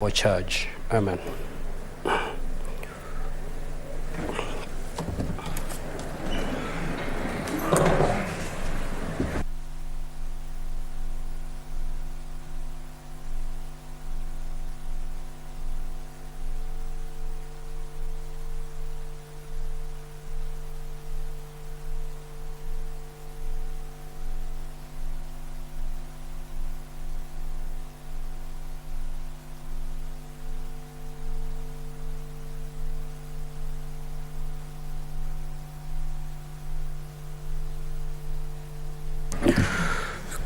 our charge. Amen.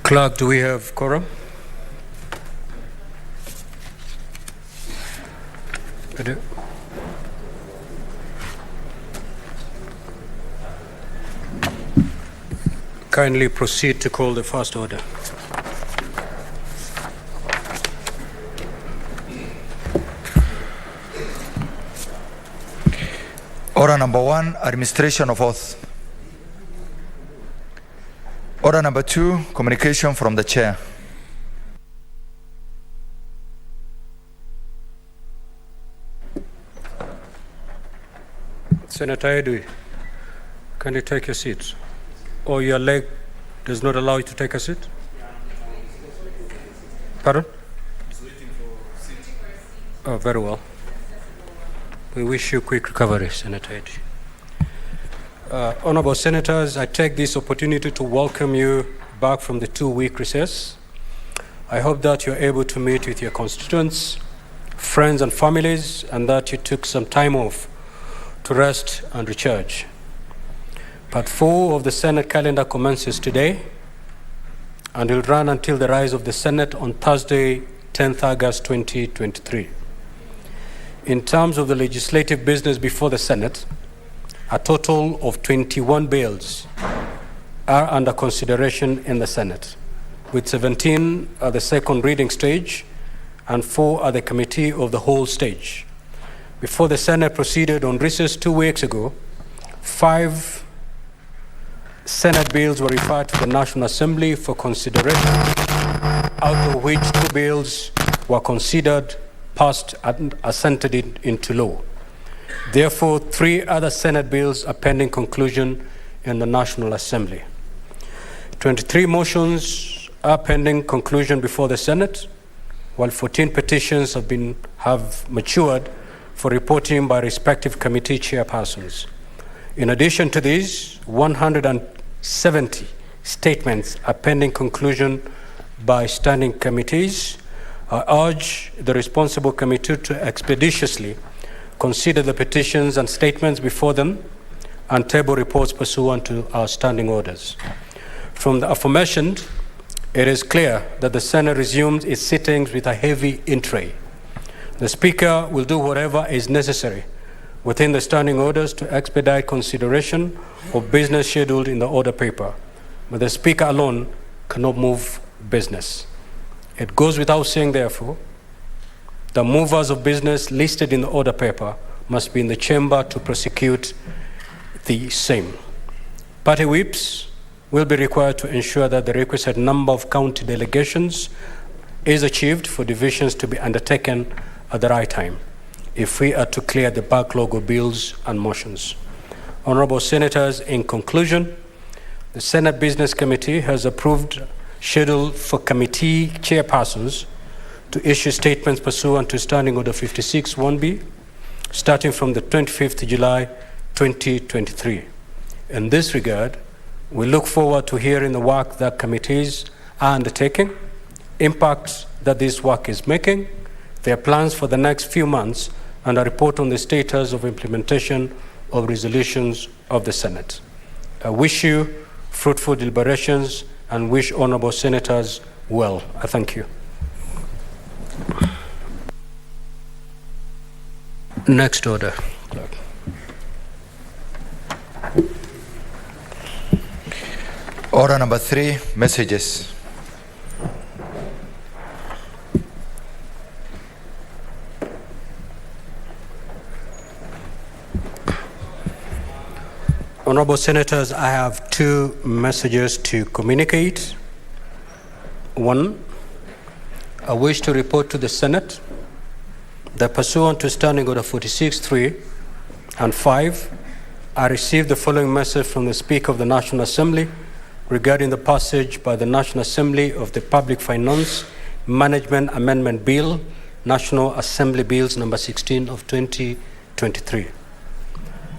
Clerk, do we have quorum? We do. Kindly proceed to call the first order. Order number 1, administration of oath. Order number 2, communication from the chair. Senator Edui, can you take your seat? Or your leg does not allow you to take a seat? Pardon? Oh, very well. We wish you quick recovery, Senator Edui. Honorable Senators, I take this opportunity to welcome you back from the 2-week recess. I hope that you're able to meet with your constituents, friends and families, and that you took some time off to rest and recharge. Part 4 of the Senate calendar commences today and will run until the rise of the Senate on Thursday, 10th August 2023. In terms of the legislative business before the Senate, a total of 21 bills are under consideration in the Senate, with 17 at the second reading stage and 4 at the committee of the whole stage. Before the Senate proceeded on recess 2 weeks ago, 5 Senate bills were referred to the National Assembly for consideration, out of which 2 bills were considered, passed, and assented into law. Therefore, 3 other Senate bills are pending conclusion in the National Assembly. 23 motions are pending conclusion before the Senate, while 14 petitions have matured for reporting by respective committee chairpersons. In addition to these, 170 statements are pending conclusion by standing committees. I urge the responsible committee to expeditiously consider the petitions and statements before them and table reports pursuant to our standing orders. From the aforementioned, it is clear that the Senate resumes its sittings with a heavy in tray. The Speaker will do whatever is necessary within the standing orders to expedite consideration of business scheduled in the order paper, but the Speaker alone cannot move business. It goes without saying, therefore, the movers of business listed in the order paper must be in the chamber to prosecute the same. Party whips will be required to ensure that the requisite number of county delegations is achieved for divisions to be undertaken at the right time if we are to clear the backlog of bills and motions. Honorable Senators, in conclusion, the Senate Business Committee has approved schedule for committee chairpersons to issue statements pursuant to Standing Order 56-1B, starting from the 25th July 2023. In this regard, we look forward to hearing the work that committees are undertaking, impacts that this work is making, their plans for the next few months, and a report on the status of implementation of resolutions of the Senate. I wish you fruitful deliberations and wish honorable senators well. I thank you. Next order. Order number 3, messages. Honorable Senators, I have 2 messages to communicate. 1, I wish to report to the Senate that pursuant to Standing Order 46.3 and 5, I received the following message from the Speaker of the National Assembly regarding the passage by the National Assembly of the Public Finance Management Amendment Bill, National Assembly Bills number 16 of 2023.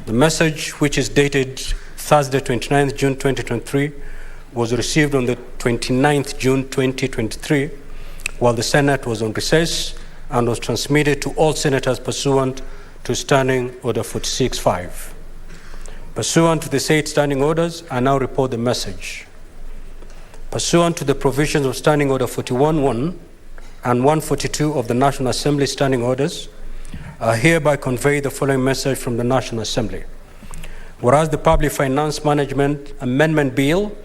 The message, which is dated Thursday, 29th June 2023, was received on the 29th June 2023, while the Senate was on recess, and was transmitted to all senators pursuant to Standing Order 46.5. Pursuant to the said standing orders, I now report the message. Pursuant to the provisions of Standing Order 41.1 and 142 of the National Assembly Standing Orders, I hereby convey the following message from the National Assembly. Whereas the Public Finance Management Amendment Bill,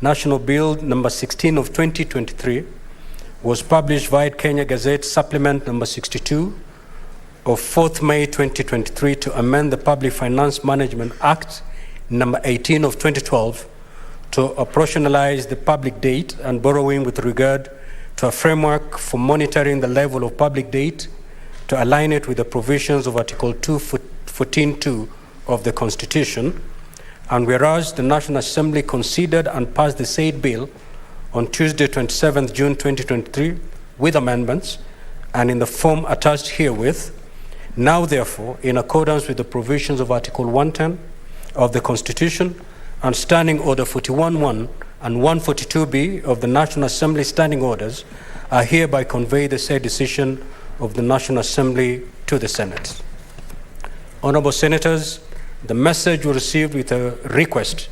National Bill number 16 of 2023, was published via Kenya Gazette Supplement number 62 of 4th May 2023 to amend the Public Finance Management Act number 18 of 2012 to operationalize the public debt and borrowing with regard to a framework for monitoring the level of public debt to align it with the provisions of Article 214.2 of the Constitution. And whereas the National Assembly considered and passed the said bill on Tuesday, 27th June 2023, with amendments and in the form attached herewith, now therefore, in accordance with the provisions of Article 110 of the Constitution and Standing Order 41.1 and 142B of the National Assembly Standing Orders, I hereby convey the said decision of the National Assembly to the Senate. Honorable Senators, the message was received with a request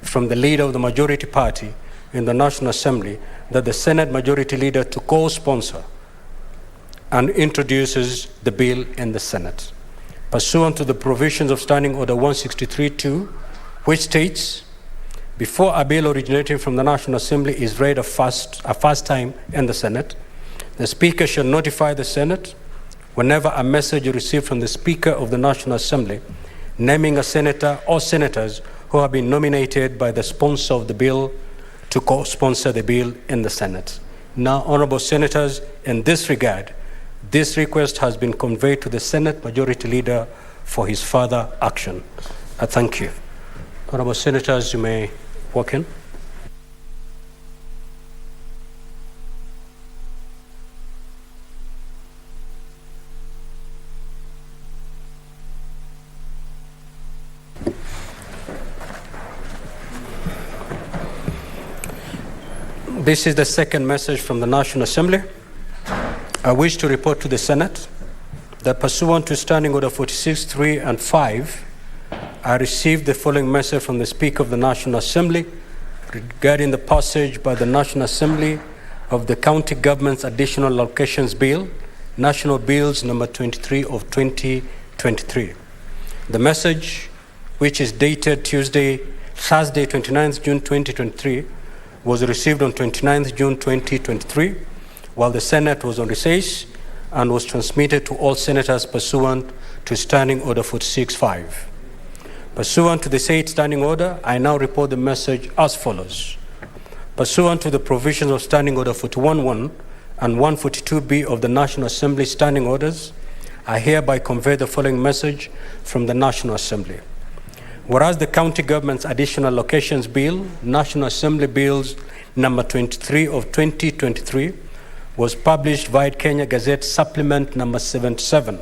from the leader of the majority party in the National Assembly that the Senate Majority Leader to co-sponsor and introduces the bill in the Senate. Pursuant to the provisions of Standing Order 163.2, which states, before a bill originating from the National Assembly is read a first time in the Senate, the Speaker shall notify the Senate whenever a message is received from the Speaker of the National Assembly naming a senator or senators who have been nominated by the sponsor of the bill to co-sponsor the bill in the Senate. Now, honorable senators, in this regard, this request has been conveyed to the Senate Majority Leader for his further action. I thank you. Honorable senators, you may walk in. This is the second message from the National Assembly. I wish to report to the Senate that pursuant to Standing Order 46.3 and 5, I received the following message from the Speaker of the National Assembly regarding the passage by the National Assembly of the County Government's Additional Allocations Bill, National Bills number 23 of 2023. The message, which is dated Thursday, 29th June 2023, was received on 29th June 2023, while the Senate was on recess, and was transmitted to all senators pursuant to Standing Order 46.5. Pursuant to the said standing order, I now report the message as follows. Pursuant to the provisions of Standing Order 41.1 and 142B of the National Assembly Standing Orders, I hereby convey the following message from the National Assembly. Whereas the County Government's Additional Allocations Bill, National Assembly Bills number 23 of 2023, was published via Kenya Gazette Supplement number 77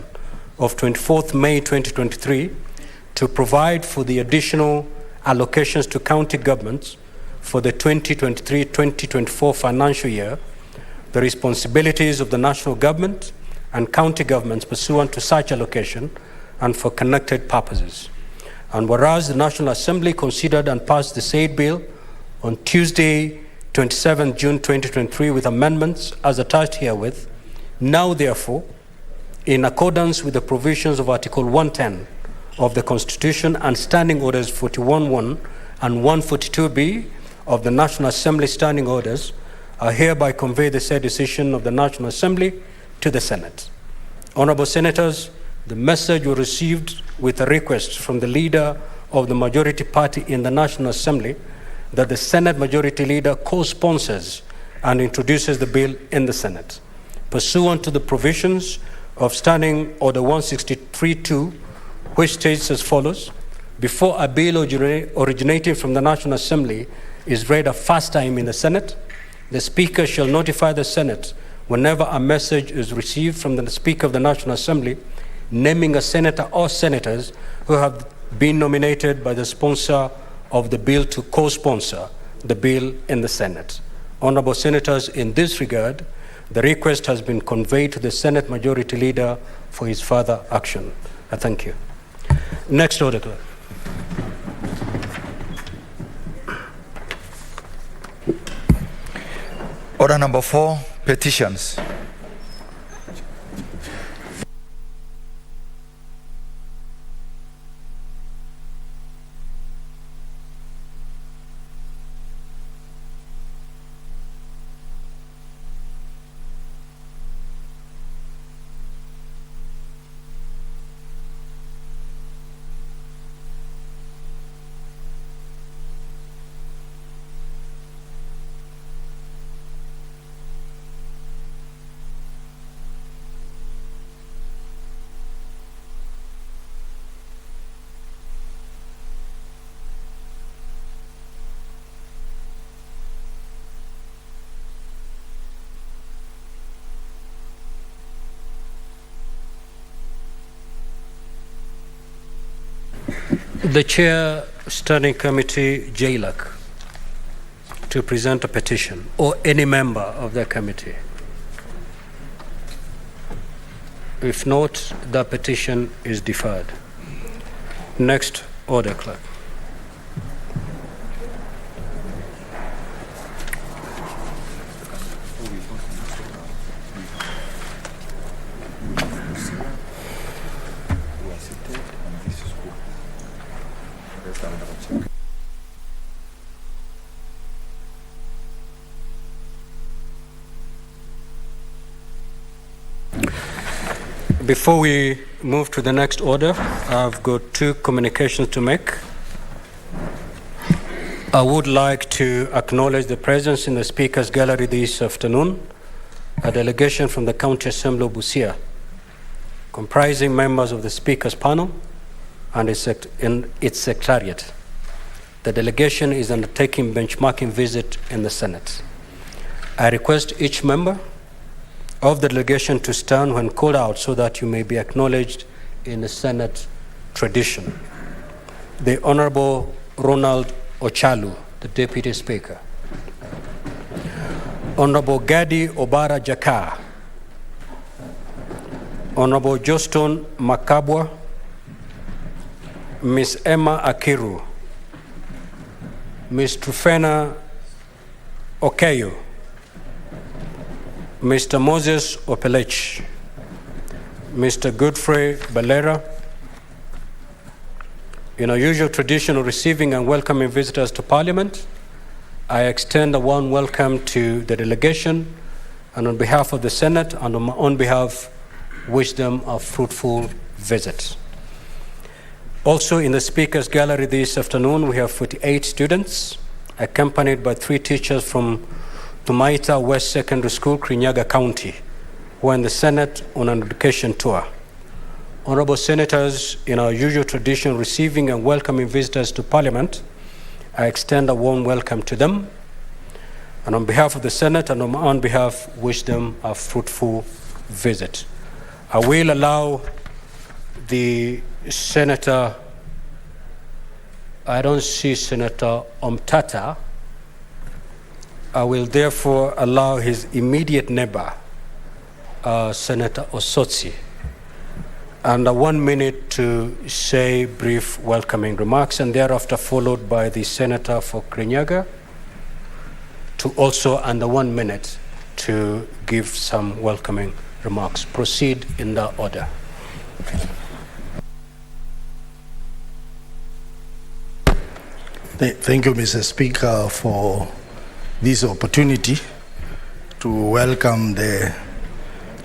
of 24th May 2023 to provide for the additional allocations to county governments for the 2023-2024 financial year, the responsibilities of the national government and county governments pursuant to such allocation and for connected purposes. And whereas the National Assembly considered and passed the said bill on Tuesday, 27 June 2023 with amendments as attached herewith, now therefore, in accordance with the provisions of Article 110 of the Constitution and Standing Orders 41.1 and 142B of the National Assembly Standing Orders, I hereby convey the said decision of the National Assembly to the Senate. Honorable Senators, the message was received with a request from the leader of the majority party in the National Assembly that the Senate Majority Leader co-sponsors and introduces the bill in the Senate. Pursuant to the provisions of Standing Order 163.2, which states as follows: before a bill originating from the National Assembly is read a first time in the Senate, the Speaker shall notify the Senate whenever a message is received from the Speaker of the National Assembly naming a senator or senators who have been nominated by the sponsor of the bill to co-sponsor the bill in the Senate. Honorable Senators, in this regard, the request has been conveyed to the Senate Majority Leader for his further action. I thank you. Next order, clerk. Order number 4, petitions. The Chair, Standing Committee, JLAC, to present a petition, or any member of the committee. If not, the petition is deferred. Next order, clerk. Before we move to the next order, I've got 2 communications to make. I would like to acknowledge the presence in the Speaker's Gallery this afternoon, a delegation from the County Assembly of Busia, comprising members of the Speaker's panel and its secretariat. The delegation is undertaking benchmarking visit in the Senate. I request each member of the delegation to stand when called out so that you may be acknowledged in the Senate tradition. The Honorable Ronald Ochalu, the Deputy Speaker. Honorable Gadi Obara Jakar. Honorable Joston Makabwa. Ms. Emma Akiru. Ms. Trufena Okeyo. Mr. Moses Opelech, Mr. Godfrey Balera. In our usual tradition of receiving and welcoming visitors to Parliament, I extend a warm welcome to the delegation, and on behalf of the Senate and on my own behalf, wish them a fruitful visit. Also in the Speaker's Gallery this afternoon, we have 48 students, accompanied by 3 teachers from Tumaita West Secondary School, Kirinyaga County, who are in the Senate on an education tour. Honorable Senators, in our usual tradition receiving and welcoming visitors to Parliament, I extend a warm welcome to them, and on behalf of the Senate and on my own behalf, wish them a fruitful visit. I will allow the Senator, I don't see Senator Omtata. I will therefore allow his immediate neighbor, Senator Osotsi, and 1 minute to say brief welcoming remarks, and thereafter followed by the Senator for Kirinyaga to also under 1 minute to give some welcoming remarks. Proceed in that order. Thank you, Mr. Speaker, for this opportunity to welcome the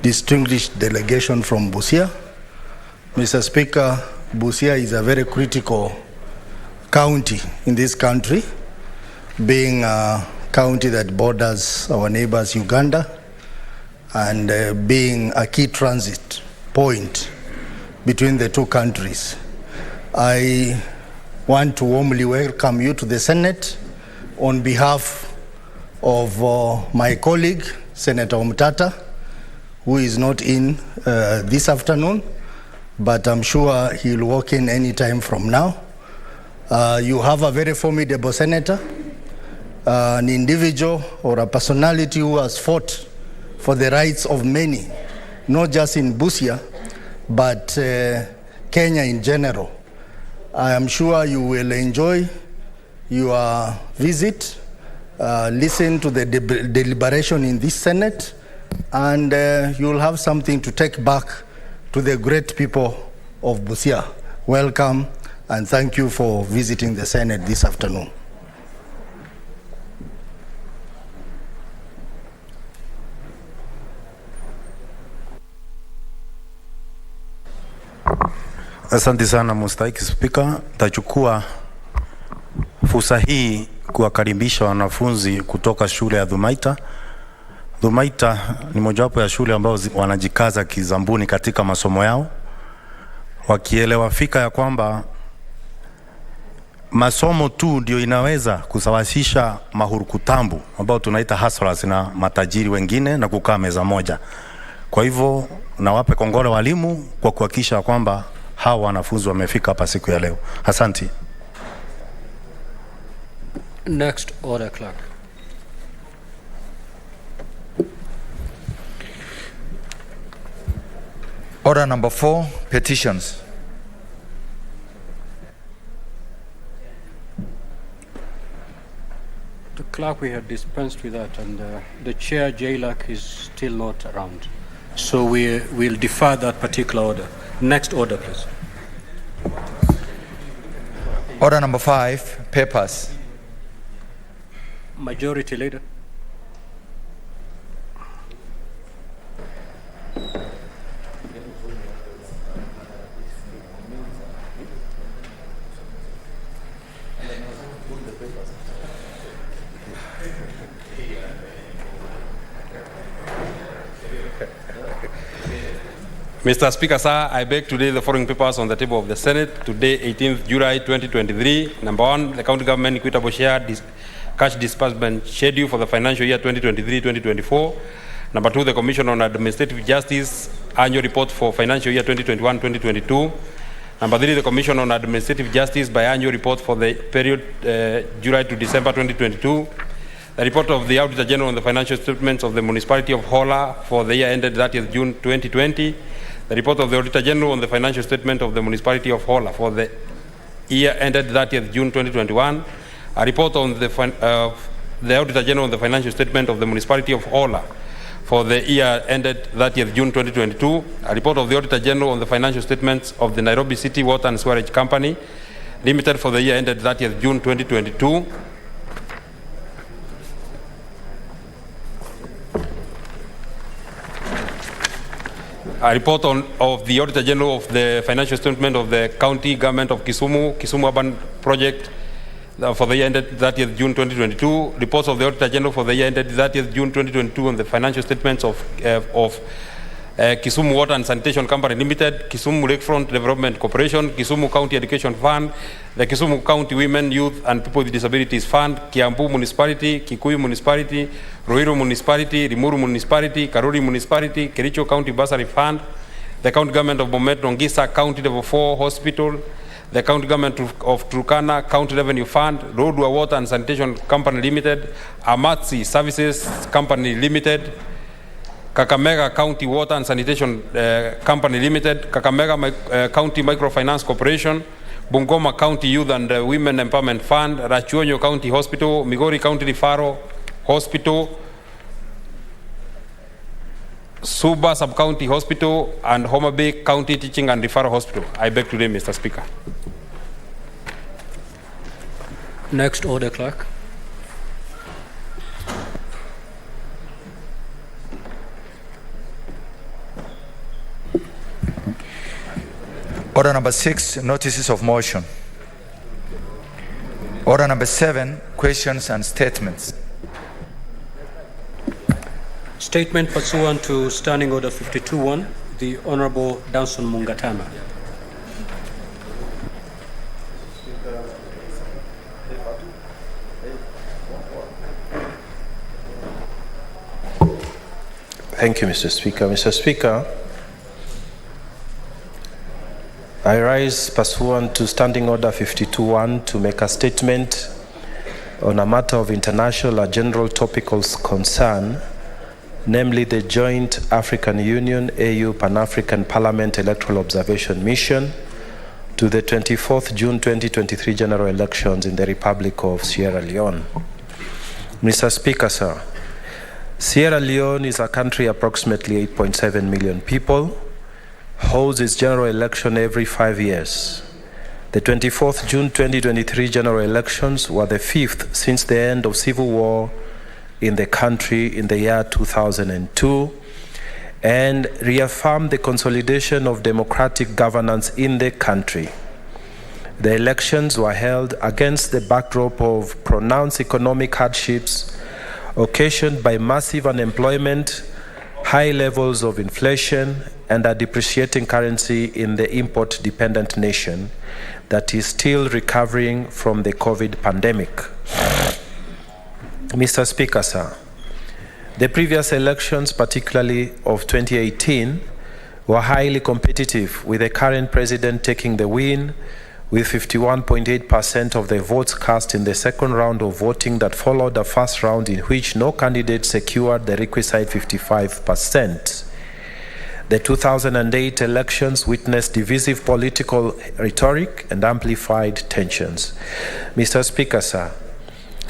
distinguished delegation from Busia. Mr. Speaker, Busia is a very critical county in this country, being a county that borders our neighbors Uganda and being a key transit point between the two countries. I want to warmly welcome you to the Senate on behalf of my colleague, Senator Omtata, who is not in this afternoon, but I'm sure he'll walk in any time from now. You have a very formidable senator, an individual or a personality who has fought for the rights of many, not just in Busia, but Kenya in general. I am sure you will enjoy your visit, listen to the deliberation in this Senate, and you will have something to take back to the great people of Busia. Welcome, and thank you for visiting the Senate this afternoon. Asante sana Mstahiki Spika. Tachukua fursa hii kuwakaribisha wanafunzi kutoka shule ya Dhumaita. Dhumaita ni mojawapo ya shule ambao wanajikaza kizambuni katika masomo yao, wakielewa fika ya kwamba masomo tu ndio inaweza kusawasisha mahurukutambu ambao tunaita hustlers na matajiri wengine na kukaa meza moja. Kwa hivyo nawape kongole walimu kwa kuhakikisha kwamba hawa wanafunzi wamefika hapa siku ya leo. Asante. Next order, clerk. Order number 4, petitions. The clerk, we have dispensed with that, and the chair, Jailak, is still not around. So we'll defer that particular order. Next order, please. Order number 5, papers. Majority Leader. Mr. Speaker, sir, I beg today the following papers on the table of the Senate. Today, 18th July 2023. Number 1, the county government equitable share cash disbursement schedule for the financial year 2023-2024. Number 2, the Commission on Administrative Justice annual report for financial year 2021-2022. Number 3, the Commission on Administrative Justice biannual report for the period July to December 2022. The report of the Auditor General on the financial statements of the municipality of Hola for the year ended 30th June 2020. The report of the Auditor General on the financial statement of the municipality of Hola for the year ended 30th June 2021. A report on the Auditor General on the financial statement of the municipality of Hola for the year ended 30th June 2022. A report of the Auditor General on the financial statements of the Nairobi City Water and Sewerage Company Limited for the year ended 30th June 2022. A report of the Auditor General of the financial statement of the County Government of Kisumu Urban Project for the year ended 30th June 2022. Reports of the Auditor General for the year ended 30th June 2022 on the financial statements of Kisumu Water and Sanitation Company Limited, Kisumu Lakefront Development Corporation, Kisumu County Education Fund, the Kisumu County Women, Youth and People with Disabilities Fund, Kiambu Municipality, Kikuyu Municipality, Ruiru Municipality, Limuru Municipality, Karuri Municipality, Kericho County Bursary Fund, the County Government of Bomet, Nongisa County Level 4 Hospital, the County Government of Turkana County Revenue Fund, Roadway Water and Sanitation Company Limited, Amatsi Services Company Limited, Kakamega County Water and Sanitation Company Limited, Kakamega County Microfinance Corporation, Bungoma County Youth and Women Empowerment Fund, Rachuonyo County Hospital, Migori County Referral Hospital, Suba Sub-County Hospital, and Homa Bay County Teaching and Referral Hospital. I beg today, Mr. Speaker. Next order, clerk. Order number 6, notices of motion. Order number 7, questions and statements. Statement pursuant to Standing Order 52-1, the Honorable Danson Mungatana. Thank you, Mr. Speaker. Mr. Speaker, I rise pursuant to Standing Order 52.1 to make a statement on a matter of international and general topical concern, namely the Joint African Union AU Pan-African Parliament Electoral Observation Mission to the 24th June 2023 general elections in the Republic of Sierra Leone. Mr. Speaker, sir, Sierra Leone is a country approximately 8.7 million people, holds its general election every 5 years. The 24th June 2023 general elections were the 5th since the end of civil war in the country in the year 2002 and reaffirmed the consolidation of democratic governance in the country. The elections were held against the backdrop of pronounced economic hardships occasioned by massive unemployment, high levels of inflation, and a depreciating currency in the import-dependent nation that is still recovering from the COVID pandemic. Mr. Speaker, sir, the previous elections, particularly of 2018, were highly competitive, with the current president taking the win with 51.8% of the votes cast in the second round of voting that followed the first round, in which no candidate secured the requisite 55%. The 2008 elections witnessed divisive political rhetoric and amplified tensions. Mr. Speaker, sir,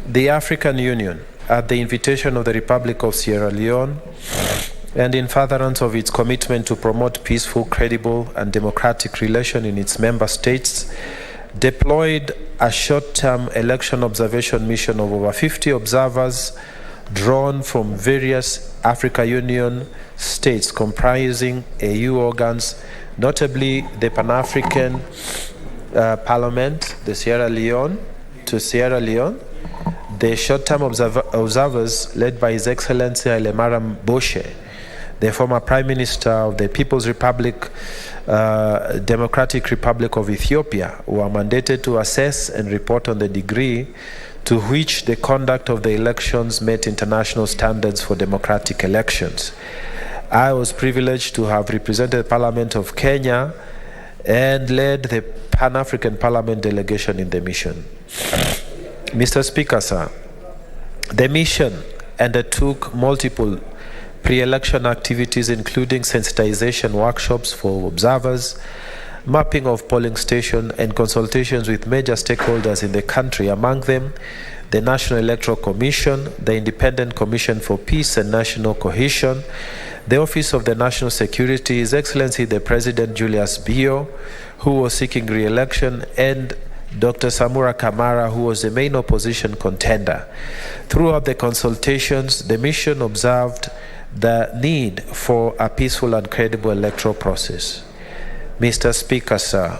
the African Union, at the invitation of the Republic of Sierra Leone, and in furtherance of its commitment to promote peaceful, credible, and democratic relations in its member states, deployed a short-term election observation mission of over 50 observers drawn from various African Union states comprising AU organs, notably the Pan-African Parliament, the Sierra Leone, the short-term observers led by His Excellency Haile Mariam Boshe, the former Prime Minister of the People's Republic, Democratic Republic of Ethiopia, who are mandated to assess and report on the degree to which the conduct of the elections met international standards for democratic elections. I was privileged to have represented Parliament of Kenya and led the Pan-African Parliament delegation in the mission. Mr. Speaker, sir, the mission undertook multiple pre-election activities, including sensitization workshops for observers, mapping of polling stations, and consultations with major stakeholders in the country, among them the National Electoral Commission, the Independent Commission for Peace and National Cohesion, the Office of the National Security, His Excellency the President Julius Bio, who was seeking re-election, and Dr. Samura Kamara, who was the main opposition contender. Throughout the consultations, the mission observed the need for a peaceful and credible electoral process. Mr. Speaker, sir,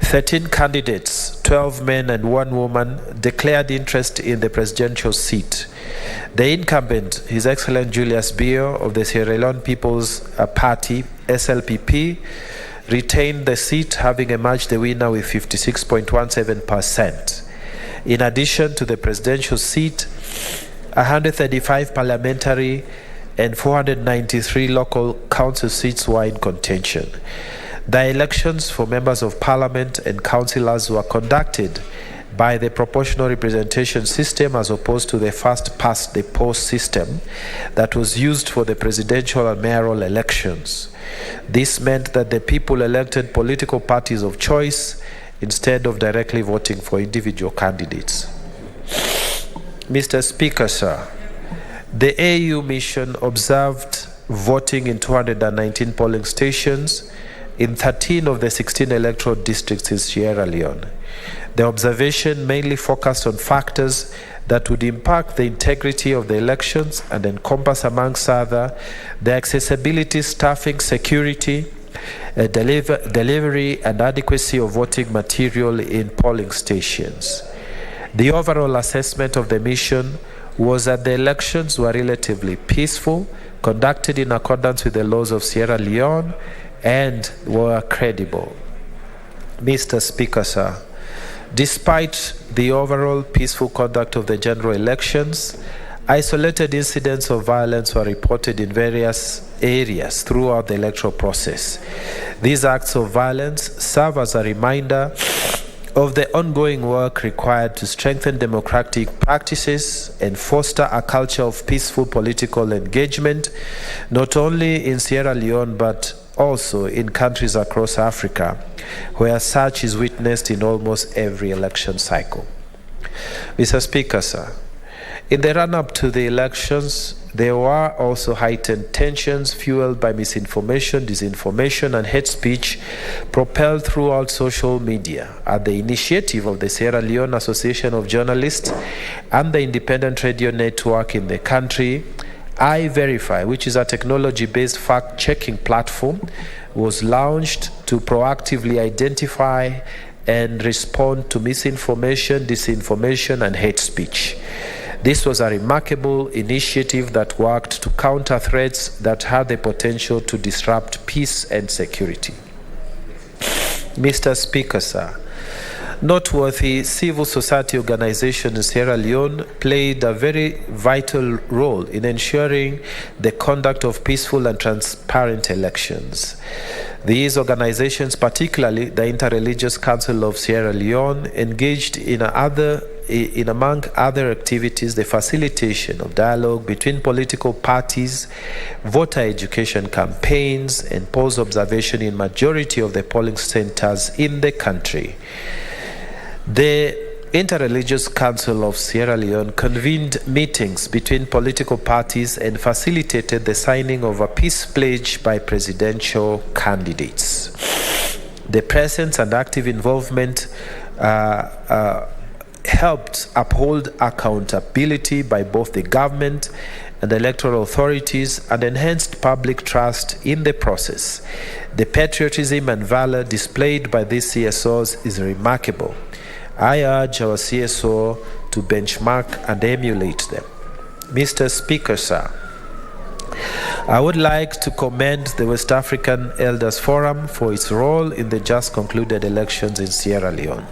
13 candidates, 12 men and 1 woman, declared interest in the presidential seat. The incumbent, His Excellency Julius Bio of the Sierra Leone People's Party, SLPP, retained the seat, having emerged the winner with 56.17%. In addition to the presidential seat, 135 parliamentary and 493 local council seats were in contention. The elections for members of parliament and councillors were conducted by the proportional representation system as opposed to the first past the post system that was used for the presidential and mayoral elections. This meant that the people elected political parties of choice instead of directly voting for individual candidates. Mr. Speaker, sir, the AU mission observed voting in 219 polling stations in 13 of the 16 electoral districts in Sierra Leone. The observation mainly focused on factors that would impact the integrity of the elections and encompass, amongst other, the accessibility, staffing, security, delivery, and adequacy of voting material in polling stations. The overall assessment of the mission was that the elections were relatively peaceful, conducted in accordance with the laws of Sierra Leone, and were credible. Mr. Speaker, sir, despite the overall peaceful conduct of the general elections, isolated incidents of violence were reported in various areas throughout the electoral process. These acts of violence serve as a reminder of the ongoing work required to strengthen democratic practices and foster a culture of peaceful political engagement, not only in Sierra Leone but also in countries across Africa, where such is witnessed in almost every election cycle. Mr. Speaker, sir, in the run-up to the elections, there were also heightened tensions fueled by misinformation, disinformation, and hate speech propelled throughout social media. At the initiative of the Sierra Leone Association of Journalists and the Independent Radio Network in the country, iVerify, which is a technology-based fact-checking platform, was launched to proactively identify and respond to misinformation, disinformation, and hate speech. This was a remarkable initiative that worked to counter threats that had the potential to disrupt peace and security. Mr. Speaker, sir, noteworthy civil society organizations in Sierra Leone played a very vital role in ensuring the conduct of peaceful and transparent elections. These organizations, particularly the Interreligious Council of Sierra Leone, engaged in among other activities, the facilitation of dialogue between political parties, voter education campaigns, and polls observation in majority of the polling centers in the country. The Interreligious Council of Sierra Leone convened meetings between political parties and facilitated the signing of a peace pledge by presidential candidates. The presence and active involvement helped uphold accountability by both the government and electoral authorities and enhanced public trust in the process. The patriotism and valor displayed by these CSOs is remarkable. I urge our CSO to benchmark and emulate them. Mr. Speaker, sir, I would like to commend the West African Elders Forum for its role in the just concluded elections in Sierra Leone.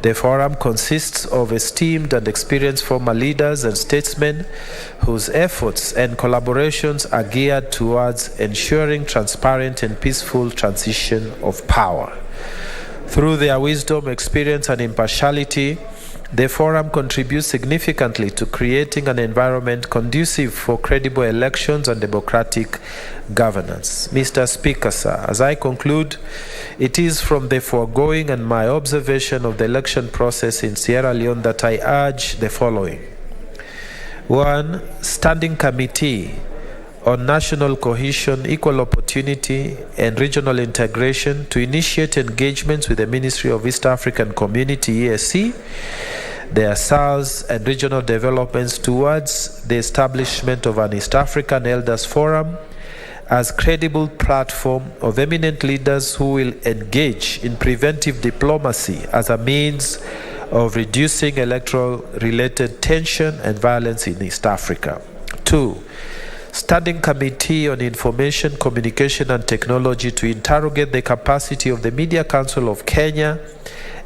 The forum consists of esteemed and experienced former leaders and statesmen whose efforts and collaborations are geared towards ensuring transparent and peaceful transition of power. Through their wisdom, experience, and impartiality, the forum contributes significantly to creating an environment conducive for credible elections and democratic governance. Mr. Speaker, sir, as I conclude, it is from the foregoing and my observation of the election process in Sierra Leone that I urge the following. 1. Standing Committee on National Cohesion, Equal Opportunity, and Regional Integration to initiate engagements with the Ministry of East African Community, EAC, their SARS and regional developments towards the establishment of an East African Elders Forum as credible platform of eminent leaders who will engage in preventive diplomacy as a means of reducing electoral-related tension and violence in East Africa. 2. Standing Committee on Information, Communication and Technology to interrogate the capacity of the Media Council of Kenya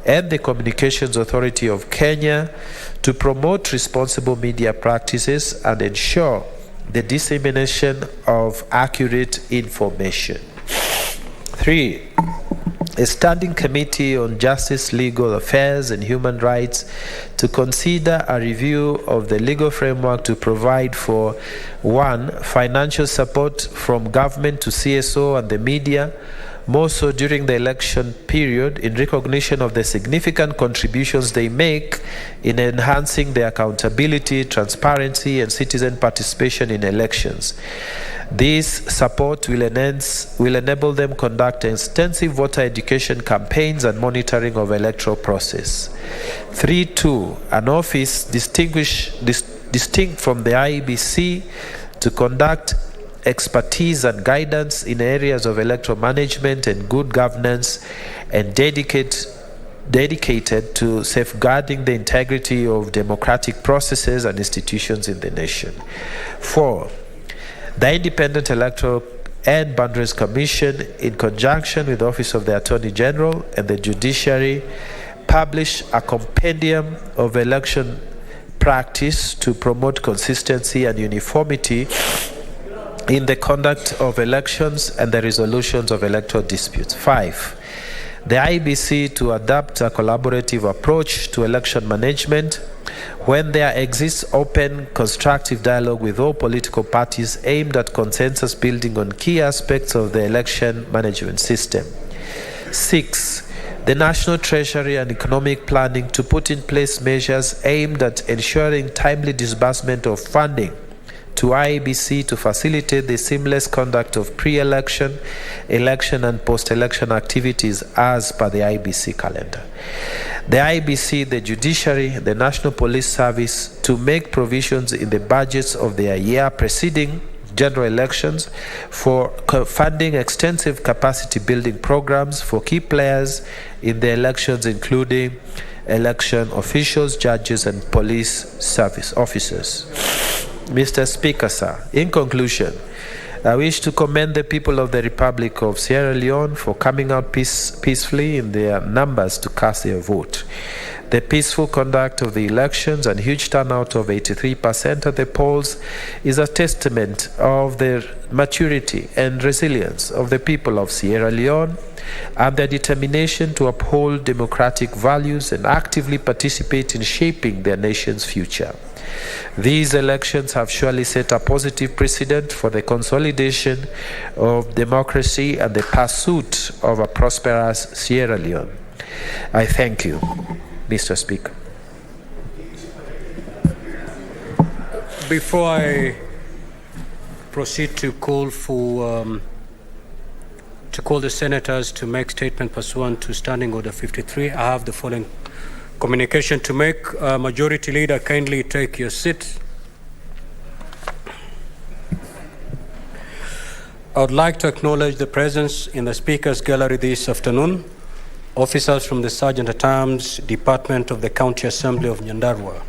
and the Communications Authority of Kenya to promote responsible media practices and ensure the dissemination of accurate information. 3. A Standing Committee on Justice, Legal Affairs and Human Rights to consider a review of the legal framework to provide for 1. Financial support from government to CSO and the media, more so during the election period, in recognition of the significant contributions they make in enhancing the accountability, transparency, and citizen participation in elections. This support will enable them conduct extensive voter education campaigns and monitoring of electoral process. 3.2. An office distinct from the IEBC to conduct expertise and guidance in areas of electoral management and good governance and dedicated to safeguarding the integrity of democratic processes and institutions in the nation. 4. The Independent Electoral and Boundaries Commission, in conjunction with the Office of the Attorney General and the Judiciary, publish a compendium of election practice to promote consistency and uniformity in the conduct of elections and the resolutions of electoral disputes. 5. The IEBC to adopt a collaborative approach to election management when there exists open, constructive dialogue with all political parties aimed at consensus building on key aspects of the election management system. 6. The National Treasury and Economic Planning to put in place measures aimed at ensuring timely disbursement of funding to IEBC to facilitate the seamless conduct of pre-election, election and post-election activities as per the IEBC calendar. The IEBC, the Judiciary, the National Police Service to make provisions in the budgets of their year preceding general elections for funding extensive capacity building programs for key players in the elections, including election officials, judges and police service officers. Mr. Speaker, sir, in conclusion, I wish to commend the people of the Republic of Sierra Leone for coming out peacefully in their numbers to cast their vote. The peaceful conduct of the elections and huge turnout of 83% at the polls is a testament of the maturity and resilience of the people of Sierra Leone and their determination to uphold democratic values and actively participate in shaping their nation's future. These elections have surely set a positive precedent for the consolidation of democracy and the pursuit of a prosperous Sierra Leone. I thank you, Mr. Speaker. Before I proceed to call the senators to make statement pursuant to Standing Order 53, I have the following communication to make. Majority Leader, kindly take your seat. I would like to acknowledge the presence in the Speaker's Gallery this afternoon officers from the Sergeant-at-Arms Department of the County Assembly of Nyandarua.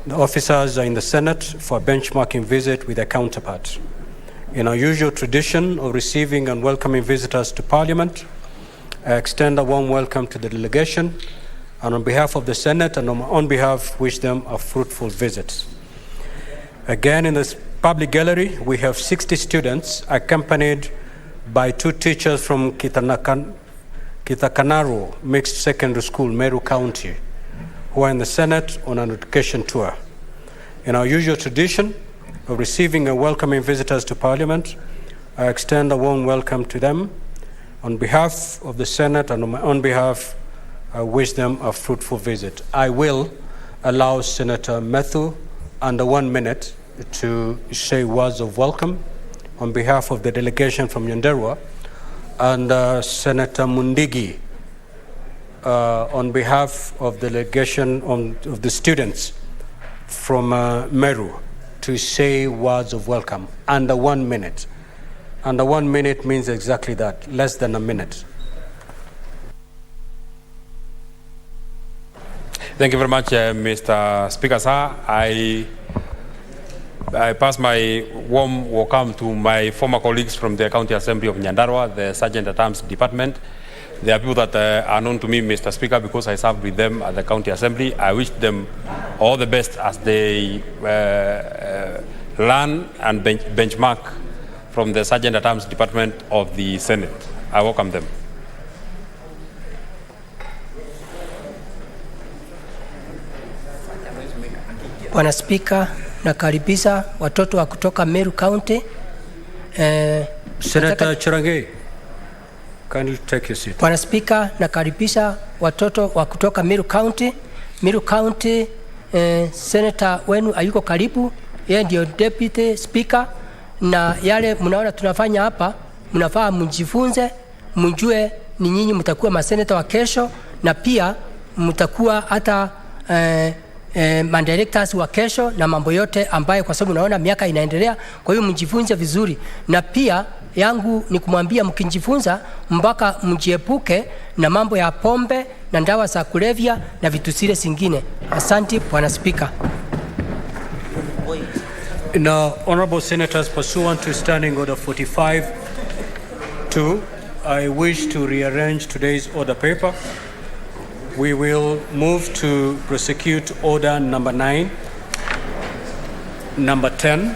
The officers are in the Senate for a benchmarking visit with their counterparts. In our usual tradition of receiving and welcoming visitors to Parliament, I extend a warm welcome to the delegation, and on behalf of the Senate and on behalf, wish them a fruitful visit. Again, in this public gallery, we have 60 students accompanied by 2 teachers from Kitakanaro Mixed Secondary School, Meru County, who are in the Senate on an education tour. In our usual tradition of receiving and welcoming visitors to Parliament, I extend a warm welcome to them. On behalf of the Senate and on behalf, I wish them a fruitful visit. I will allow Senator Methu under 1 minute to say words of welcome on behalf of the delegation from Nyandarua, and Senator Mundigi on behalf of the delegation of the students from Meru to say words of welcome under 1 minute. Under 1 minute means exactly that, less than a minute. Thank you very much, Mr. Speaker, sir. I pass my warm welcome to my former colleagues from the County Assembly of Nyandarua, the Sergeant-at-Arms Department. They are people that are known to me, Mr. Speaker, because I served with them at the County Assembly. I wish them all the best as they learn and benchmark from the Sergeant-at-Arms Department of the Senate. I welcome them. Bwana Spika, nakaribisha watoto wa kutoka Meru County. Senator Chirangi, kindly take your seat. Bwana Spika, nakaribisha watoto wa kutoka Meru County. Meru County, Senator wenu ayuko karibu, yeye ndio Deputy Speaker, na yale mnaona tunafanya hapa, mnafaa mjifunze, mjue ni nyinyi mtakuwa maseneta wa kesho, na pia mtakuwa hata directors wa kesho na mambo yote ambayo, kwa sababu unaona miaka inaendelea. Kwa hiyo mjifunze vizuri, na pia yangu ni kumwambia mkijifunza mpaka mjiepuke na mambo ya pombe na ndawa za kulevya na vitu zile zingine. Asante Bwana Spika. Now, honorable senators, pursuant to Standing Order 45-2, I wish to rearrange today's order paper. We will move to prosecute order number 9, number 10,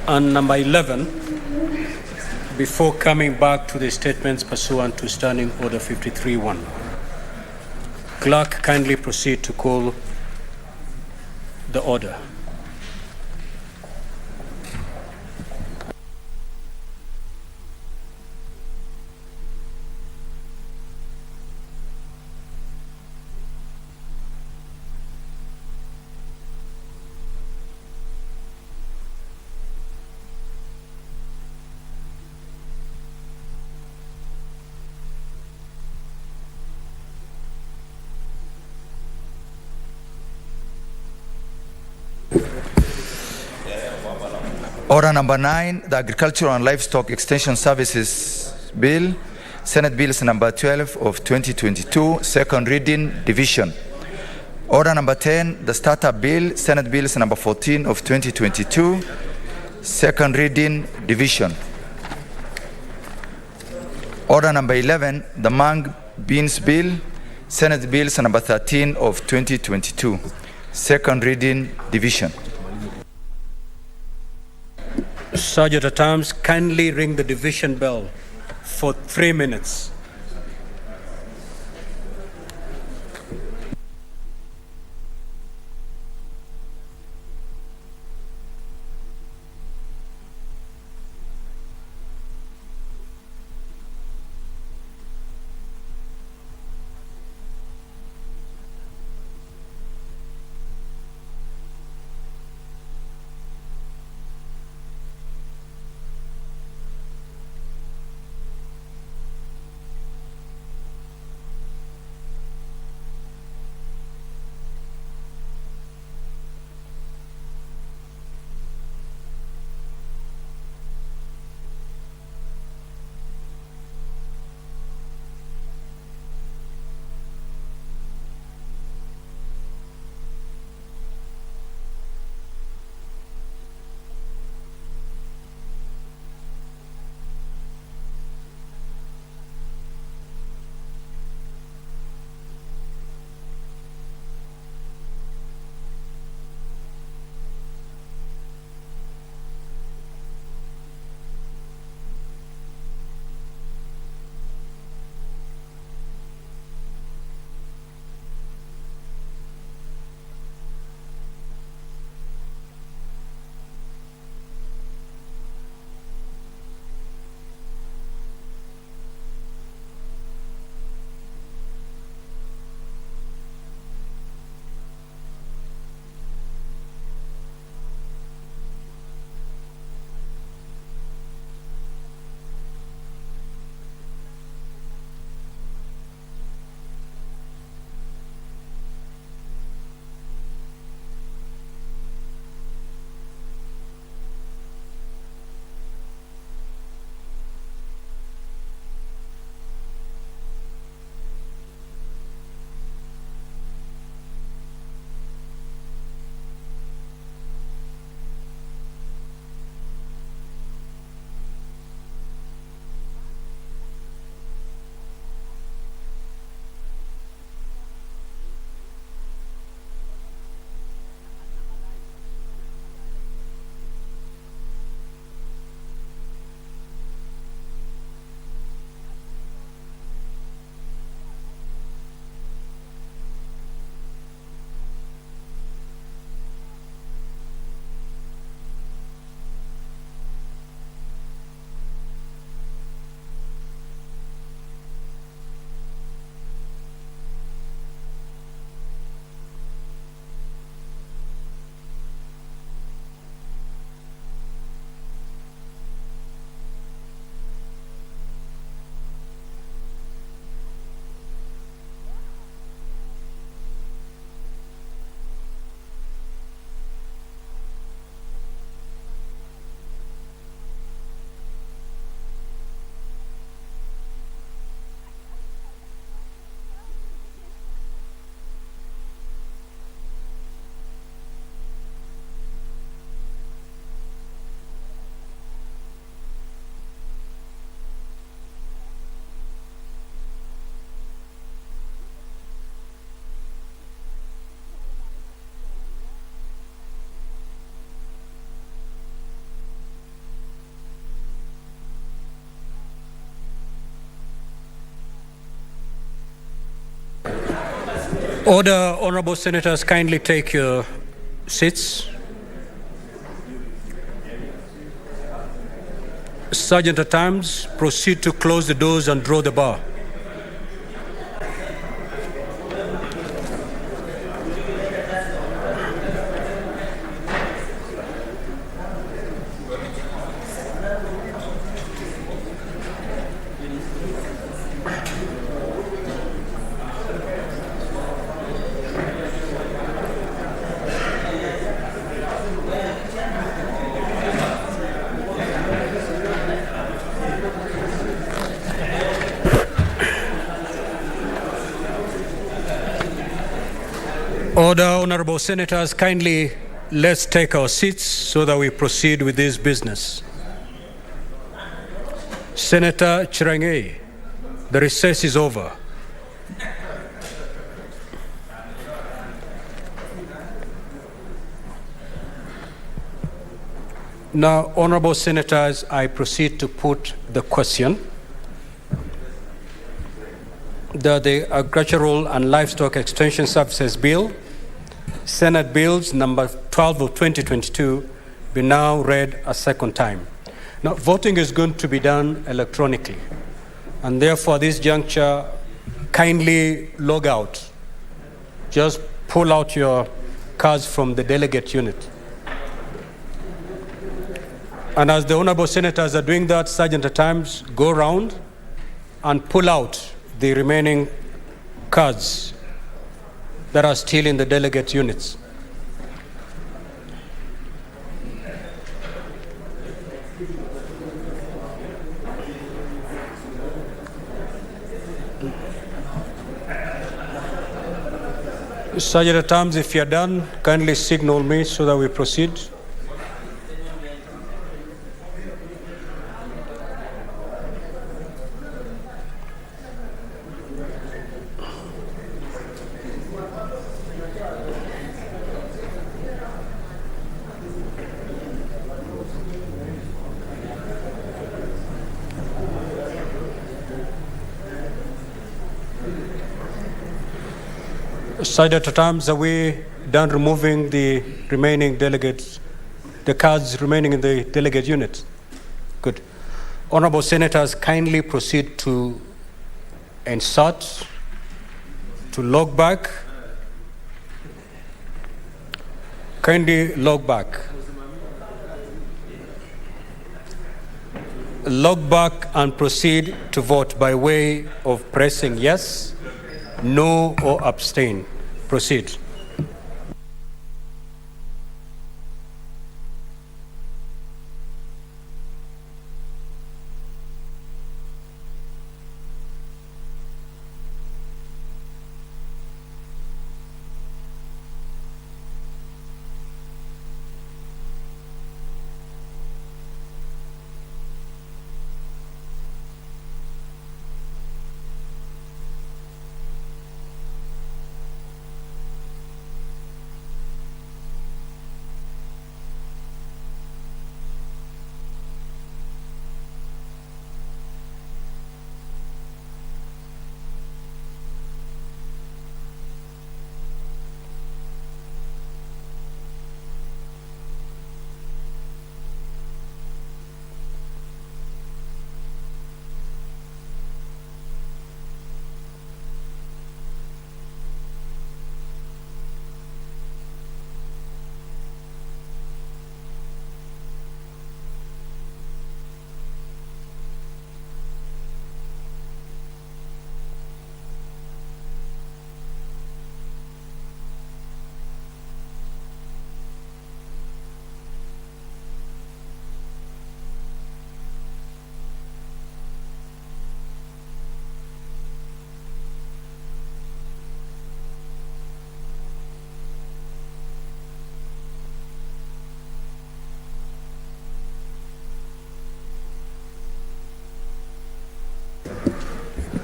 and number 11 before coming back to the statements pursuant to Standing Order 53-1. Clerk, kindly proceed to call the order. Order number 9, the Agricultural and Livestock Extension Services Bill, Senate Bills number 12 of 2022, second reading, division. Order number 10, the Startup Bill, Senate Bills number 14 of 2022, second reading, division. Order number 11, the Mung Beans Bill, Senate Bills number 13 of 2022, second reading, division. Sergeant at Arms, kindly ring the division bell for 3 minutes. Order, honorable senators, kindly take your seats. Sergeant at arms, proceed to close the doors and draw the bar. Order, honorable senators, kindly let's take our seats so that we proceed with this business. Senator Chirange, the recess is over. Now, honorable senators, I proceed to put the question that the Agricultural and Livestock Extension Services Bill, Senate Bills number 12 of 2022, be now read a second time. Now, voting is going to be done electronically, and therefore, at this juncture, kindly log out. Just pull out your cards from the delegate unit. And as the honorable senators are doing that, Sergeant at arms, go around and pull out the remaining cards that are still in the delegate units. Sergeant at arms, if you're done, kindly signal me so that we proceed. Sergeant at arms, are we done removing the remaining delegates, the cards remaining in the delegate unit? Good. Honorable senators, kindly proceed to insert, to log back. Kindly log back. Log back and proceed to vote by way of pressing yes, no, or abstain. Proceed.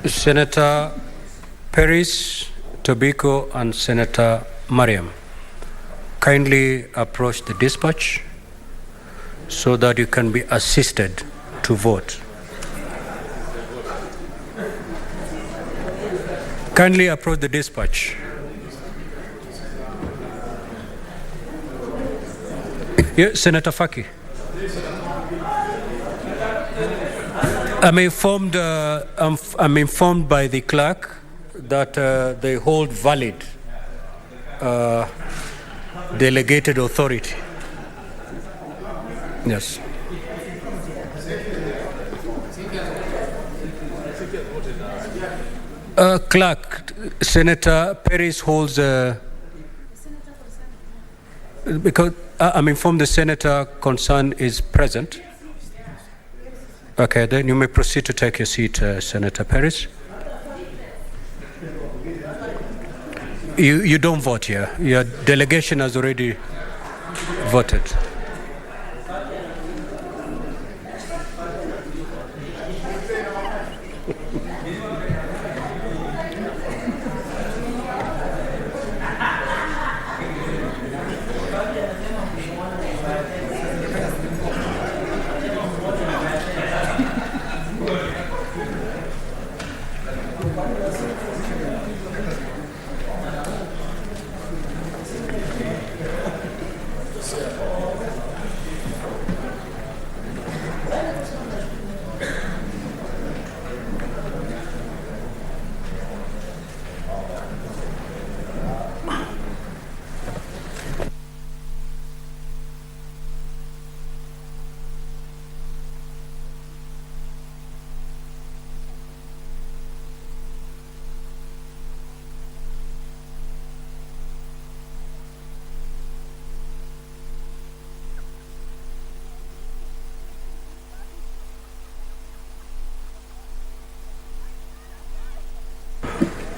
Senator Peris, Tobiko, and Senator Mariam, kindly approach the dispatch so that you can be assisted to vote. Kindly approach the dispatch. Yeah, Senator Faki. I'm informed by the clerk that they hold valid delegated authority. Yes. Clerk, Senator Perez holds because I'm informed the senator concerned is present. Okay, then you may proceed to take your seat, Senator Perez. You don't vote here. Your delegation has already voted.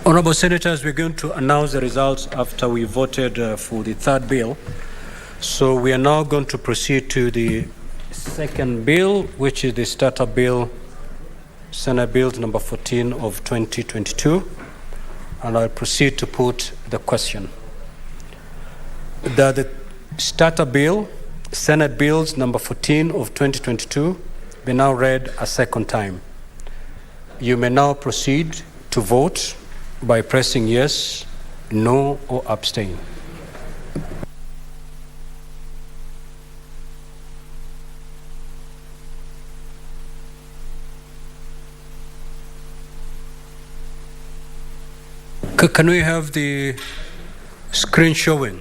Honorable Senators, we're going to announce the results after we voted for the third bill. So we are now going to proceed to the second bill, which is the starter bill, Senate Bill number 14 of 2022. And I'll proceed to put the question. That the starter bill, Senate Bills number 14 of 2022, be now read a second time. You may now proceed to vote by pressing yes, no, or abstain. Can we have the screen showing?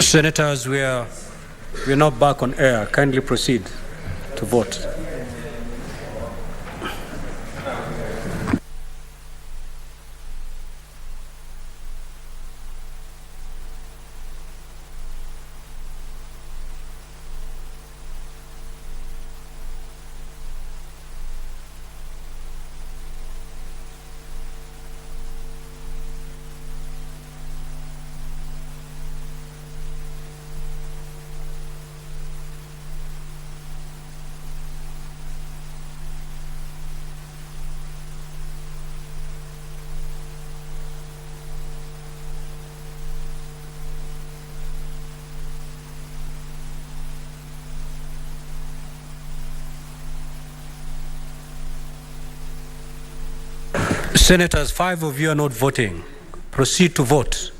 Senators, we're not back on air. Kindly proceed to vote. Senators, 5 of you are not voting. Proceed to vote.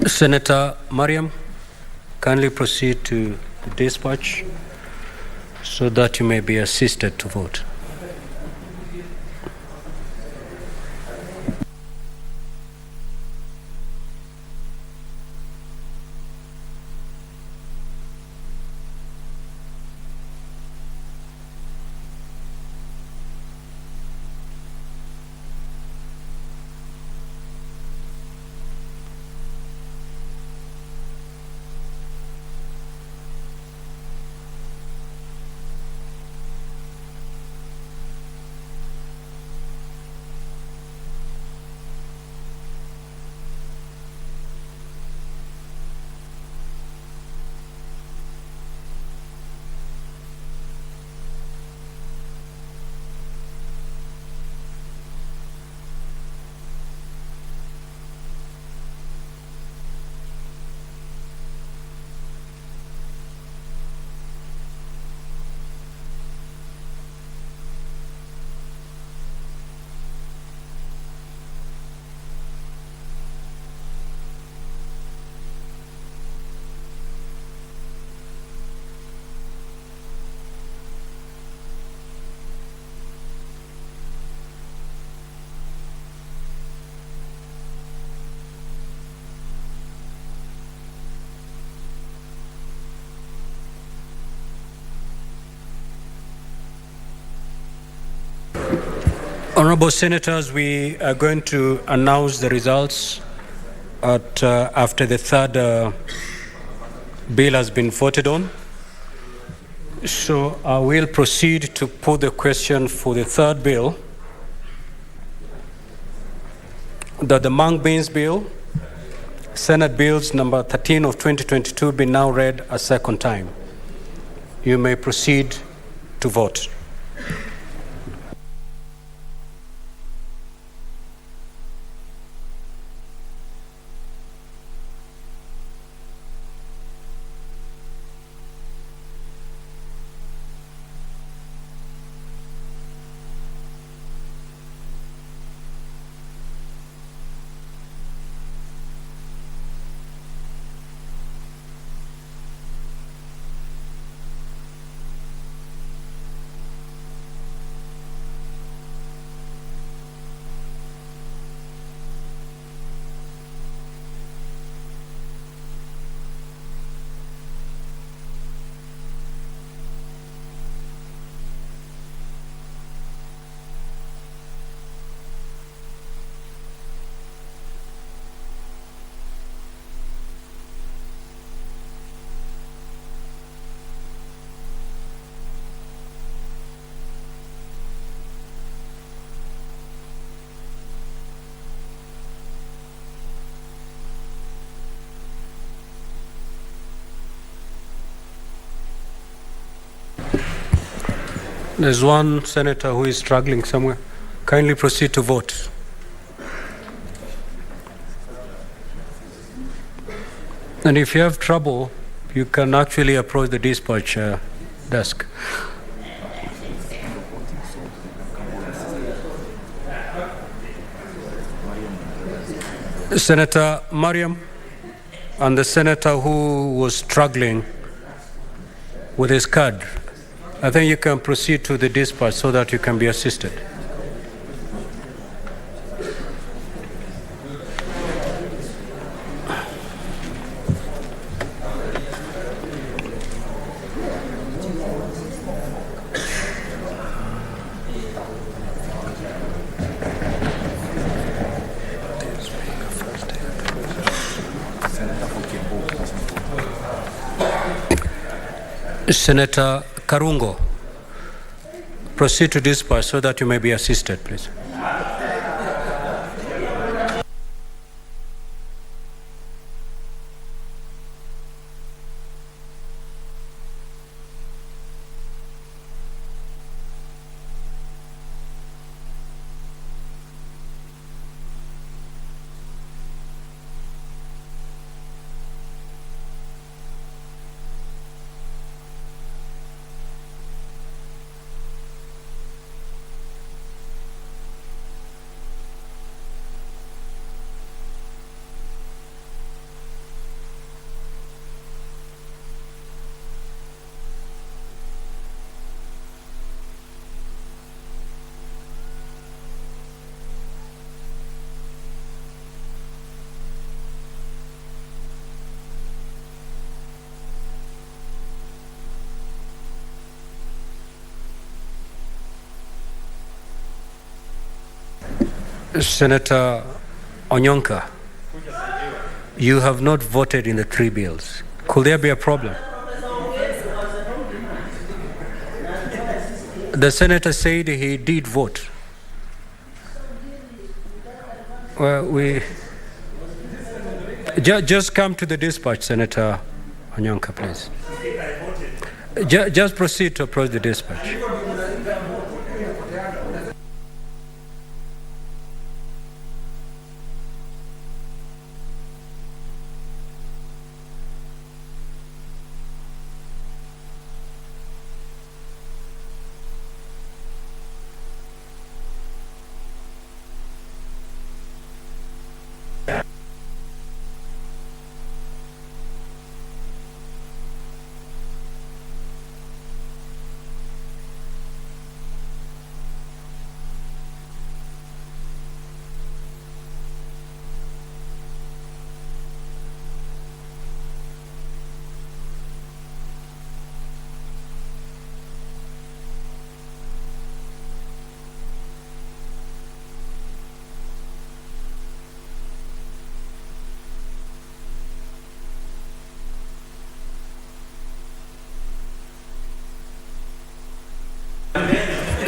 Senator Mariam, kindly proceed to the dispatch so that you may be assisted to vote. Honorable Senators, we are going to announce the results after the third bill has been voted on. So I will proceed to put the question for the third bill, that the Mung Beans Bill, Senate Bills number 13 of 2022, be now read a second time. You may proceed to vote. There's one senator who is struggling somewhere. Kindly proceed to vote. And if you have trouble, you can actually approach the dispatch desk. Senator Mariam and the senator who was struggling with his card, I think you can proceed to the dispatch so that you can be assisted. Senator Karungo, proceed to dispatch so that you may be assisted, please. Senator Onyonka, you have not voted in the 3 bills. Could there be a problem? The senator said he did vote. Well, just come to the dispatch, Senator Onyonka, please. Just proceed to approach the dispatch.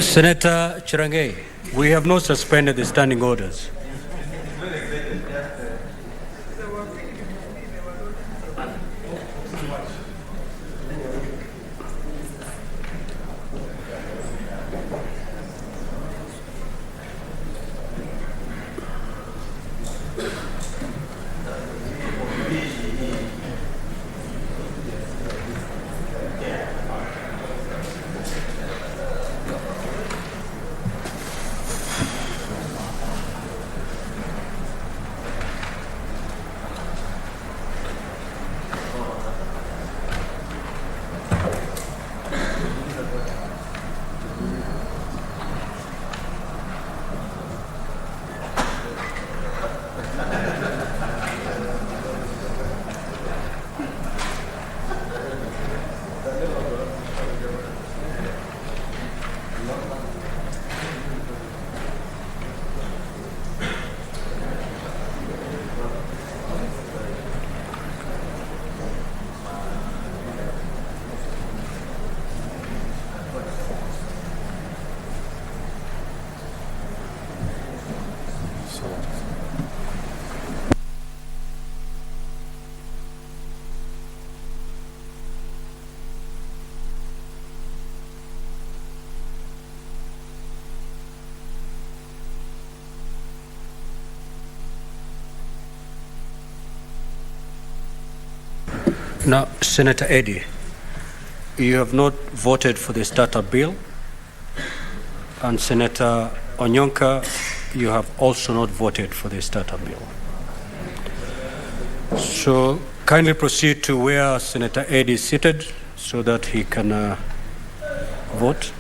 Senator Chirange, we have not suspended the standing orders. Now, Senator Eddy, you have not voted for the startup bill, and Senator Onyonka, you have also not voted for the startup bill. So kindly proceed to where Senator Eddy is seated so that he can vote.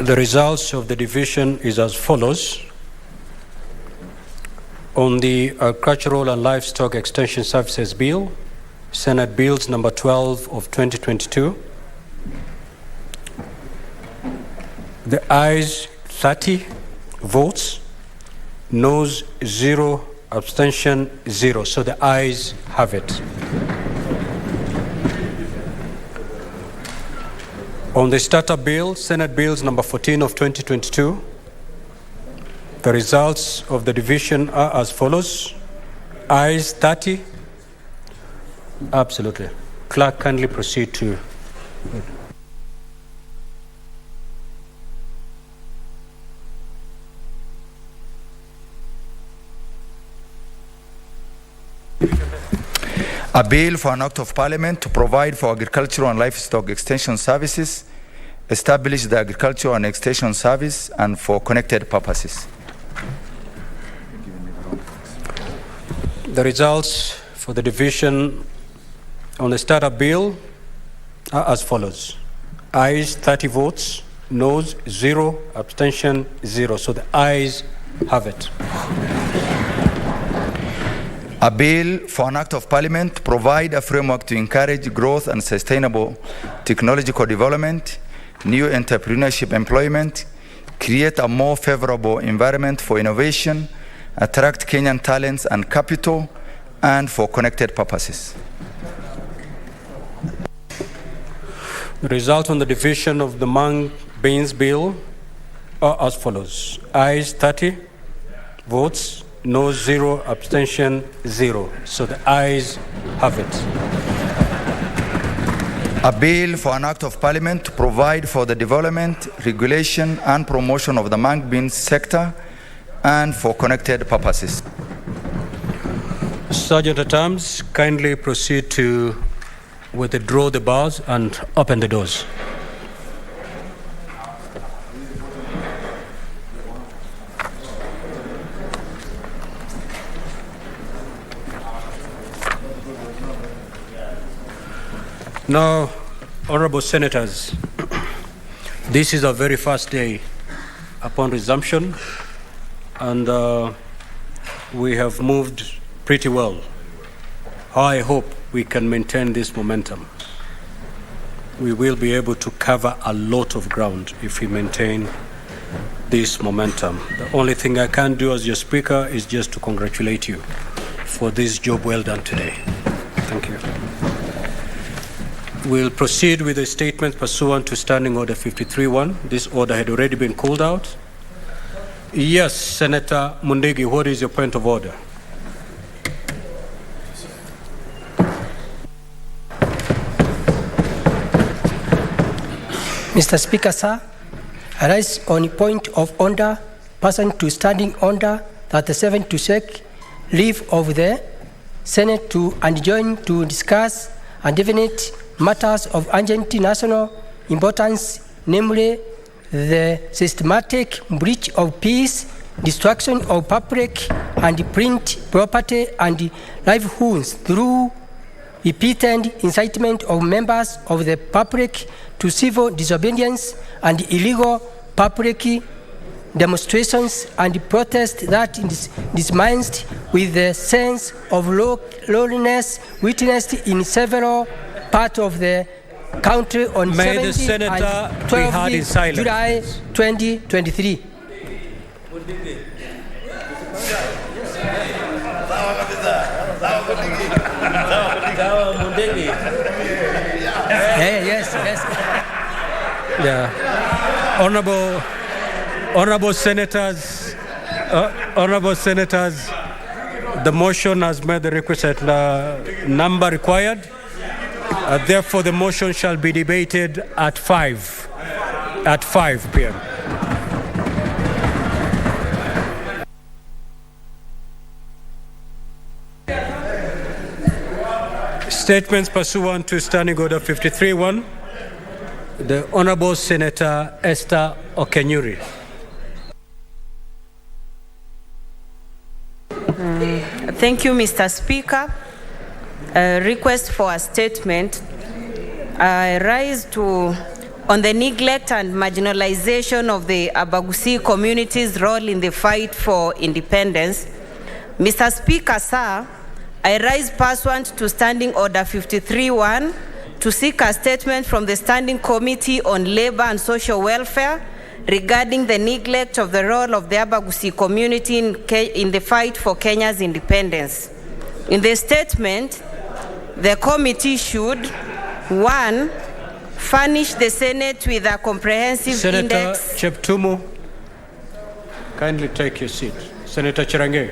The results of the division is as follows. On the Agricultural and Livestock Extension Services Bill, Senate Bills number 12 of 2022, the ayes 30 votes, noes 0 abstention 0. So the ayes have it. On the starter bill, Senate Bills number 14 of 2022, the results of the division are as follows. Ayes 30. Absolutely. Clerk, kindly proceed to. A bill for an act of parliament to provide for agricultural and livestock extension services, establish the agricultural and extension service, and for connected purposes. The results for the division on the starter bill are as follows. Ayes 30 votes, noes 0, abstention 0. So the ayes have it. A bill for an act of parliament to provide a framework to encourage growth and sustainable technological development, new entrepreneurship employment, create a more favorable environment for innovation, attract Kenyan talents and capital, and for connected purposes. The result on the division of the Mung Beans bill are as follows. Ayes 30 votes, no 0, abstention 0. So the ayes have it. A bill for an act of parliament to provide for the development, regulation, and promotion of the mung beans sector and for connected purposes. Sergeant at Arms, kindly proceed to withdraw the bars and open the doors. Now, honorable senators, this is our very first day upon resumption, and we have moved pretty well. I hope we can maintain this momentum. We will be able to cover a lot of ground if we maintain this momentum. The only thing I can do as your speaker is just to congratulate you for this job well done today. Thank you. We'll proceed with the statement pursuant to Standing Order 53-1. This order had already been called out. Yes, Senator Mundigi, what is your point of order? Mr. Speaker, sir, I rise on a point of order pursuant to Standing Order 37 to seek leave of the Senate to adjourn to discuss and definite matters of urgent national importance, namely the systematic breach of peace, destruction of public and print property and livelihoods through repeated incitement of members of the public to civil disobedience and illegal public demonstrations and protests that is dismissed with the sense of lawlessness witnessed in several parts of the country on 17 and 12 July 2023. Yes. Yeah. Honorable senators, the motion has made the requisite number required. Therefore, the motion shall be debated at 5 p.m. Statements pursuant to Standing Order 53-1. The Honorable Senator Esther Okenyuri. Thank you, Mr. Speaker. Request for a statement. I rise on the neglect and marginalization of the Abagusi community's role in the fight for independence. Mr. Speaker, sir, I rise pursuant to Standing Order 53-1 to seek a statement from the Standing Committee on Labor and Social Welfare regarding the neglect of the role of the Abagusi community in the fight for Kenya's independence. In the statement, the committee should, 1, furnish the Senate with a comprehensive Senator index. Cheptumo, kindly take your seat. Senator Chirange,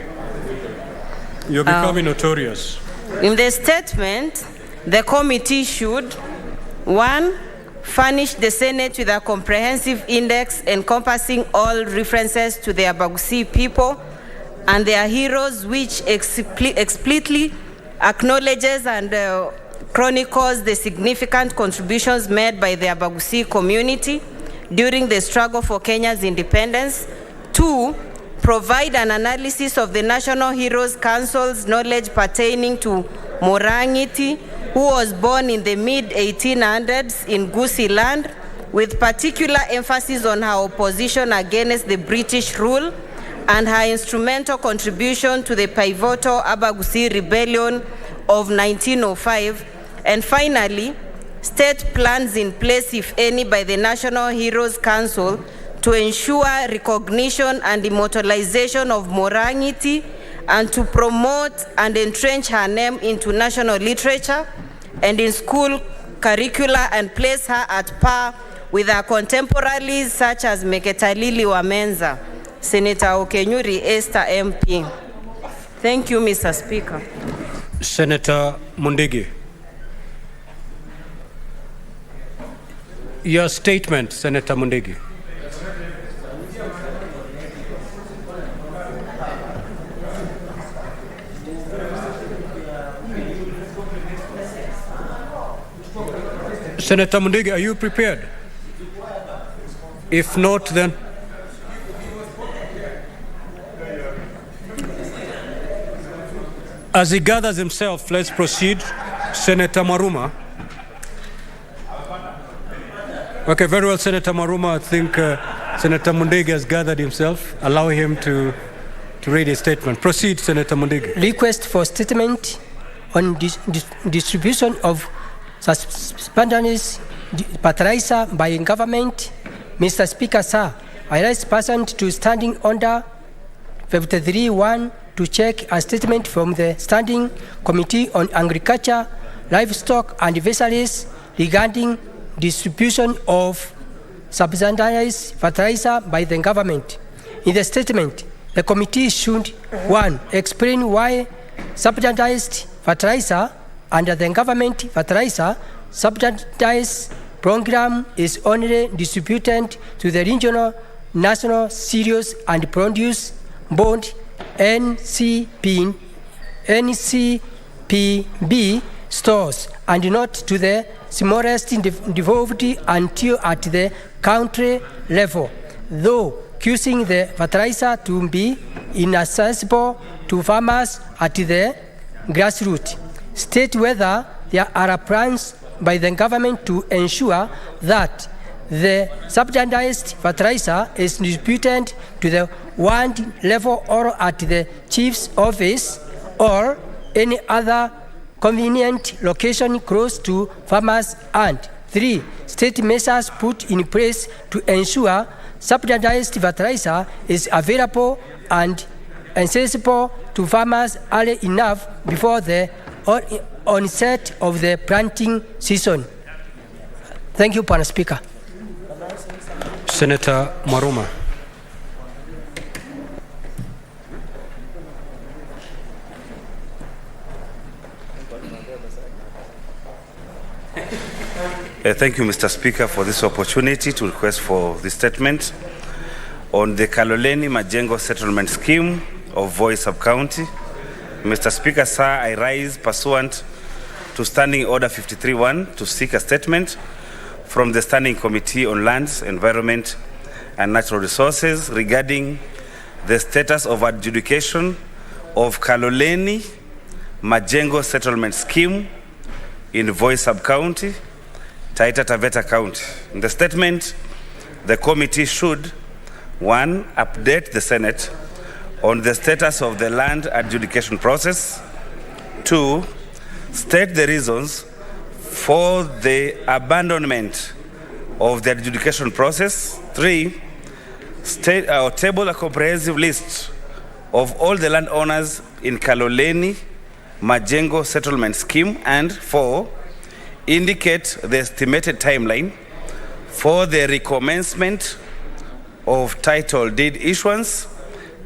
you're becoming notorious. In the statement, the committee should, 1, furnish the Senate with a comprehensive index encompassing all references to the Abagusi people and their heroes, which explicitly acknowledges and chronicles the significant contributions made by the Abagusi community during the struggle for Kenya's independence. 2, provide an analysis of the National Heroes Council's knowledge pertaining to Morangiti, who was born in the mid-1800s in Gusii land, with particular emphasis on her opposition against the British rule and her instrumental contribution to the pivotal Abagusi rebellion of 1905. And finally, state plans in place, if any, by the National Heroes Council to ensure recognition and immortalization of Morangiti and to promote and entrench her name into national literature and in school curricula and place her at par with her contemporaries such as Meketalili Wamenza. Senator Okenyuri Esther MP. Thank you, Mr. Speaker. Senator Mundigi. Your statement, Senator Mundigi. Senator Mundigi, are you prepared? If not, then as he gathers himself, let's proceed. Senator Maruma. Okay, very well, Senator Maruma. I think Senator Mundigi has gathered himself. Allow him to read his statement. Proceed, Senator Mundigi. Request for statement on distribution of suspended fertilizer by government. Mr. Speaker, sir, I rise pursuant to Standing Order 53.1 to check a statement from the Standing Committee on Agriculture, Livestock and Fisheries regarding distribution of subsidized fertilizer by the government. In the statement, the committee should, 1, explain why subsidized fertilizer under the government fertilizer subsidized program is only distributed to the regional national cereals and produce board NCPB stores and not to the smallest devolved until at the country level, though causing the fertilizer to be inaccessible to farmers at the grassroots. State whether there are plans by the government to ensure that the subsidized fertilizer is distributed to the ward level or at the chief's office or any other convenient location close to farmers, and 3, state measures put in place to ensure subsidized fertilizer is available and accessible to farmers early enough before the onset of the planting season. Thank you, Mr. Speaker. Senator Maruma. Thank you, Mr. Speaker, for this opportunity to request for this statement on the Kaloleni Majengo Settlement Scheme of Voi Sub-County. Mr. Speaker, sir, I rise pursuant to Standing Order 53.1 to seek a statement from the Standing Committee on Lands, Environment and Natural Resources regarding the status of adjudication of Kaloleni Majengo Settlement Scheme in Voi Sub-County, Taita Taveta County. In the statement, the committee should, 1, update the Senate on the status of the land adjudication process. 2, state the reasons for the abandonment of the adjudication process. 3, table a comprehensive list of all the landowners in Kaloleni Majengo Settlement Scheme, and 4, indicate the estimated timeline for the recommencement of title deed issuance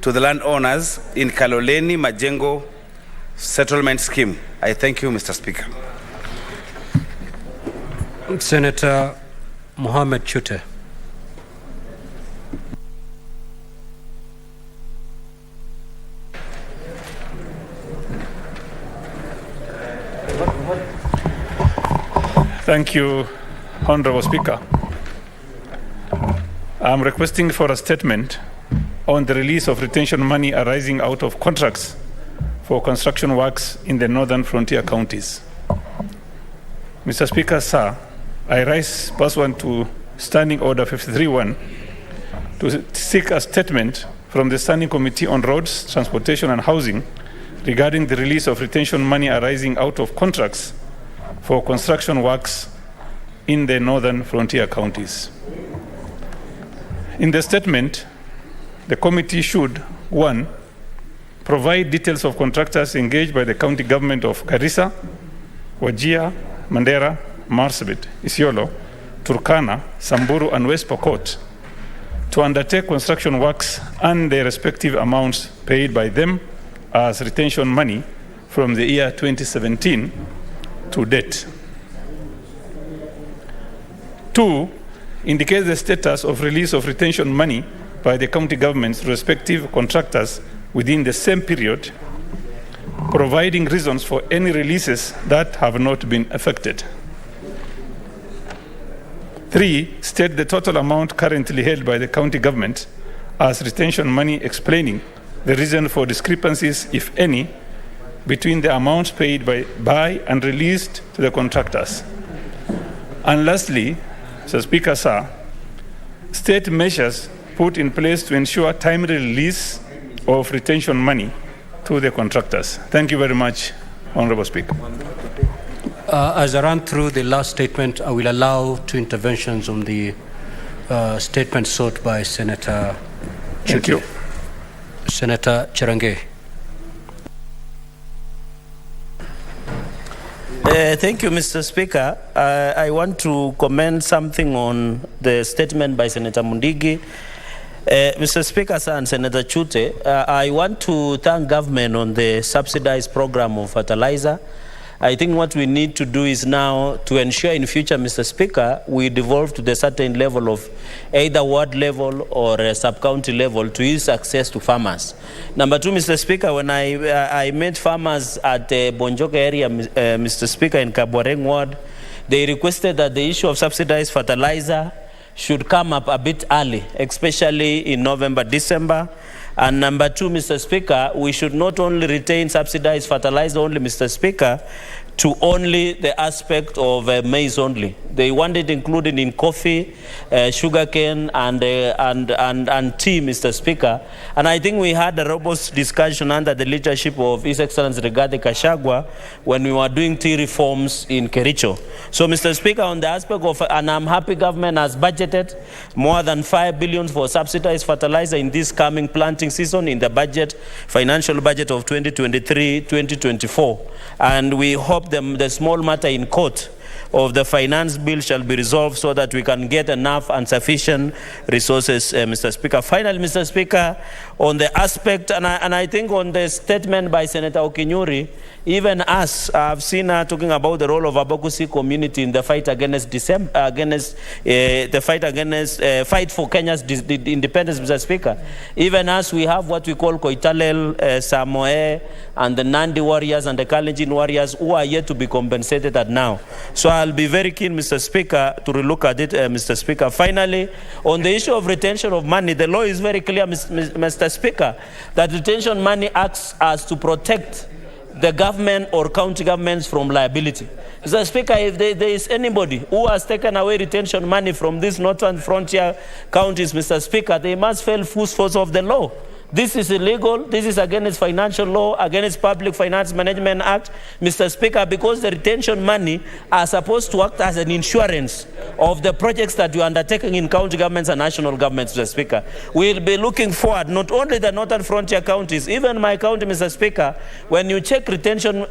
to the landowners in Kaloleni Majengo Settlement Scheme. I thank you, Mr. Speaker. Senator Mohammed Chute. Thank you, Honorable Speaker. I'm requesting for a statement on the release of retention money arising out of contracts for construction works in the northern frontier counties. Mr. Speaker, sir, I rise pursuant to Standing Order 53-1 to seek a statement from the Standing Committee on Roads, Transportation and Housing regarding the release of retention money arising out of contracts for construction works in the northern frontier counties. In the statement, the committee should, 1, provide details of contractors engaged by the county government of Garissa, Wajir, Mandera, Marsabit, Isiolo, Turkana, Samburu, and West Pokot to undertake construction works and their respective amounts paid by them as retention money from the year 2017 to date. 2, indicate the status of release of retention money by the county government's respective contractors within the same period, providing reasons for any releases that have not been effected. 3, state the total amount currently held by the county government as retention money, explaining the reason for discrepancies, if any, between the amounts paid by and released to the contractors. And lastly, Mr. Speaker, sir, state measures put in place to ensure timely release of retention money to the contractors. Thank you very much, Honorable Speaker. As I run through the last statement, I will allow 2 interventions on the statement sought by Senator Thank you. Senator Cherange. Thank you, Mr. Speaker. I want to comment something on the statement by Senator Mundigi. Mr. Speaker, sir, and Senator Chute, I want to thank government on the subsidized program of fertilizer. I think what we need to do is now to ensure in future, Mr. Speaker, we devolve to the certain level of either ward level or sub-county level to ease access to farmers. Number 2, Mr. Speaker, when I met farmers at the Bonjoka area, Mr. Speaker, in Kabwareng ward, they requested that the issue of subsidized fertilizer should come up a bit early, especially in November, December. And number 2, Mr. Speaker, we should not only retain subsidized fertilizer only, Mr. Speaker, to only the aspect of maize only. They want it included in coffee, sugarcane, and tea, Mr. Speaker. And I think we had a robust discussion under the leadership of His Excellency Rigathi Gachagua when we were doing tea reforms in Kericho. So, Mr. Speaker, on the aspect of, and I'm happy government has budgeted more than 5 billion for subsidized fertilizer in this coming planting season in the budget, financial budget of 2023-2024. And we hope the small matter in court of the finance bill shall be resolved so that we can get enough and sufficient resources, Mr. Speaker. Finally, Mr. Speaker, on the aspect, and I think on the statement by Senator Okinyuri, even us, I've seen her talking about the role of Abakusi community in the fight against fight for Kenya's independence, Mr. Speaker. Even us, we have what we call Koitalel, Samoe, and the Nandi warriors and the Kalenjin warriors who are yet to be compensated at now. So I'll be very keen, Mr. Speaker, to relook at it, Mr. Speaker. Finally, on the issue of retention of money, the law is very clear, Mr. Speaker, that retention money acts as to protect the government or county governments from liability. Mr. Speaker, if there is anybody who has taken away retention money from these northern frontier counties, Mr. Speaker, they must fail full force of the law. This is illegal. This is against financial law, against Public Finance Management Act, Mr. Speaker, because the retention money are supposed to act as an insurance of the projects that you are undertaking in county governments and national governments, Mr. Speaker. We'll be looking forward, not only the northern frontier counties, even my county, Mr. Speaker, when you check retention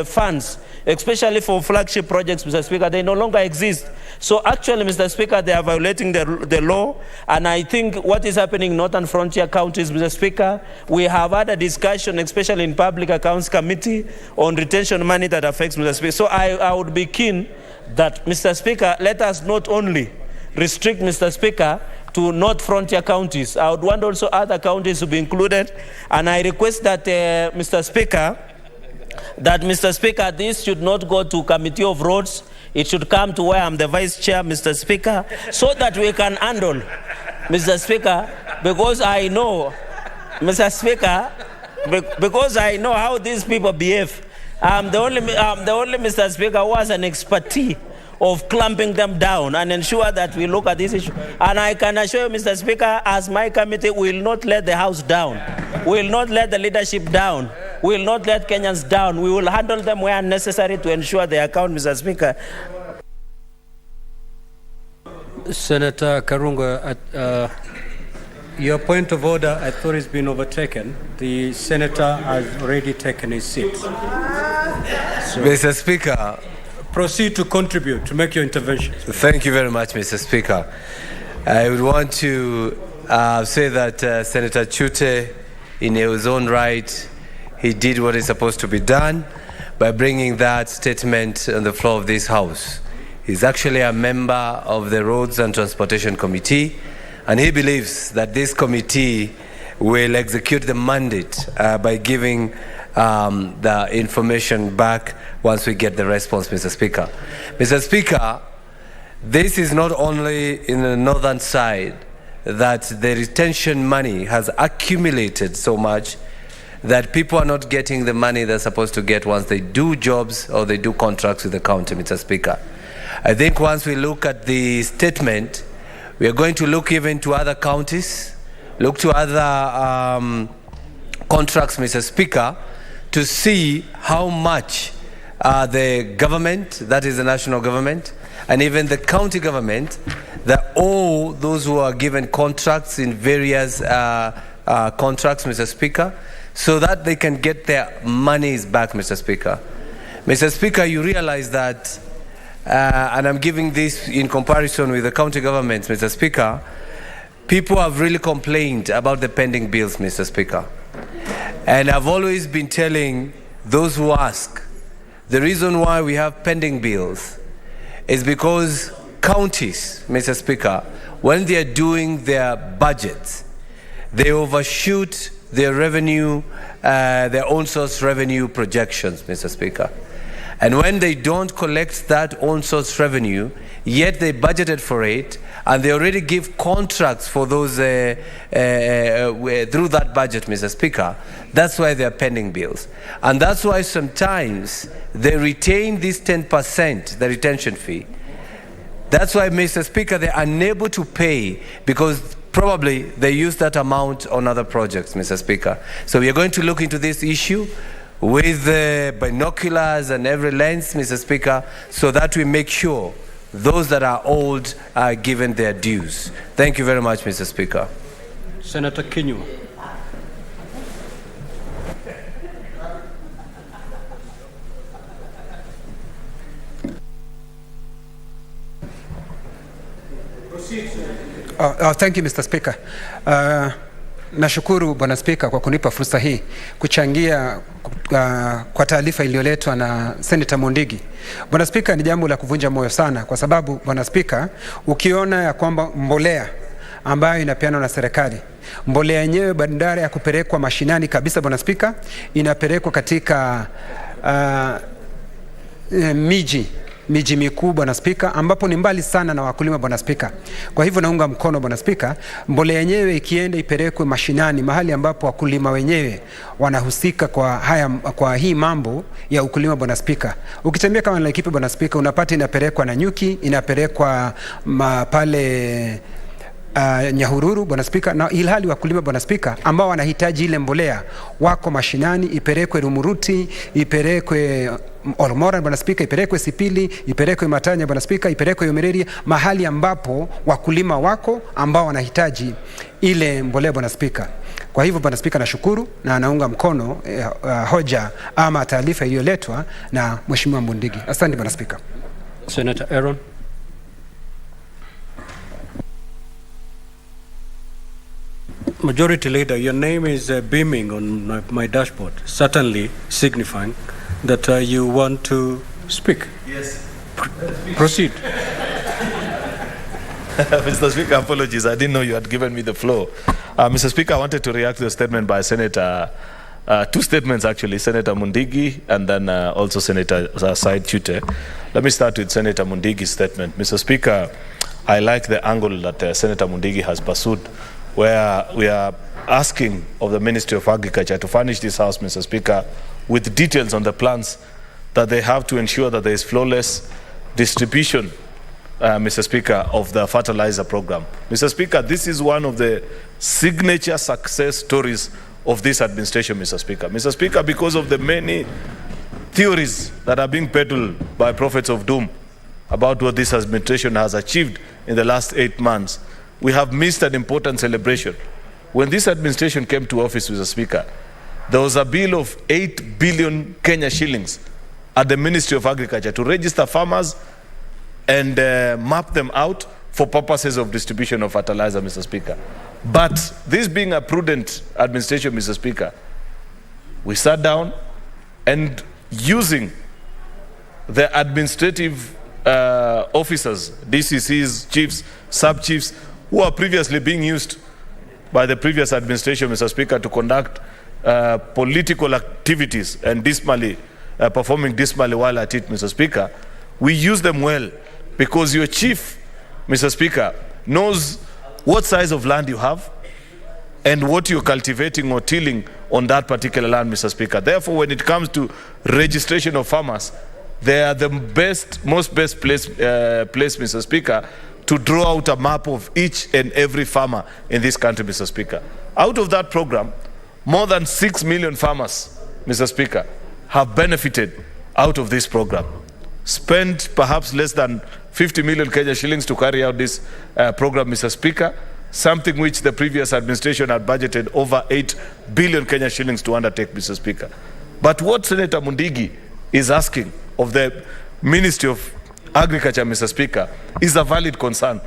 funds, especially for flagship projects, Mr. Speaker, they no longer exist. So actually, Mr. Speaker, they are violating the law, and I think what is happening in northern frontier counties, Mr. Speaker, we have had a discussion, especially in Public Accounts Committee, on retention money that affects Mr. Speaker. So I would be keen that, Mr. Speaker, let us not only restrict, Mr. Speaker, to North Frontier counties. I would want also other counties to be included, and I request that, Mr. Speaker, this should not go to Committee of Roads. It should come to where I'm the Vice Chair, Mr. Speaker, so that we can handle, Mr. Speaker, because I know, Mr. Speaker, because I know how these people behave. I'm the only Mr. Speaker, who has an expertise of clamping them down and ensure that we look at this issue. And I can assure you, Mr. Speaker, as my committee, we will not let the House down. We will not let the leadership down. We will not let Kenyans down. We will handle them where necessary to ensure they account, Mr. Speaker. Senator Karunga, your point of order, I thought, has been overtaken. The senator has already taken his seat. So Mr. Speaker, proceed to contribute, to make your intervention. Thank you very much, Mr. Speaker. I would want to say that Senator Chute, in his own right, he did what is supposed to be done by bringing that statement on the floor of this House. He's actually a member of the Roads and Transportation Committee, and he believes that this committee will execute the mandate by giving the information back once we get the response, Mr. Speaker. Mr. Speaker, this is not only in the northern side that the retention money has accumulated so much that people are not getting the money they're supposed to get once they do jobs or they do contracts with the county, Mr. Speaker. I think once we look at the statement, we are going to look even to other counties, look to other contracts, Mr. Speaker, to see how much the government, that is the national government, and even the county government, that all those who are given contracts in various contracts, Mr. Speaker, so that they can get their monies back, Mr. Speaker. Mr. Speaker, you realize that, and I'm giving this in comparison with the county governments, Mr. Speaker, people have really complained about the pending bills, Mr. Speaker. And I've always been telling those who ask, the reason why we have pending bills is because counties, Mr. Speaker, when they are doing their budgets, they overshoot their revenue, their own source revenue projections, Mr. Speaker. And when they don't collect that own source revenue, yet they budgeted for it, and they already give contracts for those through that budget, Mr. Speaker, that's why they are pending bills. And that's why sometimes they retain this 10%, the retention fee. That's why, Mr. Speaker, they're unable to pay because probably they use that amount on other projects, Mr. Speaker. So we are going to look into this issue with binoculars and every lens, Mr. Speaker, so that we make sure those that are owed are given their dues. Thank you very much, Mr. Speaker. Senator Kinyu. Thank you, Mr. Speaker. Nashukuru Bwana Spika kwa kunipa fursa hii kuchangia kwa taarifa iliyoletwa na Senator Mundigi. Bwana Spika, ni jambo la kuvunja moyo sana kwa sababu Bwana Spika, ukiona ya kwamba mbolea ambayo inapeanwa na serikali, mbolea yenyewe badala ya kupelekwa mashinani kabisa, Bwana Spika, inapelekwa katika miji mikuu, Bwana Spika, ambapo ni mbali sana na wakulima, Bwana Spika. Kwa hivyo naunga mkono, Bwana Spika, mbolea yenyewe ikienda ipelekwe mashinani, mahali ambapo wakulima wenyewe wanahusika kwa hii mambo ya ukulima, Bwana Spika. Ukitembea kama Laikipia, Bwana Spika, unapata inapelekwa na nyuki, inapelekwa pale Nyahururu Bwana Spika, na ilhali wakulima Bwana Spika ambao wanahitaji ile mbolea wako mashinani, ipelekwe Rumuruti, ipelekwe Olmora Bwana Spika, ipelekwe Sipili, ipelekwe Matanya Bwana Spika, ipelekwe Yomereria, mahali ambapo wakulima wako ambao wanahitaji ile mbolea Bwana Spika. Kwa hivyo Bwana Spika, nashukuru na anaunga mkono hoja ama taarifa iliyoletwa na Mheshimiwa Mundigi. Asante Bwana Spika. Senator Aaron. Majority Leader, your name is beaming on my dashboard, certainly signifying that you want to speak. Yes. Proceed. Mr. Speaker, apologies. I didn't know you had given me the floor. Mr. Speaker, I wanted to react to a statement by Senator, two statements actually, Senator Mundigi and then also Senator Said Chute. Let me start with Senator Mundigi's statement. Mr. Speaker, I like the angle that Senator Mundigi has pursued, where we are asking of the Ministry of Agriculture to furnish this House, Mr. Speaker, with details on the plans that they have to ensure that there is flawless distribution, Mr. Speaker, of the fertilizer program. Mr. Speaker, this is one of the signature success stories of this administration, Mr. Speaker. Mr. Speaker, because of the many theories that are being peddled by prophets of doom about what this administration has achieved in the last 8 months, we have missed an important celebration. When this administration came to office, Mr. Speaker, there was a bill of 8 billion Kenya shillings at the Ministry of Agriculture to register farmers and map them out for purposes of distribution of fertilizer, Mr. Speaker. But this being a prudent administration, Mr. Speaker, we sat down and using the administrative officers, DCCs, chiefs, sub-chiefs, who are previously being used by the previous administration, Mr. Speaker, to conduct political activities and performing dismally while at it, Mr. Speaker, we use them well because your chief, Mr. Speaker, knows what size of land you have and what you're cultivating or tilling on that particular land, Mr. Speaker. Therefore, when it comes to registration of farmers, they are the most best place, Mr. Speaker, to draw out a map of each and every farmer in this country, Mr. Speaker. Out of that program, more than 6 million farmers, Mr. Speaker, have benefited out of this program. Spent perhaps less than 50 million Kenya shillings to carry out this program, Mr. Speaker, something which the previous administration had budgeted over 8 billion Kenya shillings to undertake, Mr. Speaker. But what Senator Mundigi is asking of the Ministry of Agriculture, Mr. Speaker, is a valid concern.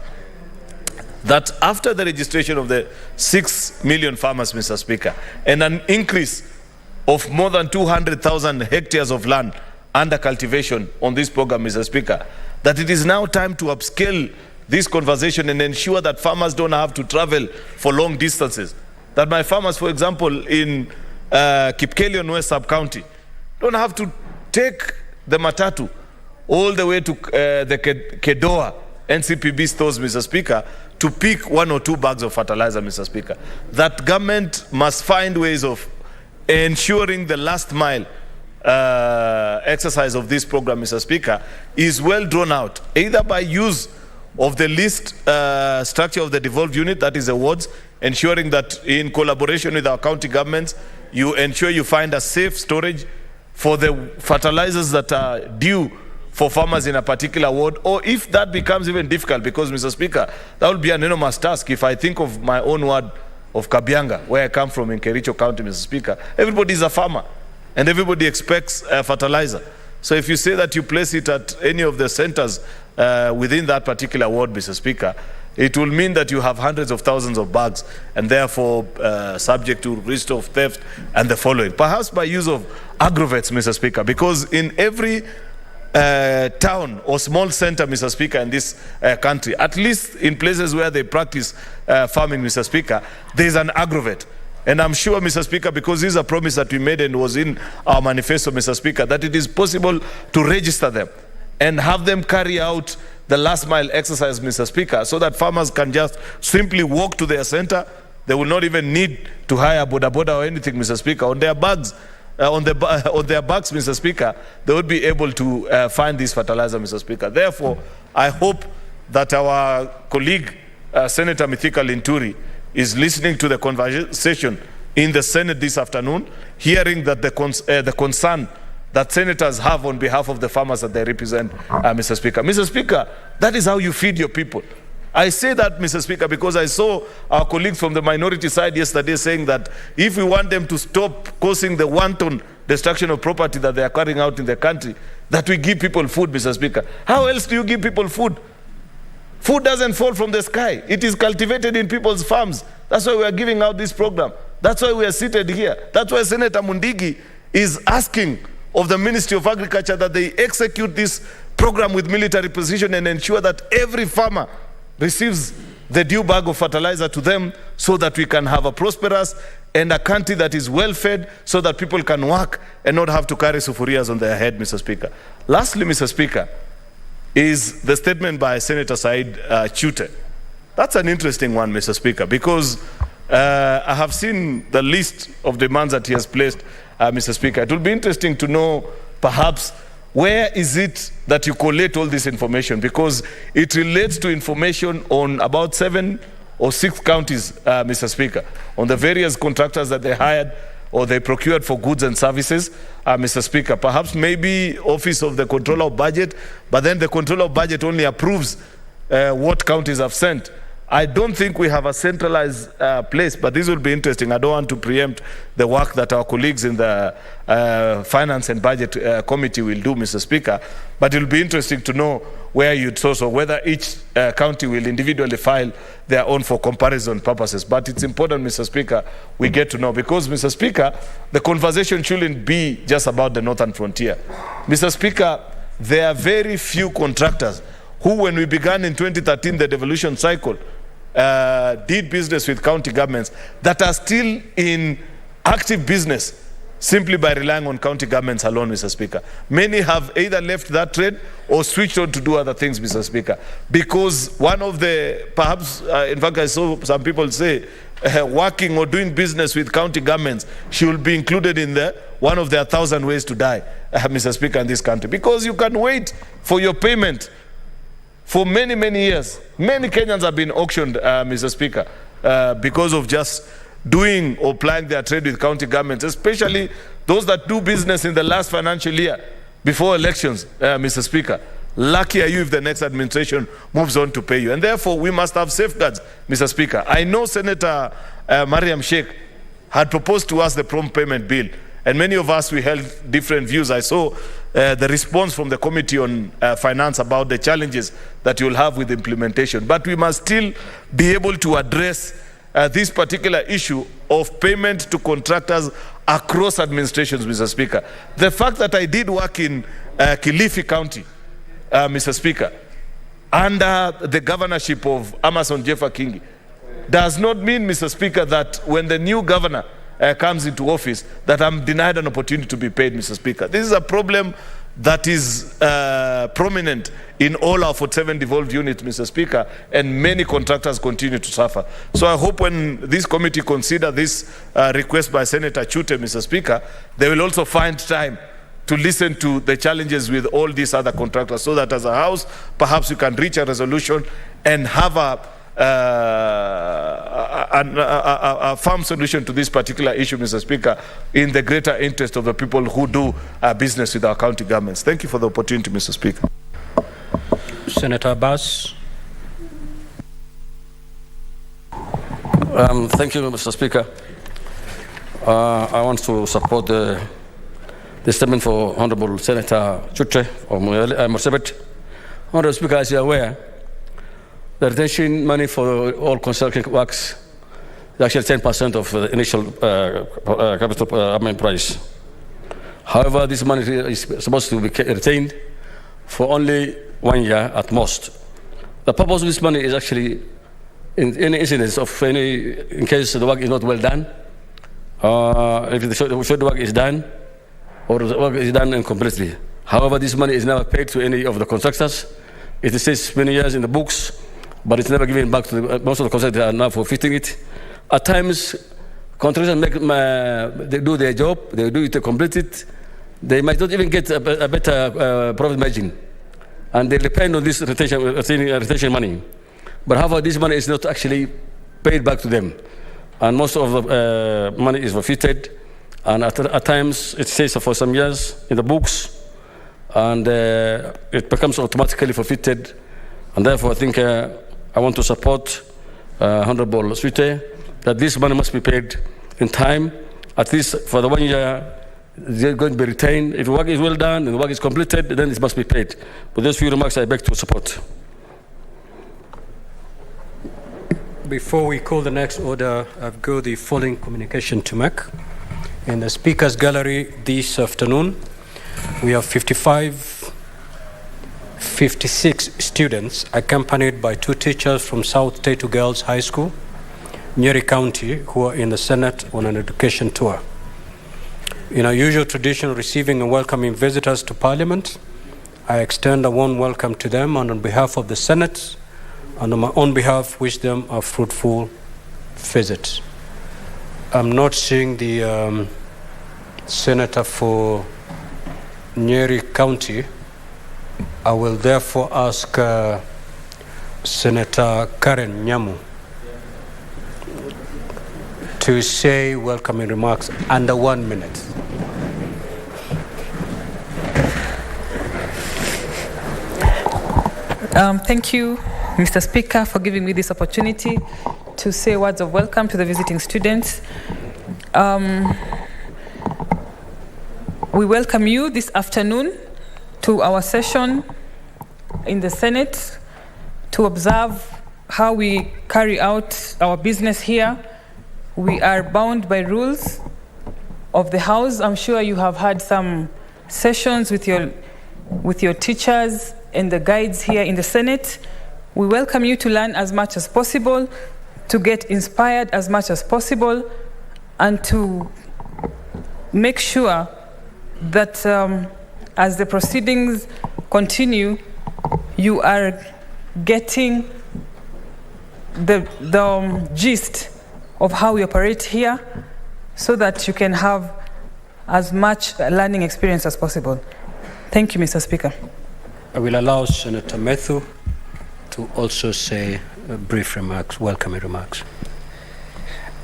That after the registration of the 6 million farmers, Mr. Speaker, and an increase of more than 200,000 hectares of land under cultivation on this program, Mr. Speaker, that it is now time to upscale this conversation and ensure that farmers don't have to travel for long distances. That my farmers, for example, in Kipkelion West Sub-County, don't have to take the matatu all the way to the Kedoa NCPB stores, Mr. Speaker, to pick 1 or 2 bags of fertilizer, Mr. Speaker. That government must find ways of ensuring the last mile exercise of this program, Mr. Speaker, is well drawn out, either by use of the list structure of the devolved unit, that is awards, ensuring that in collaboration with our county governments, you ensure you find a safe storage for the fertilizers that are due for farmers in a particular ward, or if that becomes even difficult, because, Mr. Speaker, that would be an enormous task. If I think of my own ward of Kabianga, where I come from in Kericho County, Mr. Speaker, everybody is a farmer and everybody expects fertilizer. So if you say that you place it at any of the centers within that particular ward, Mr. Speaker, it will mean that you have hundreds of thousands of bags and therefore subject to risk of theft and the following. Perhaps by use of agrovets, Mr. Speaker, because in every town or small center, Mr. Speaker, in this country, at least in places where they practice farming, Mr. Speaker, there is an agrovet. And I'm sure, Mr. Speaker, because this is a promise that we made and was in our manifesto, Mr. Speaker, that it is possible to register them and have them carry out the last mile exercise, Mr. Speaker, so that farmers can just simply walk to their center. They will not even need to hire boda boda or anything, Mr. Speaker. On their bags, on their bags, Mr. Speaker, they would be able to find this fertilizer, Mr. Speaker. Therefore, I hope that our colleague, Senator Mithika Linturi is listening to the conversation in the Senate this afternoon, hearing that the concern that senators have on behalf of the farmers that they represent, Mr. Speaker. Mr. Speaker, that is how you feed your people. I say that, Mr. Speaker, because I saw our colleagues from the minority side yesterday saying that if we want them to stop causing the wanton destruction of property that they are carrying out in the country, that we give people food, Mr. Speaker. How else do you give people food? Food doesn't fall from the sky. It is cultivated in people's farms. That's why we are giving out this program. That's why we are seated here. That's why Senator Mundigi is asking of the Ministry of Agriculture that they execute this program with military precision and ensure that every farmer receives the due bag of fertilizer to them, so that we can have a prosperous and a country that is well fed, so that people can work and not have to carry sufurias on their head, Mr. Speaker. Lastly, Mr. Speaker, is the statement by Senator Said Chute. That's an interesting one, Mr. Speaker, because I have seen the list of demands that he has placed, Mr. Speaker. It will be interesting to know, perhaps, where is it that you collate all this information? Because it relates to information on about 7 or 6 counties, Mr. Speaker, on the various contractors that they hired or they procured for goods and services, Mr. Speaker. Perhaps maybe Office of the Controller of Budget, but then the Controller of Budget only approves what counties have sent. I don't think we have a centralized place, but this will be interesting. I don't want to preempt the work that our colleagues in the Finance and Budget Committee will do, Mr. Speaker, but it will be interesting to know where you'd source, or whether each county will individually file their own for comparison purposes. But it's important, Mr. Speaker, we get to know, because, Mr. Speaker, the conversation shouldn't be just about the northern frontier. Mr. Speaker, there are very few contractors who, when we began in 2013, the devolution cycle, did business with county governments, that are still in active business simply by relying on county governments alone, Mr. Speaker. Many have either left that trade or switched on to do other things, Mr. Speaker, because one of the, perhaps, in fact, I saw some people say, working or doing business with county governments should be included in one of their 1,000 ways to die, Mr. Speaker, in this country, because you can wait for your payment for many, many years. Many Kenyans have been auctioned, Mr. Speaker, because of just doing or plying their trade with county governments, especially those that do business in the last financial year before elections, Mr. Speaker. Lucky are you if the next administration moves on to pay you. And therefore, we must have safeguards, Mr. Speaker. I know Senator Mariam Sheikh had proposed to us the prompt payment bill, and many of us, we held different views. I saw the response from the Committee on Finance about the challenges that you'll have with implementation. But we must still be able to address this particular issue of payment to contractors across administrations, Mr. Speaker. The fact that I did work in Kilifi County, Mr. Speaker, under the governorship of Amason Jeffa Kingi, does not mean, Mr. Speaker, that when the new governor comes into office, that I'm denied an opportunity to be paid, Mr. Speaker. This is a problem that is prominent in all our 47 devolved units, Mr. Speaker, and many contractors continue to suffer. So I hope when this committee consider this request by Senator Chute, Mr. Speaker, they will also find time to listen to the challenges with all these other contractors, so that as a House, perhaps you can reach a resolution and have a firm solution to this particular issue, Mr. Speaker, in the greater interest of the people who do business with our county governments. Thank you for the opportunity, Mr. Speaker. Senator Abbas. Thank you, Mr. Speaker. I want to support the statement for Honorable Senator Chute of Marsabit. Honorable Speaker, as you are aware, the retention money for all construction works is actually 10% of the initial capital price. However, this money is supposed to be retained for only 1 year at most. The purpose of this money is actually in any incidents of in case the work is not well done, if the work is done, or the work is done incompletely. However, this money is never paid to any of the contractors. It stays many years in the books, but it's never given back to most of the contractors are now forfeiting it. At times, contractors they do their job, they do it to complete it. They might not even get a better profit margin, and they depend on this retention money. but however, this money is not actually paid back to them. And most of the money is forfeited, and at times it stays for some years in the books, and it becomes automatically forfeited. And therefore, I think I want to support Honorable Sweete that this money must be paid in time, at least for the 1 year. They're going to be retained. If the work is well done and the work is completed, then it must be paid. With those few remarks, I beg to support. Before we call the next order, I've got the following communication to make. In the Speaker's Gallery this afternoon, we have 56 students accompanied by 2 teachers from South Taito Girls High School, Nyeri County, who are in the Senate on an education tour. In our usual tradition of receiving and welcoming visitors to Parliament, I extend a warm welcome to them, and on behalf of the Senate and on my own behalf, wish them a fruitful visit. I'm not seeing the Senator for Nyeri County. I will therefore ask Senator Karen Nyamu to say welcoming remarks under 1 minute. Thank you, Mr. Speaker, for giving me this opportunity to say words of welcome to the visiting students. We welcome you this afternoon to our session in the Senate to observe how we carry out our business here. We are bound by rules of the House. I'm sure you have had some sessions with your teachers and the guides here in the Senate. We welcome you to learn as much as possible, to get inspired as much as possible, and to make sure that as the proceedings continue, you are getting the gist of how we operate here, so that you can have as much learning experience as possible. Thank you, Mr. Speaker. I will allow Senator Methu to also say brief remarks, welcoming remarks.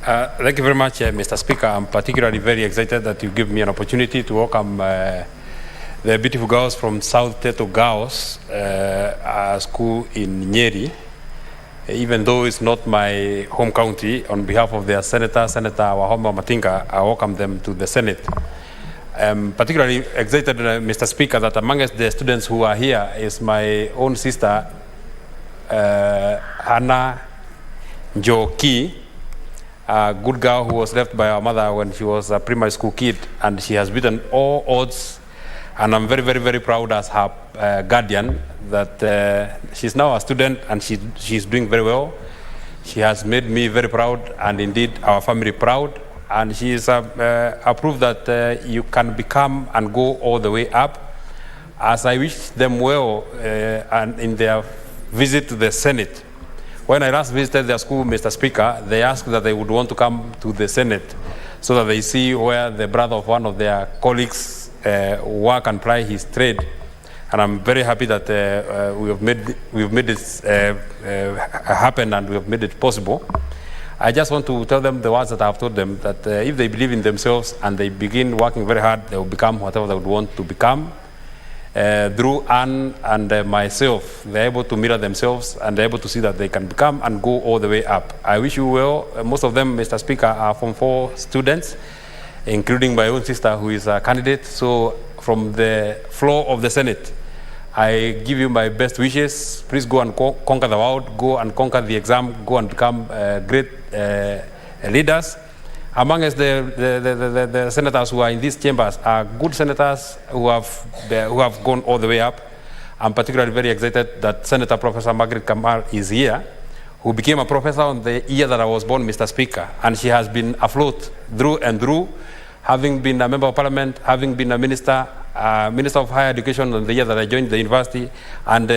Thank you very much, Mr. Speaker. I'm particularly very excited that you give me an opportunity to welcome the beautiful girls from South Taito Girls School in Nyeri. Even though it's not my home county, on behalf of their Senator Wahoma Matinga, I welcome them to the Senate. I'm particularly excited, Mr. Speaker, that amongst the students who are here is my own sister, Hannah Njoki, a good girl who was left by her mother when she was a primary school kid, and she has beaten all odds. And I'm very, very, very proud as her guardian that she's now a student and she's doing very well. She has made me very proud, and indeed our family proud. And she is a proof that you can become and go all the way up. As I wish them well and in their visit to the Senate. When I last visited their school, Mr. Speaker, they asked that they would want to come to the Senate so that they see where the brother of one of their colleagues work and ply his trade. And I'm very happy that we've made this happen, and we've made it possible. I just want to tell them the words that I've told them, that if they believe in themselves and they begin working very hard, they will become whatever they would want to become. Through Anne and myself, they're able to mirror themselves, and they're able to see that they can become and go all the way up. I wish you well. Most of them, Mr. Speaker, are Form 4 students, including my own sister, who is a candidate. So from the floor of the Senate, I give you my best wishes. Please go and conquer the world, go and conquer the exam, go and become great leaders. Amongst the senators who are in these chambers are good senators who have gone all the way up. I'm particularly very excited that Senator Professor Margaret Kamal is here, who became a professor on the year that I was born, Mr. Speaker, and she has been afloat through and through, having been a member of parliament, having been a minister of higher education on the year that I joined the university, and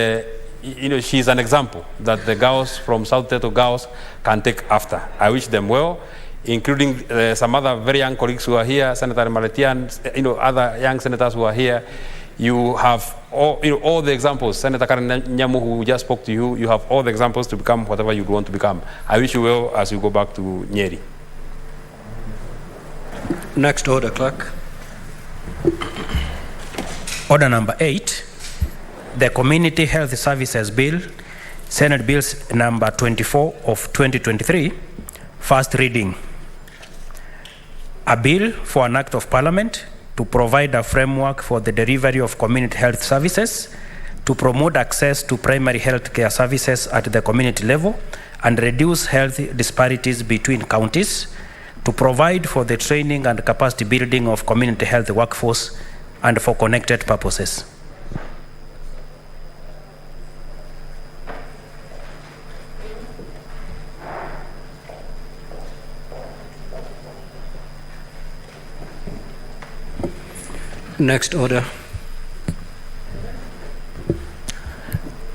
she's an example that the girls from South Taito Girls can take after. I wish them well, including some other very young colleagues who are here, Senator Maletian, other young senators who are here. You have all the examples. Senator Karen Nyamu, who just spoke to you, you have all the examples to become whatever you want to become. I wish you well as you go back to Nyeri. Next order, clerk. Order number 8, the Community Health Services Bill, Senate Bills number 24 of 2023, first reading. A bill for an act of parliament to provide a framework for the delivery of community health services, to promote access to primary health care services at the community level and reduce health disparities between counties, to provide for the training and capacity building of community health workforce and for connected purposes. Next order.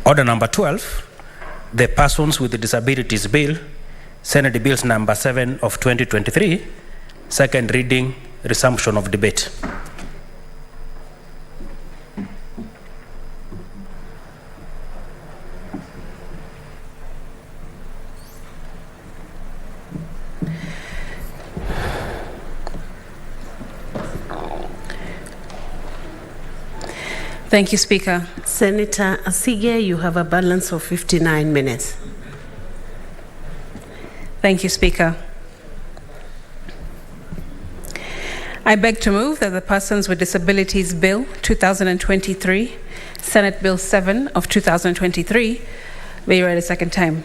Order number 12, the Persons with Disabilities Bill, Senate Bills number 7 of 2023, second reading, resumption of debate. Thank you, Speaker. Senator Asige, you have a balance of 59 minutes. Thank you, Speaker. I beg to move that the Persons with Disabilities Bill 2023, Senate Bill 7 of 2023, be read a second time.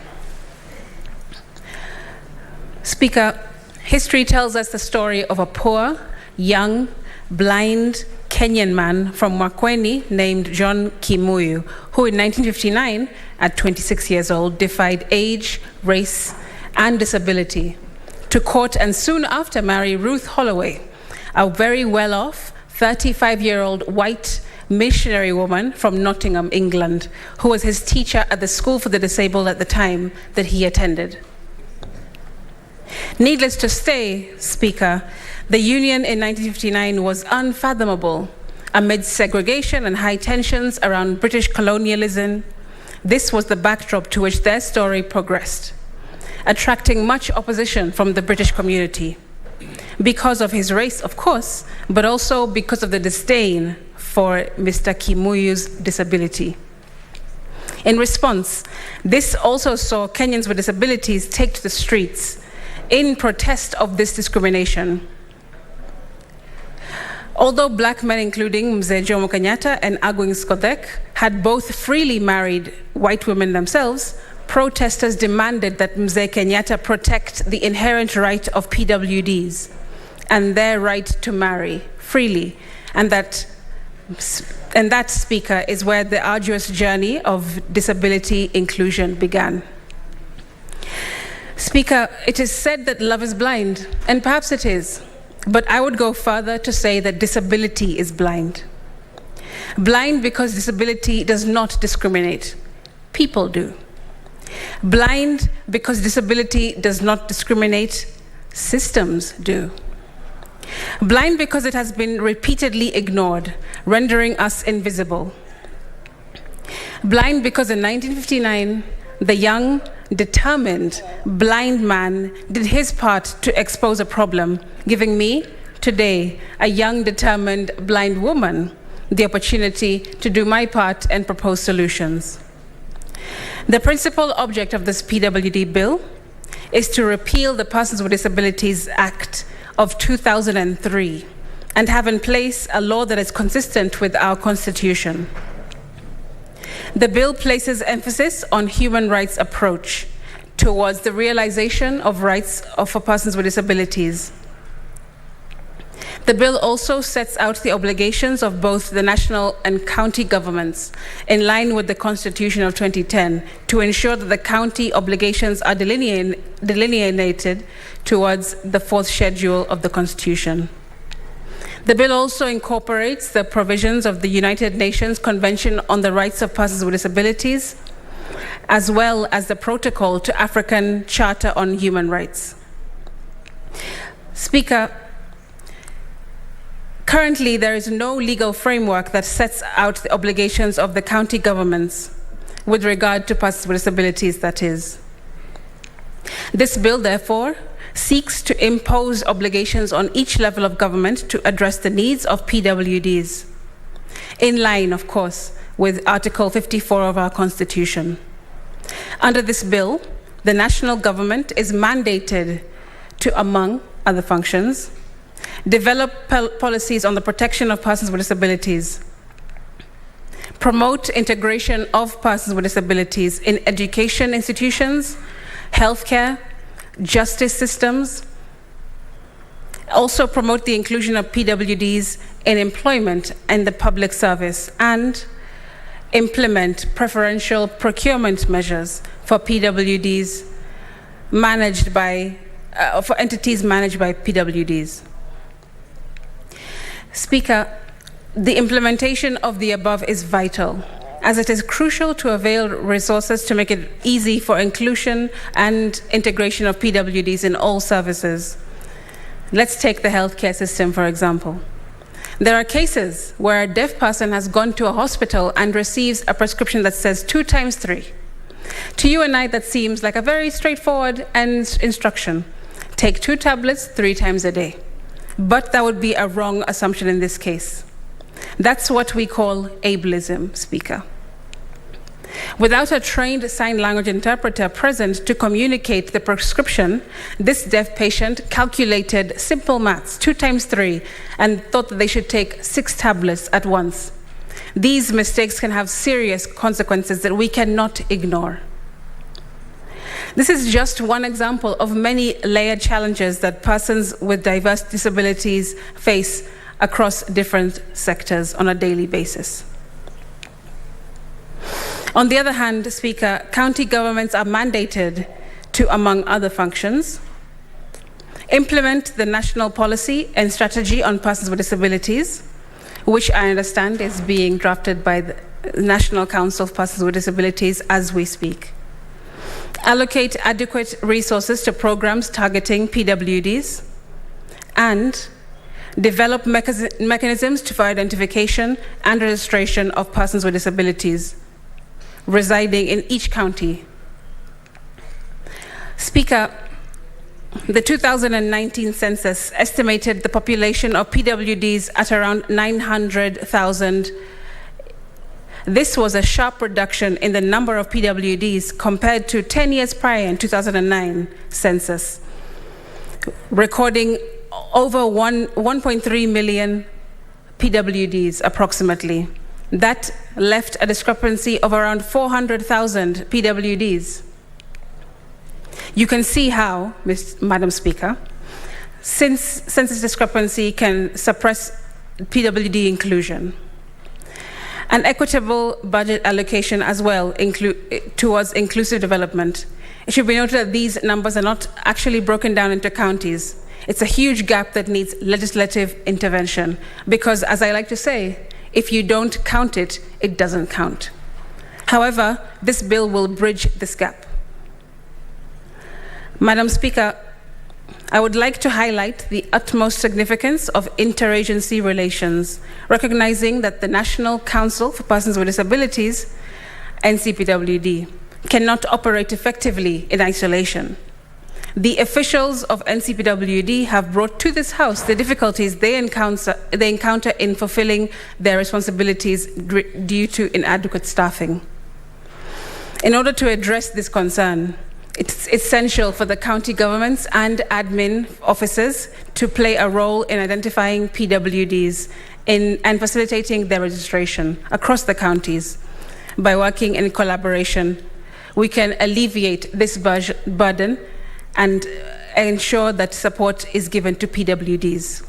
Speaker, history tells us the story of a poor, young, blind Kenyan man from Makueni named John Kimuyu, who in 1959, at 26 years old, defied age, race, and disability to court and soon after marry Ruth Holloway, a very well-off 35-year-old white missionary woman from Nottingham, England, who was his teacher at the School for the Disabled at the time that he attended. Needless to say, Speaker, the union in 1959 was unfathomable amid segregation and high tensions around British colonialism. This was the backdrop to which their story progressed, attracting much opposition from the British community because of his race, of course, but also because of the disdain for Mr. Kimuyu's disability. In response, this also saw Kenyans with disabilities take to the streets in protest of this discrimination. Although black men, including Mzee Jomo Kenyatta and Agwin Skodek, had both freely married white women themselves, protesters demanded that Mzee Kenyatta protect the inherent right of PWDs and their right to marry freely. And that, Speaker, is where the arduous journey of disability inclusion began. Speaker, it is said that love is blind, and perhaps it is. But I would go further to say that disability is blind. Blind because disability does not discriminate. People do. Blind because disability does not discriminate. Systems do. Blind because it has been repeatedly ignored, rendering us invisible. Blind because in 1959, the young, determined, blind man did his part to expose a problem, giving me, today, a young, determined, blind woman, the opportunity to do my part and propose solutions. The principal object of this PWD bill is to repeal the Persons with Disabilities Act of 2003 and have in place a law that is consistent with our Constitution. The bill places emphasis on human rights approach towards the realization of rights for persons with disabilities. The bill also sets out the obligations of both the national and county governments in line with the Constitution of 2010 to ensure that the county obligations are delineated towards the fourth schedule of the Constitution. The bill also incorporates the provisions of the United Nations Convention on the Rights of Persons with Disabilities, as well as the Protocol to African Charter on Human Rights. Speaker, Currently, there is no legal framework that sets out the obligations of the county governments with regard to persons with disabilities, that is. This bill, therefore, seeks to impose obligations on each level of government to address the needs of PWDs, in line, of course, with Article 54 of our Constitution. Under this bill, the national government is mandated to, among other functions, develop policies on the protection of persons with disabilities, promote integration of persons with disabilities in education institutions, healthcare, justice systems, also promote the inclusion of PWDs in employment and the public service, and implement preferential procurement measures for PWDs managed by, for entities managed by PWDs. Speaker, the implementation of the above is vital, as it is crucial to avail resources to make it easy for inclusion and integration of PWDs in all services. Let's take the healthcare system, for example. There are cases where a deaf person has gone to a hospital and receives a prescription that says 2 times 3. To you and I, that seems like a very straightforward instruction. Take 2 tablets 3 times a day. But that would be a wrong assumption in this case. That's what we call ableism, Speaker. Without a trained sign language interpreter present to communicate the prescription, this deaf patient calculated simple maths, 2 times 3, and thought that they should take 6 tablets at once. These mistakes can have serious consequences that we cannot ignore. This is just one example of many layered challenges that persons with diverse disabilities face across different sectors on a daily basis. On the other hand, Speaker, county governments are mandated to, among other functions, implement the national policy and strategy on persons with disabilities, which I understand is being drafted by the National Council of Persons with Disabilities as we speak. Allocate adequate resources to programs targeting PWDs, and develop mechanisms for identification and registration of persons with disabilities residing in each county. Speaker, the 2019 census estimated the population of PWDs at around 900,000. This was a sharp reduction in the number of PWDs compared to 10 years prior in 2009 census, recording over 1.3 million PWDs approximately. That left a discrepancy of around 400,000 PWDs. You can see how, Madam Speaker, since census discrepancy can suppress PWD inclusion. An equitable budget allocation as well towards inclusive development. It should be noted that these numbers are not actually broken down into counties. It's a huge gap that needs legislative intervention because, as I like to say, if you don't count it, it doesn't count. However, this bill will bridge this gap. Madam Speaker, I would like to highlight the utmost significance of interagency relations, recognizing that the National Council for Persons with Disabilities, NCPWD, cannot operate effectively in isolation. The officials of NCPWD have brought to this House the difficulties they encounter in fulfilling their responsibilities due to inadequate staffing. In order to address this concern, it's essential for the county governments and admin officers to play a role in identifying PWDs and facilitating their registration across the counties. By working in collaboration, we can alleviate this burden and ensure that support is given to PWDs.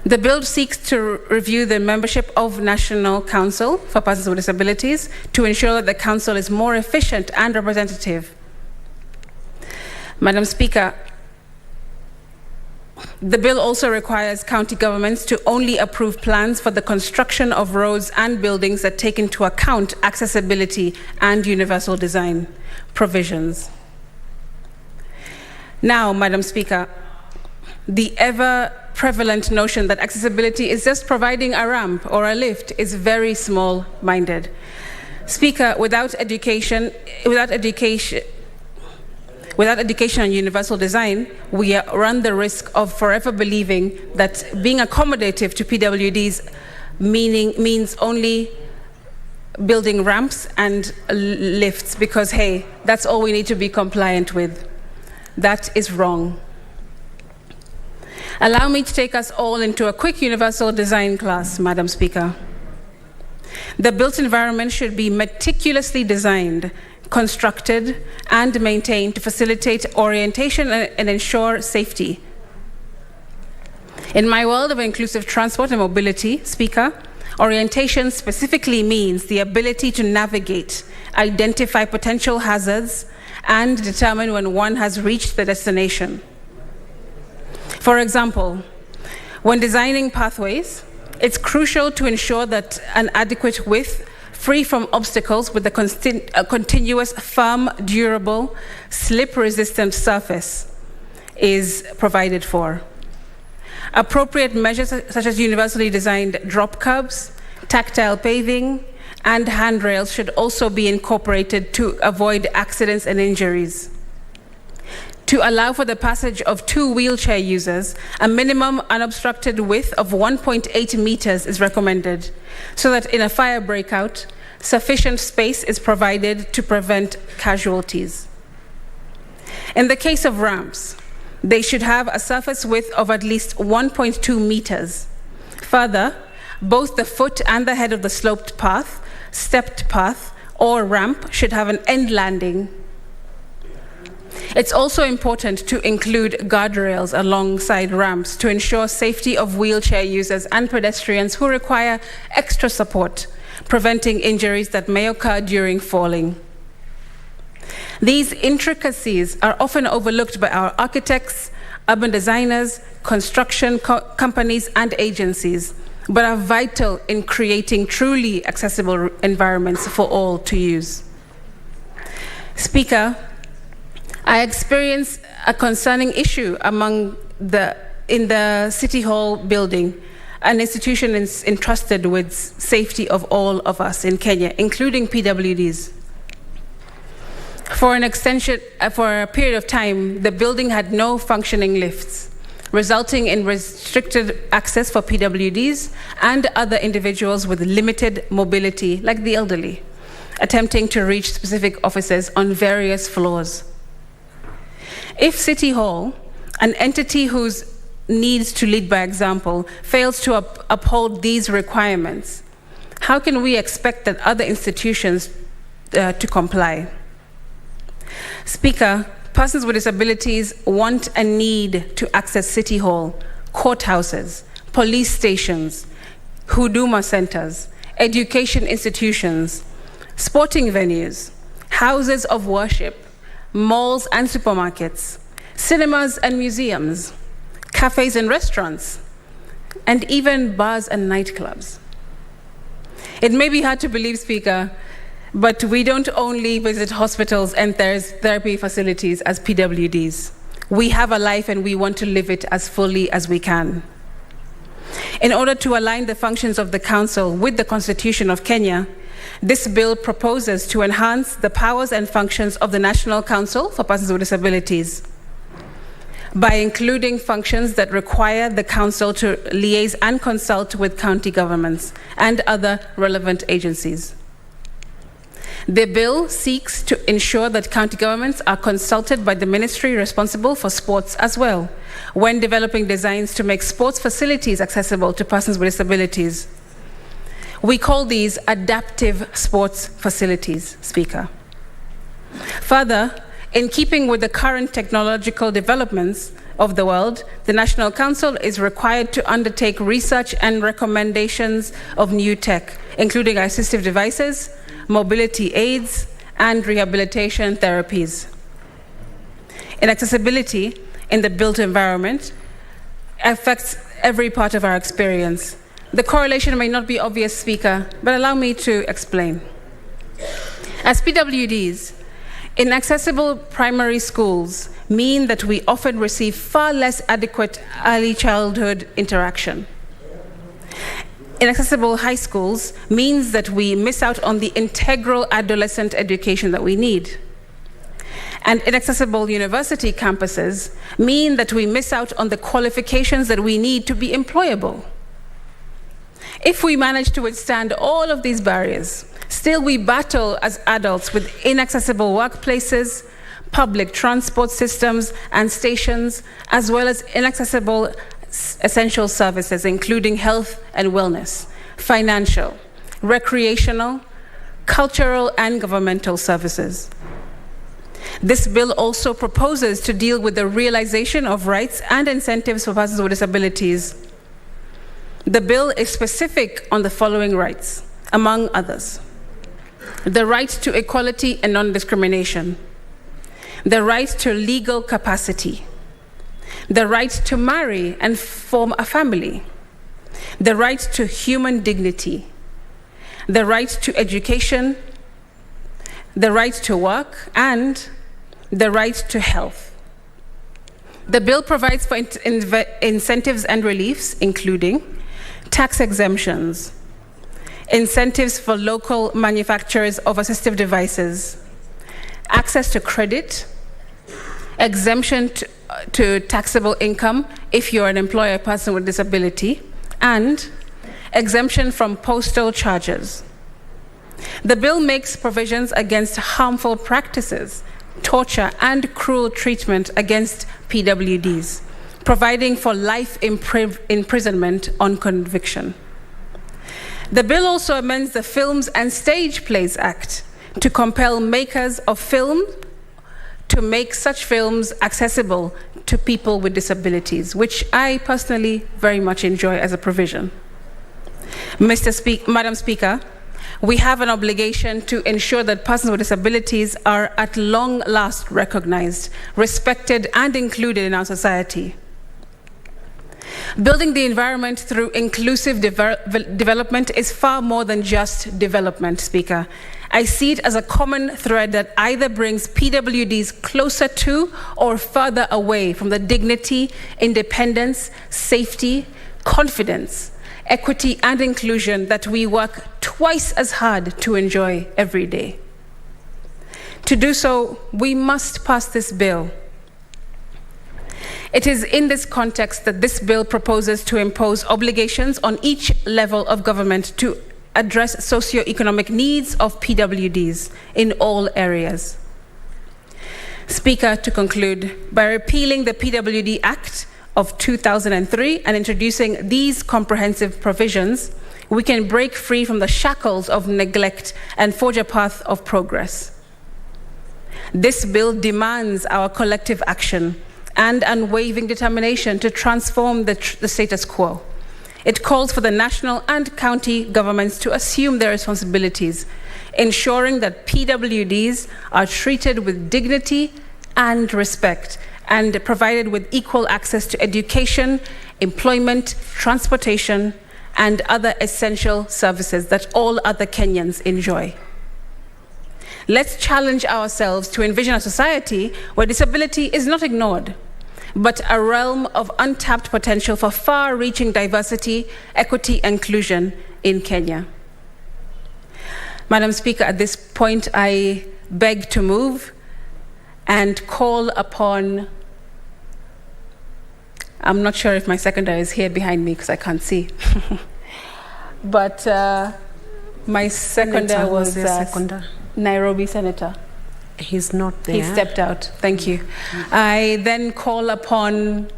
The bill seeks to review the membership of National Council for Persons with Disabilities to ensure that the council is more efficient and representative. Madam Speaker, the bill also requires county governments to only approve plans for the construction of roads and buildings that take into account accessibility and universal design provisions. Now, Madam Speaker, the ever prevalent notion that accessibility is just providing a ramp or a lift is very small-minded. Speaker, without education and universal design, we run the risk of forever believing that being accommodative to PWDs means only building ramps and lifts because, hey, that's all we need to be compliant with. That is wrong. Allow me to take us all into a quick universal design class, Madam Speaker. The built environment should be meticulously designed, constructed, and maintained to facilitate orientation and ensure safety. In my world of inclusive transport and mobility, Speaker, orientation specifically means the ability to navigate, identify potential hazards, and determine when one has reached the destination. For example, when designing pathways, it's crucial to ensure that an adequate width, free from obstacles with a continuous, firm, durable, slip-resistant surface is provided for. Appropriate measures such as universally designed drop curbs, tactile paving, and handrails should also be incorporated to avoid accidents and injuries. To allow for the passage of 2 wheelchair users, a minimum unobstructed width of 1.8 meters is recommended, so that in a fire breakout, sufficient space is provided to prevent casualties. In the case of ramps, they should have a surface width of at least 1.2 meters. Further, both the foot and the head of the sloped path, stepped path, or ramp should have an end landing. It's also important to include guardrails alongside ramps to ensure safety of wheelchair users and pedestrians who require extra support, preventing injuries that may occur during falling. These intricacies are often overlooked by our architects, urban designers, construction companies, and agencies, but are vital in creating truly accessible environments for all to use. Speaker, I experienced a concerning issue in the City Hall building, an institution entrusted with safety of all of us in Kenya, including PWDs. For a period of time, the building had no functioning lifts, resulting in restricted access for PWDs and other individuals with limited mobility, like the elderly, attempting to reach specific offices on various floors. If City Hall, an entity whose needs to lead by example, fails to uphold these requirements, how can we expect that other institutions to comply? Speaker, persons with disabilities want and need to access City Hall, courthouses, police stations, huduma centers, education institutions, sporting venues, houses of worship, malls and supermarkets, cinemas and museums, cafes and restaurants, and even bars and nightclubs. It may be hard to believe, Speaker, but we don't only visit hospitals and therapy facilities as PWDs. We have a life and we want to live it as fully as we can. In order to align the functions of the Council with the Constitution of Kenya, this bill proposes to enhance the powers and functions of the National Council for Persons with Disabilities by including functions that require the Council to liaise and consult with county governments and other relevant agencies. The bill seeks to ensure that county governments are consulted by the ministry responsible for sports as well, when developing designs to make sports facilities accessible to persons with disabilities. We call these adaptive sports facilities, Speaker. Further, in keeping with the current technological developments of the world, the National Council is required to undertake research and recommendations of new tech, including assistive devices, mobility aids, and rehabilitation therapies. Inaccessibility in the built environment affects every part of our experience. The correlation may not be obvious, Speaker, but allow me to explain. As PWDs, Inaccessible primary schools mean that we often receive far less adequate early childhood interaction. Inaccessible high schools means that we miss out on the integral adolescent education that we need. And inaccessible university campuses mean that we miss out on the qualifications that we need to be employable. If we manage to withstand all of these barriers, still we battle as adults with inaccessible workplaces, public transport systems and stations, as well as inaccessible essential services, including health and wellness, financial, recreational, cultural, and governmental services. This bill also proposes to deal with the realization of rights and incentives for persons with disabilities. The bill is specific on the following rights, among others: the right to equality and non-discrimination, the right to legal capacity, the right to marry and form a family, the right to human dignity, the right to education, the right to work, and the right to health. The bill provides for incentives and reliefs, including tax exemptions, incentives for local manufacturers of assistive devices, access to credit, exemption to taxable income if you're an employer or person with disability, and exemption from postal charges. The bill makes provisions against harmful practices, torture, and cruel treatment against PWDs, providing for life imprisonment on conviction. The bill also amends the Films and Stage Plays Act to compel makers of film to make such films accessible to people with disabilities, which I personally very much enjoy as a provision. Madam Speaker, we have an obligation to ensure that persons with disabilities are at long last recognized, respected, and included in our society. Building the environment through inclusive development is far more than just development, Speaker. I see it as a common thread that either brings PWDs closer to or further away from the dignity, independence, safety, confidence, equity, and inclusion that we work twice as hard to enjoy every day. To do so, we must pass this bill. It is in this context that this bill proposes to impose obligations on each level of government to address socioeconomic needs of PWDs in all areas. Speaker, to conclude, by repealing the PWD Act of 2003 and introducing these comprehensive provisions, we can break free from the shackles of neglect and forge a path of progress. This bill demands our collective action and unwavering determination to transform the status quo. It calls for the national and county governments to assume their responsibilities, ensuring that PWDs are treated with dignity and respect and provided with equal access to education, employment, transportation, and other essential services that all other Kenyans enjoy. Let's challenge ourselves to envision a society where disability is not ignored, but a realm of untapped potential for far-reaching diversity, equity, and inclusion in Kenya. Madam Speaker, at this point, I beg to move and call upon, I'm not sure if my seconder is here behind me because I can't see, but my seconder was Nairobi Senator. He's not there. He stepped out. Thank you. I then call upon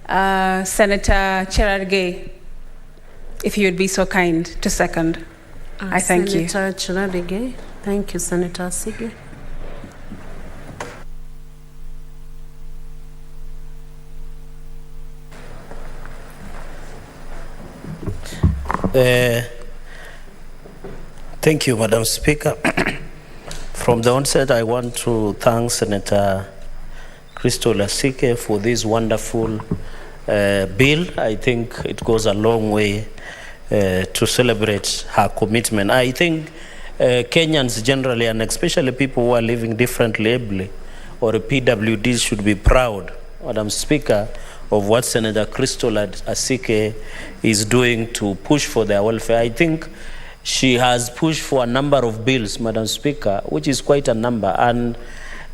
Senator Cherargei, if you would be so kind to second. I thank you. Senator Cherargei. Thank you, Senator Sige. Thank you, Madam Speaker. From the onset, I want to thank Senator Crystal Asike for this wonderful bill. I think it goes a long way to celebrate her commitment. I think Kenyans generally, and especially people who are living differently ably, or PWDs, should be proud, Madam Speaker, of what Senator Crystal Asike is doing to push for their welfare. I think she has pushed for a number of bills, Madam Speaker, which is quite a number. And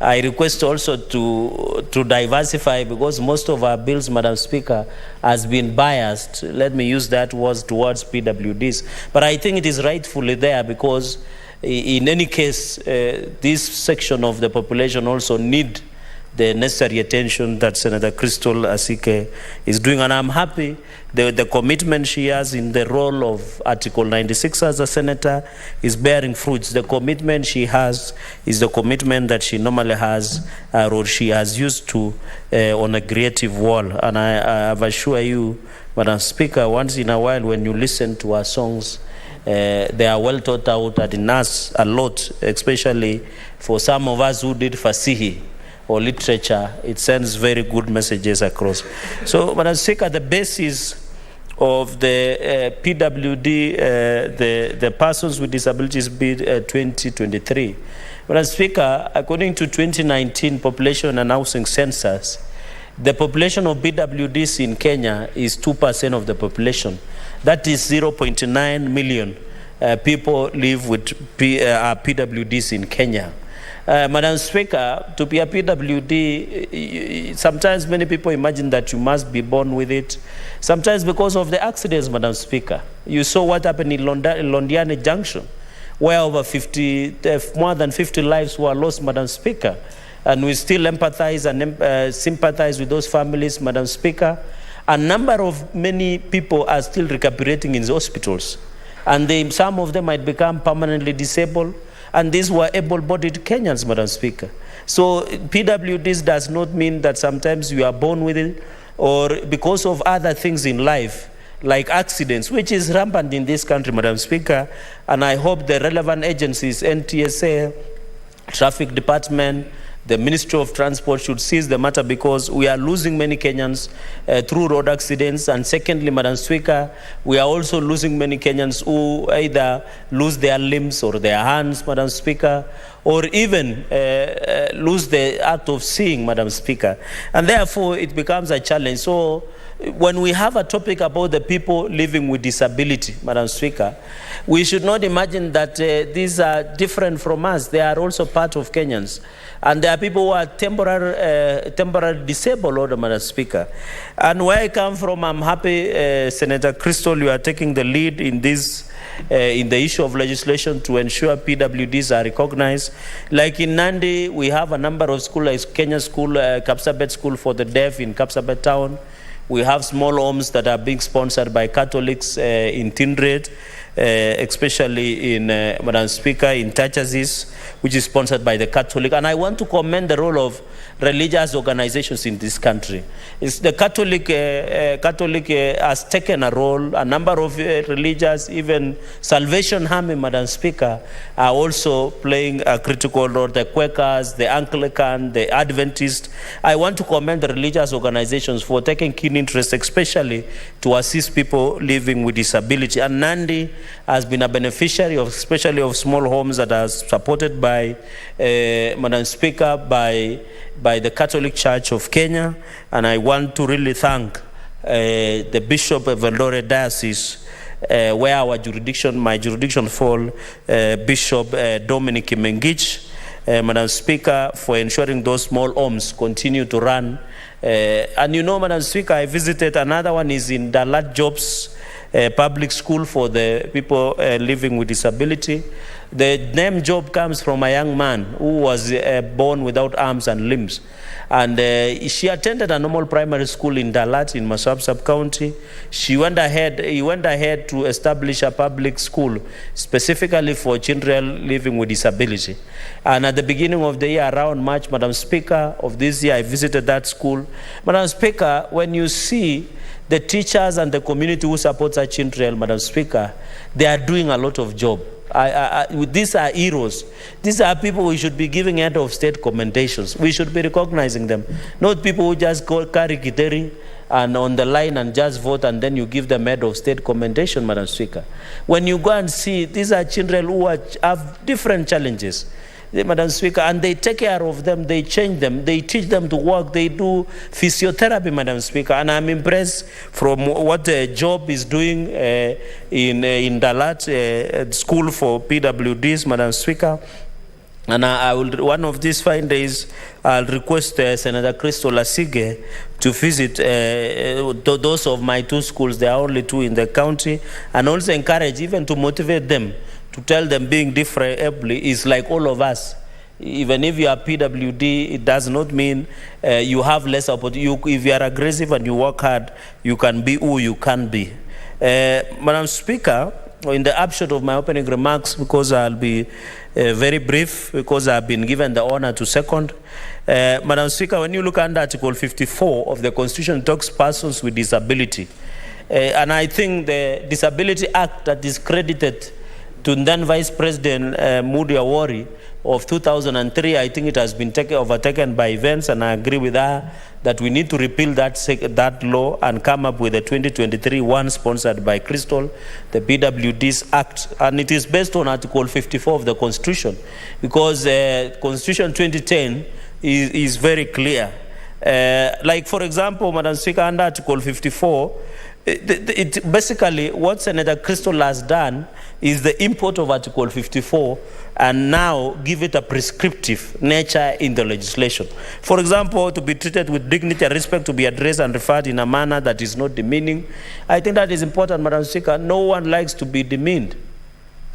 I request also to diversify, because most of our bills, Madam Speaker, has been biased, let me use that word, towards PWDs. But I think it is rightfully there, because in any case, this section of the population also need the necessary attention that Senator Crystal Asike is doing. And I'm happy the commitment she has in the role of Article 96 as a senator is bearing fruits. The commitment she has is the commitment that she normally has, or she has used to on a creative wall. And I assure you, Madam Speaker, once in a while when you listen to our songs, they are well thought out and in us a lot, especially for some of us who did Fasihi or literature. It sends very good messages across. So, Madam Speaker, the basis of the PWD, the Persons with Disabilities Bill 2023. Madam Speaker, according to 2019 Population and Housing Census, the population of PWDs in Kenya is 2% of the population. That is 0.9 million people live with PWDs in Kenya. Madam Speaker, to be a PWD, sometimes many people imagine that you must be born with it. Sometimes because of the accidents, Madam Speaker. You saw what happened in Londiani Junction, where more than 50 lives were lost, Madam Speaker. And we still empathize and sympathize with those families, Madam Speaker. A number of many people are still recuperating in the hospitals. And some of them might become permanently disabled. And these were able-bodied Kenyans, Madam Speaker. So PWDs does not mean that sometimes you are born with it, or because of other things in life, like accidents, which is rampant in this country, Madam Speaker. And I hope the relevant agencies, NTSA, Traffic Department, the Ministry of Transport should seize the matter, because we are losing many Kenyans through road accidents. And secondly, Madam Speaker, we are also losing many Kenyans who either lose their limbs or their hands, Madam Speaker, or even lose the art of seeing, Madam Speaker. And therefore, it becomes a challenge. So when we have a topic about the people living with disability, Madam Speaker, we should not imagine that these are different from us. They are also part of Kenyans. And there are people who are temporarily disabled, Madam Speaker. And where I come from, I'm happy, Senator Crystal, you are taking the lead in this, in the issue of legislation to ensure PWDs are recognized. Like in Nandi, we have a number of schools, like Kenya School, Kapsabet School for the Deaf in Kapsabet Town. We have small homes that are being sponsored by Catholics in Tindred, especially in, Madam Speaker, in Tachazis, which is sponsored by the Catholic. And I want to commend the role of religious organizations in this country. It's the Catholic has taken a role. A number of religious, even Salvation Army, Madam Speaker, are also playing a critical role. The Quakers, the Anglican, the Adventist. I want to commend the religious organizations for taking keen interest, especially to assist people living with disability. And Nandi has been a beneficiary of, especially of small homes that are supported by, Madam Speaker, by the Catholic Church of Kenya. And I want to really thank the Bishop of Eldoret Diocese, where our jurisdiction, my jurisdiction fall, Bishop Dominic Mengich, Madam Speaker, for ensuring those small homes continue to run. And you know, Madam Speaker, I visited, another one is in Dalat Jobs Public School for the people living with disability. The name Job comes from a young man who was born without arms and limbs. And she attended a normal primary school in Dalat in Masab sub-county. He went ahead to establish a public school specifically for children living with disability. And at the beginning of the year, around March, Madam Speaker, of this year, I visited that school. Madam Speaker, when you see the teachers and the community who support our children, Madam Speaker, they are doing a lot of job. These are heroes. These are people we should be giving head of state commendations. We should be recognizing them. Not people who just carry gitari and on the line and just vote, and then you give them head of state commendation, Madam Speaker. When you go and see, these are children who have different challenges, Madam Speaker, and they take care of them, they change them, they teach them to work, they do physiotherapy, Madam Speaker, and I'm impressed from what the job is doing in Dalat, school for PWDs, Madam Speaker. And I will, one of these fine days, I'll request Senator Crystal Lasige to visit those of my two schools. There are only two in the county, and also encourage, even to motivate them, to tell them being different is like all of us. Even if you are PWD, it does not mean you have less opportunity. If you are aggressive and you work hard, you can be who you can be. Madam Speaker, in the upshot of my opening remarks, because I'll be very brief, because I've been given the honor to second. Madam Speaker, when you look under Article 54 of the Constitution, it talks persons with disability. And I think the Disability Act that is credited to then Vice President Moody Awori of 2003, I think it has been overtaken by events, and I agree with her that we need to repeal that law and come up with a 2023 one sponsored by Crystal, the PWDs Act. And it is based on Article 54 of the Constitution, because Constitution 2010 is very clear. Like, for example, Madam Speaker, under Article 54, it basically, what Senator Crystal has done is the import of Article 54 and now give it a prescriptive nature in the legislation. For example, to be treated with dignity and respect, to be addressed and referred in a manner that is not demeaning. I think that is important, Madam Speaker. No one likes to be demeaned.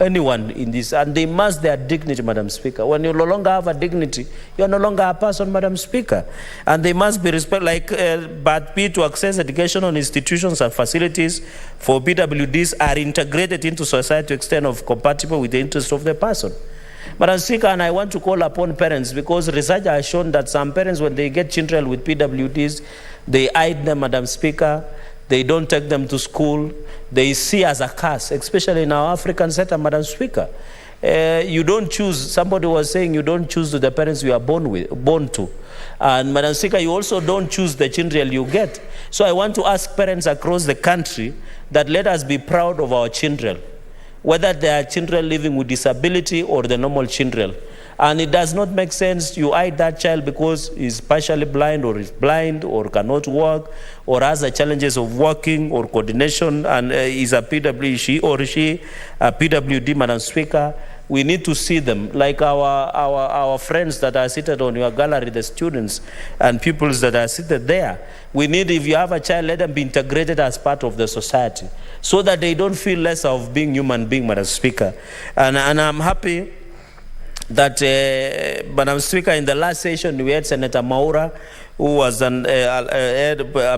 Anyone in this, and they must their dignity, Madam Speaker. When you no longer have a dignity, you are no longer a person, Madam Speaker. And they must be respected, like but be to access educational institutions and facilities for PWDs are integrated into society to extent of compatible with the interest of the person. Madam Speaker, and I want to call upon parents, because research has shown that some parents, when they get children with PWDs, they hide them, Madam Speaker. They don't take them to school. They see as a curse, especially in our African setup, Madam Speaker. You don't choose, somebody was saying you don't choose the parents you are born to. And Madam Speaker, you also don't choose the children you get. So I want to ask parents across the country that let us be proud of our children, whether they are children living with disability or the normal children. And it does not make sense you hide that child because he's partially blind or is blind or cannot walk or has the challenges of walking or coordination and is a PWD, a PWD, Madam Speaker. We need to see them like our friends that are seated on your gallery, the students and pupils that are seated there. We need, if you have a child, let them be integrated as part of the society so that they don't feel less of being human being, Madam Speaker. And I'm happy that, Madam Speaker, in the last session we had Senator Maura, who was a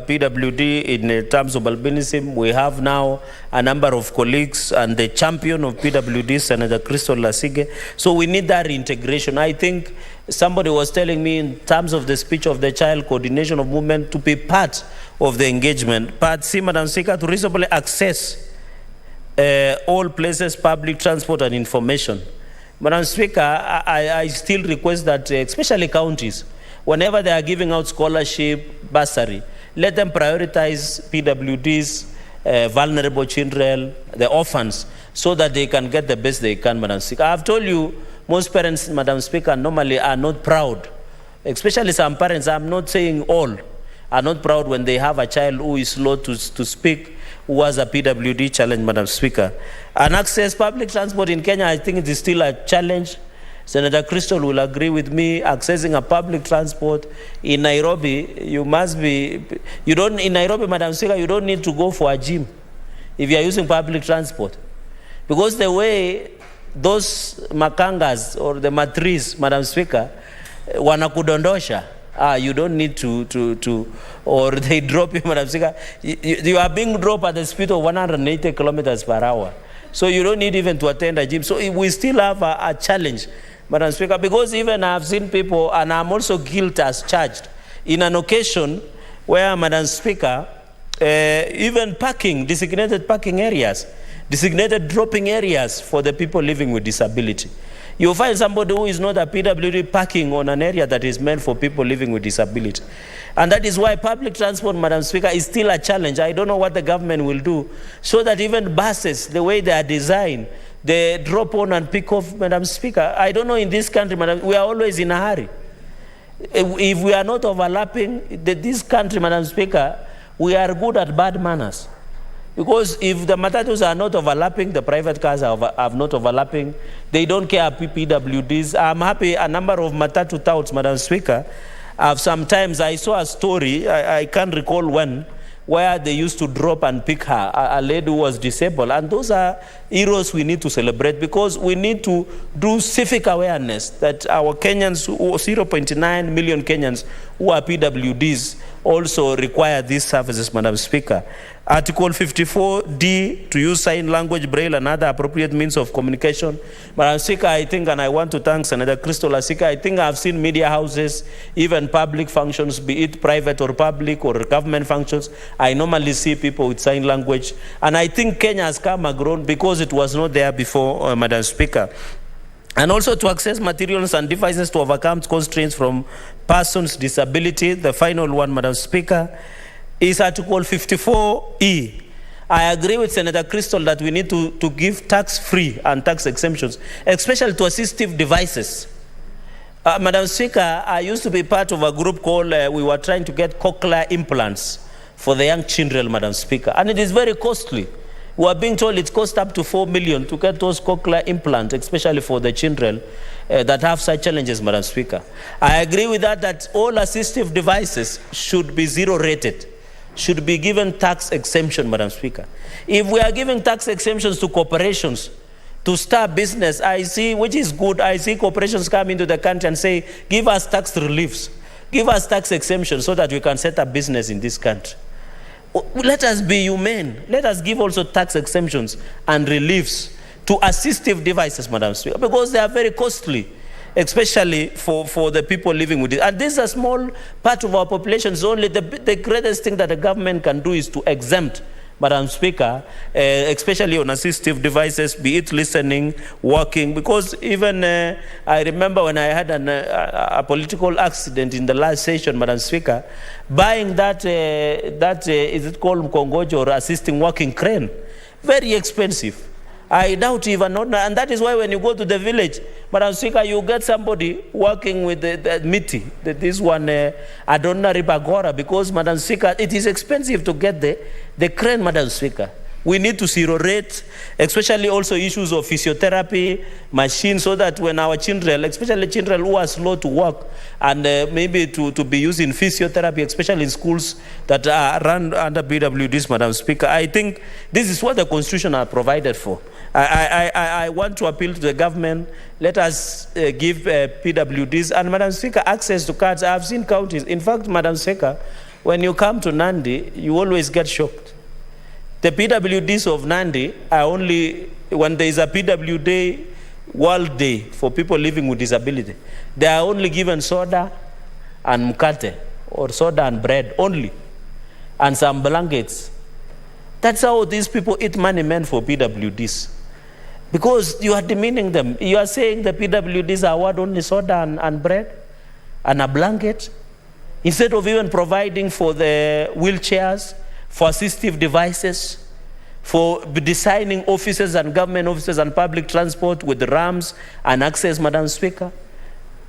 PWD in terms of albinism. We have now a number of colleagues, and the champion of PWD, Senator Crystal Lasige. So we need that reintegration. I think somebody was telling me in terms of the speech of the child, coordination of movement, to be part of the engagement. But see, Madam Speaker, to reasonably access all places, public transport and information. Madam Speaker, I still request that, especially counties, whenever they are giving out scholarship, bursary, let them prioritize PWDs, vulnerable children, the orphans, so that they can get the best they can, Madam Speaker. I have told you, most parents, Madam Speaker, normally are not proud, especially some parents, I'm not saying all, are not proud when they have a child who is slow to speak, who has a PWD challenge, Madam Speaker. And access public transport in Kenya, I think it is still a challenge. Senator Crystal will agree with me, accessing a public transport in Nairobi, you must be, in Nairobi, Madam Speaker, you don't need to go for a gym if you are using public transport. Because the way those makangas or the matris, Madam Speaker, wanakudondosha, you don't need to, or they drop you, Madam Speaker. You are being dropped at the speed of 180 kilometers per hour. So you don't need even to attend a gym. So we still have a challenge, Madam Speaker, because even I've seen people, and I'm also guilty as charged, in an occasion where, Madam Speaker, even parking, designated parking areas, designated dropping areas for the people living with disability. You find somebody who is not a PWD parking on an area that is meant for people living with disability. And that is why public transport, Madam Speaker, is still a challenge. I don't know what the government will do so that even buses, the way they are designed, they drop on and pick off, Madam Speaker. I don't know in this country, Madam, we are always in a hurry. If we are not overlapping this country, Madam Speaker, we are good at bad manners. Because if the matatus are not overlapping, the private cars are not overlapping, they don't care PWDs. I'm happy a number of matatu touts, Madam Speaker, sometimes I saw a story, I can't recall when, where they used to drop and pick her, a lady who was disabled. And those are heroes we need to celebrate, because we need to do civic awareness that our Kenyans, 0.9 million Kenyans who are PWDs, also require these services, Madam Speaker. Article 54D, to use sign language, braille, and other appropriate means of communication. Madam Speaker, I think, and I want to thank Senator Crystal Asika, I think I've seen media houses, even public functions, be it private or public or government functions, I normally see people with sign language. And I think Kenya has come a grown because it was not there before, Madam Speaker. And also to access materials and devices to overcome constraints from persons' disability. The final one, Madam Speaker, is Article 54E. I agree with Senator Crystal that we need to give tax-free and tax exemptions, especially to assistive devices. Madam Speaker, I used to be part of a group called, we were trying to get cochlear implants for the young children, Madam Speaker, and it is very costly. We are being told it costs up to 4 million to get those cochlear implants, especially for the children that have such challenges, Madam Speaker. I agree with that all assistive devices should be zero-rated, should be given tax exemption, Madam Speaker. If we are giving tax exemptions to corporations to start business, I see, which is good, I see corporations come into the country and say, give us tax reliefs, give us tax exemptions so that we can set up business in this country. Let us be humane. Let us give also tax exemptions and reliefs to assistive devices, Madam Speaker, because they are very costly, especially for the people living with it. And this is a small part of our population. It's only the greatest thing that the government can do is to exempt, Madam Speaker, especially on assistive devices, be it listening, walking, because even I remember when I had a political accident in the last session, Madam Speaker, buying that is it called Mkongojo or assisting walking crane, very expensive. I doubt even not, and that is why when you go to the village, Madam Speaker, you get somebody working with the miti, this one, Adonna Ribagora, because, Madam Speaker, it is expensive to get the crane, Madam Speaker. We need to zero rate, especially also issues of physiotherapy, machines, so that when our children, especially children who are slow to walk, and maybe to be using physiotherapy, especially in schools that are run under PWDs, Madam Speaker, I think this is what the Constitution are provided for. I want to appeal to the government, let us give PWDs, and Madam Speaker, access to cards. I've seen counties. In fact, Madam Speaker, when you come to Nandi, you always get shocked. The PWDs of Nandi are only, when there is a PWD World Day for people living with disability, they are only given soda and mkate, or soda and bread only, and some blankets. That's how these people eat money meant for PWDs. Because you are demeaning them. You are saying the PWDs are what, only soda and bread and a blanket, instead of even providing for the wheelchairs, for assistive devices, for designing offices and government offices and public transport with ramps and access, Madam Speaker.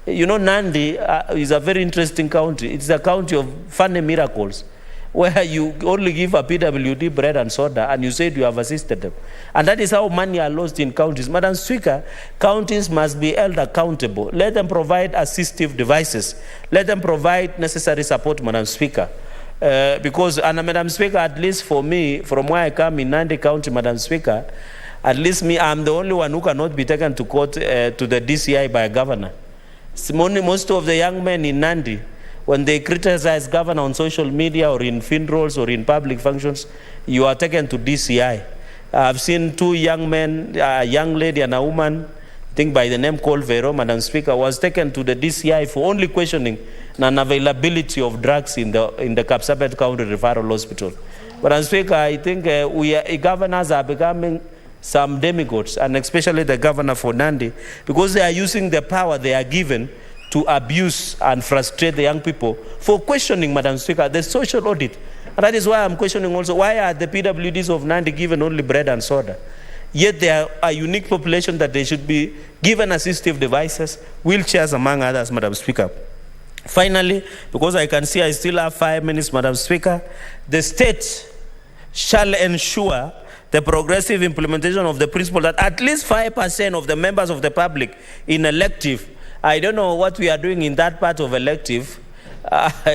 You know, Nandi is a very interesting county. It's a county of funny miracles, where you only give a PWD bread and soda and you said you have assisted them. And that is how money are lost in counties. Madam Speaker, counties must be held accountable. Let them provide assistive devices. Let them provide necessary support, Madam Speaker. Because, and Madam Speaker, at least for me, from where I come in Nandi County, Madam Speaker, at least me, I'm the only one who cannot be taken to court, to the DCI by a governor. Most of the young men in Nandi, when they criticize governor on social media or in funerals or in public functions, you are taken to DCI. I've seen two young men, a young lady and a woman, I think by the name called Vero, Madam Speaker, was taken to the DCI for only questioning non-availability of drugs in the Kapsabet County Referral Hospital. Madam Speaker, I think governors are becoming some demigods, and especially the governor for Nandi, because they are using the power they are given to abuse and frustrate the young people for questioning, Madam Speaker, the social audit. And that is why I'm questioning also, why are the PWDs of Nandi given only bread and soda? Yet they are a unique population that they should be given assistive devices, wheelchairs, among others, Madam Speaker. Finally, because I can see I still have 5 minutes, Madam Speaker, the state shall ensure the progressive implementation of the principle that at least 5% of the members of the public in elective, I don't know what we are doing in that part of elective,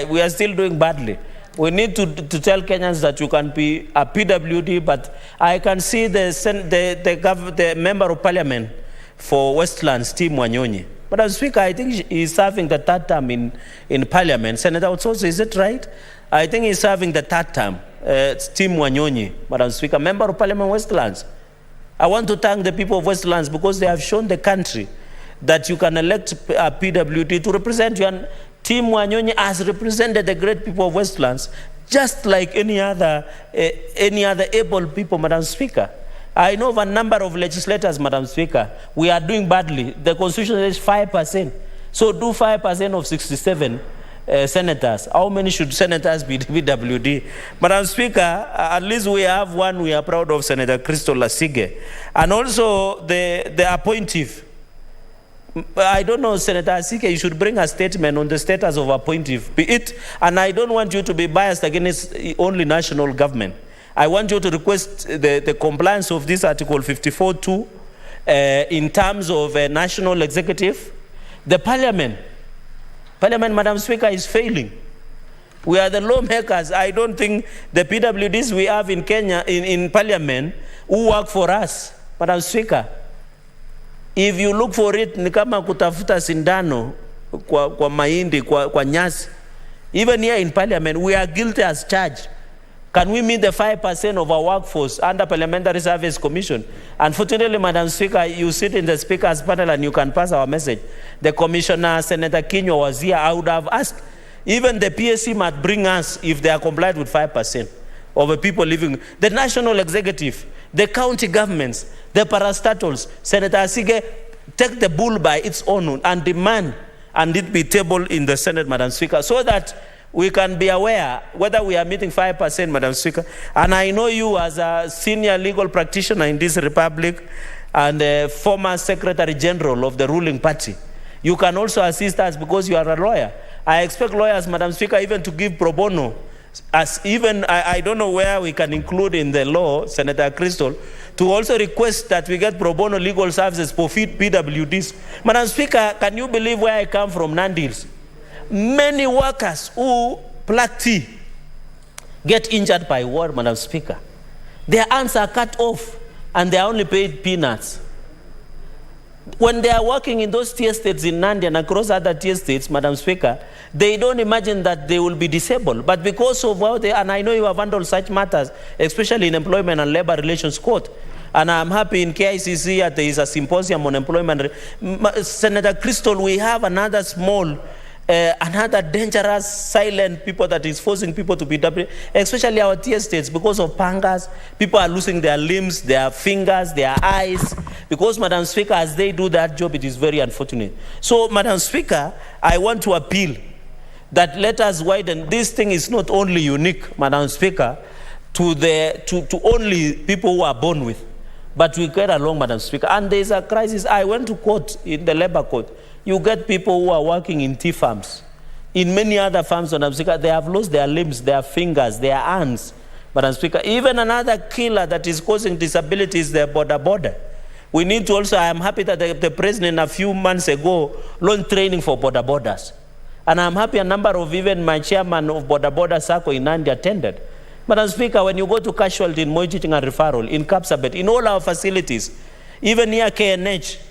we are still doing badly. We need to tell Kenyans that you can be a PWD, but I can see the member of parliament for Westlands, Tim Wanyonyi. Madam Speaker, I think he's serving the 3rd term in parliament. Senator Otsoso, is it right? I think he's serving the 3rd term. Tim Wanyonyi, Madam Speaker, member of parliament Westlands. I want to thank the people of Westlands because they have shown the country that you can elect a PWD to represent you. And Tim Wanyonyi has represented the great people of Westlands just like any other able people, Madam Speaker. I know of a number of legislators, Madam Speaker. We are doing badly. The Constitution is 5%. So do 5% of 67 senators. How many should senators be PWD? Madam Speaker, at least we have one we are proud of, Senator Crystal Lasige. And also the appointive. I don't know, Senator Asike, you should bring a statement on the status of appointive. Be it, and I don't want you to be biased against only national government. I want you to request the compliance of this Article 54(2) in terms of national executive. The Parliament, Madam Speaker, is failing. We are the lawmakers. I don't think the PWDs we have in Kenya, in Parliament, who work for us, Madam Speaker. If you look for it, ni kama kutafuta sindano kwa mahindi, kwa nyasi. Even here in Parliament, we are guilty as charged. Can we meet the 5% of our workforce under Parliamentary Service Commission? Unfortunately, Madam Speaker, you sit in the Speaker's panel and you can pass our message. The Commissioner, Senator Kinyo, was here. I would have asked, even the PSC must bring us if they are complied with 5% of the people living. The national executive, the county governments, the parastatals, Senator Asige, take the bull by its own and demand and it be tabled in the Senate, Madam Speaker, so that we can be aware whether we are meeting 5%, Madam Speaker. And I know you as a senior legal practitioner in this republic and a former Secretary General of the ruling party. You can also assist us because you are a lawyer. I expect lawyers, Madam Speaker, even to give pro bono. As even, I don't know where we can include in the law, Senator Crystal, to also request that we get pro bono legal services for PWDs. Madam Speaker, can you believe where I come from, Nandils? Many workers who pluck tea get injured by war, Madam Speaker. Their hands are cut off and they are only paid peanuts. When they are working in those tea estates in Nandi and across other tea estates, Madam Speaker, they don't imagine that they will be disabled. But because of how they, and I know you have handled such matters, especially in Employment and Labor Relations Court, and I'm happy in KICC that there is a symposium on employment. Senator Crystal, we have another small, another dangerous, silent people that is forcing people to be, especially our tea estates, because of pangas. People are losing their limbs, their fingers, their eyes, because, Madam Speaker, as they do that job, it is very unfortunate. So, Madam Speaker, I want to appeal that let us widen. This thing is not only unique, Madam Speaker, to only people who are born with, but we get along, Madam Speaker. And there is a crisis. I went to court, in the labor court. You get people who are working in tea farms. In many other farms, Madam Speaker, they have lost their limbs, their fingers, their hands, Madam Speaker. Even another killer that is causing disabilities is the border. We need to also, I am happy that the President a few months ago launched training for borders. And I'm happy a number of even my chairman of border circle in Nandi attended. Madam Speaker, when you go to casualty in Moichiting and referral, in Kapsabet, in all our facilities, even near KNH,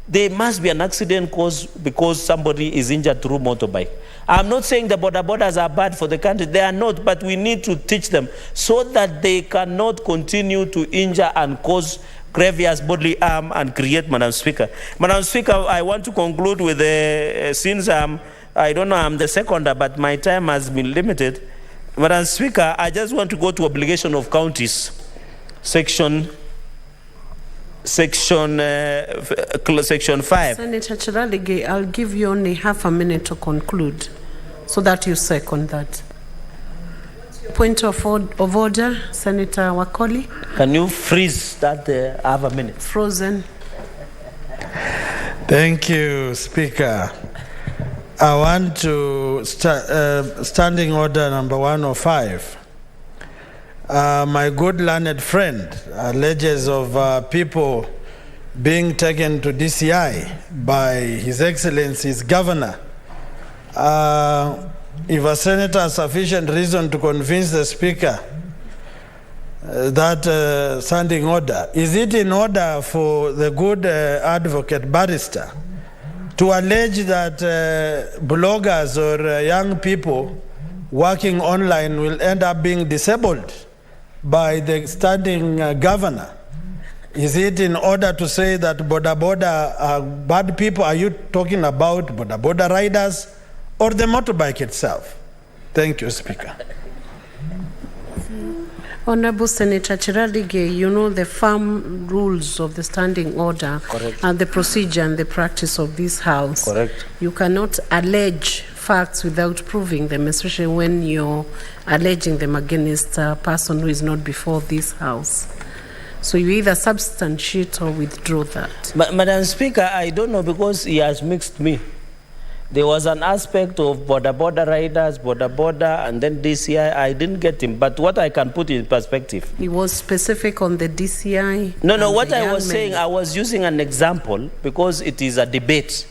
there must be an accident caused because somebody is injured through motorbike. I'm not saying the borders are bad for the country. They are not, but we need to teach them so that they cannot continue to injure and cause grievous bodily harm and create, Madam Speaker. Madam Speaker, I want to conclude with since I don't know, I'm the seconder, but my time has been limited. Madam Speaker, I just want to go to obligation of counties, section section 5. Senator Chiradige, I'll give you only half a minute to conclude so that you second that. Point of order, Senator Wakoli. Can you freeze that half a minute? Frozen. Thank you, Speaker. I want to standing order number 105. My good learned friend alleges of people being taken to DCI by His Excellency's governor. If a senator has sufficient reason to convince the Speaker that standing order, is it in order for the good advocate barrister to allege that bloggers or young people working online will end up being disabled by the standing governor? Is it in order to say that boda are bad people? Are you talking about boda riders or the motorbike itself? Thank you, Speaker. Honorable Senator Chiradige, you know the firm rules of the standing order. Correct. And the procedure and the practice of this House. Correct. You cannot allege facts without proving them, especially when you're alleging them against a person who is not before this House. So you either substantiate or withdraw that. Madam Speaker, I don't know because he has mixed me. There was an aspect of border riders, and then DCI. I didn't get him, but what I can put in perspective. He was specific on the DCI. No, what I was saying, I was using an example because it is a debate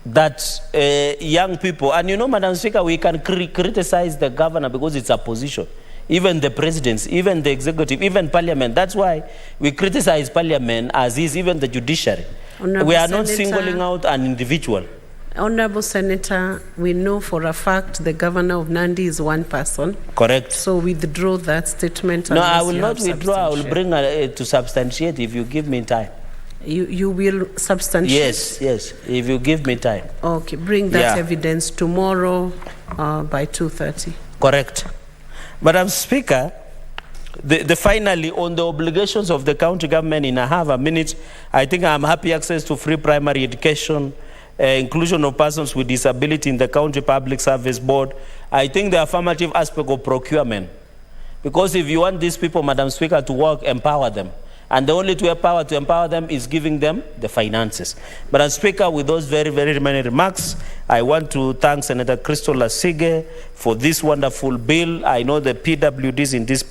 that young people, and you know, Madam Speaker, we can criticize the governor because it's a position. Even the presidents, even the executive, even parliament. That's why we criticize parliament as is, even the judiciary. Honorable We are not Senator, singling out an individual. Honorable Senator, we know for a fact the governor of Nandi is one person. Correct. So withdraw that statement. No, I unless will you not have withdraw. I will substantiation. bring to substantiate if you give me time. You will substantiate? Yes, if you give me time. Okay, bring that Yeah. evidence tomorrow by 2:30. Correct. Madam Speaker, the finally on the obligations of the county government in a half a minute, I think I'm happy access to free primary education, inclusion of persons with disability in the county public service board. I think the affirmative aspect of procurement. Because if you want these people, Madam Speaker, to work, empower them. And the only power to empower them is giving them the finances. Madam Speaker, with those very, very many remarks, I want to thank Senator Crystal Lasige for this wonderful bill. I know the PWDs in this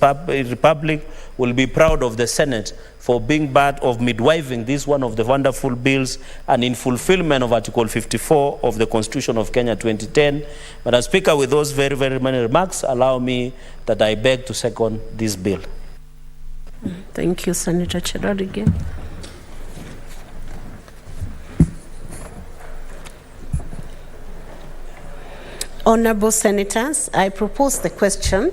republic will be proud of the Senate for being part of midwifing this one of the wonderful bills and in fulfillment of Article 54 of the Constitution of Kenya 2010. Madam Speaker, with those very, very many remarks, allow me that I beg to second this bill. Thank you, Senator Chiradige. Honorable Senators, I propose the question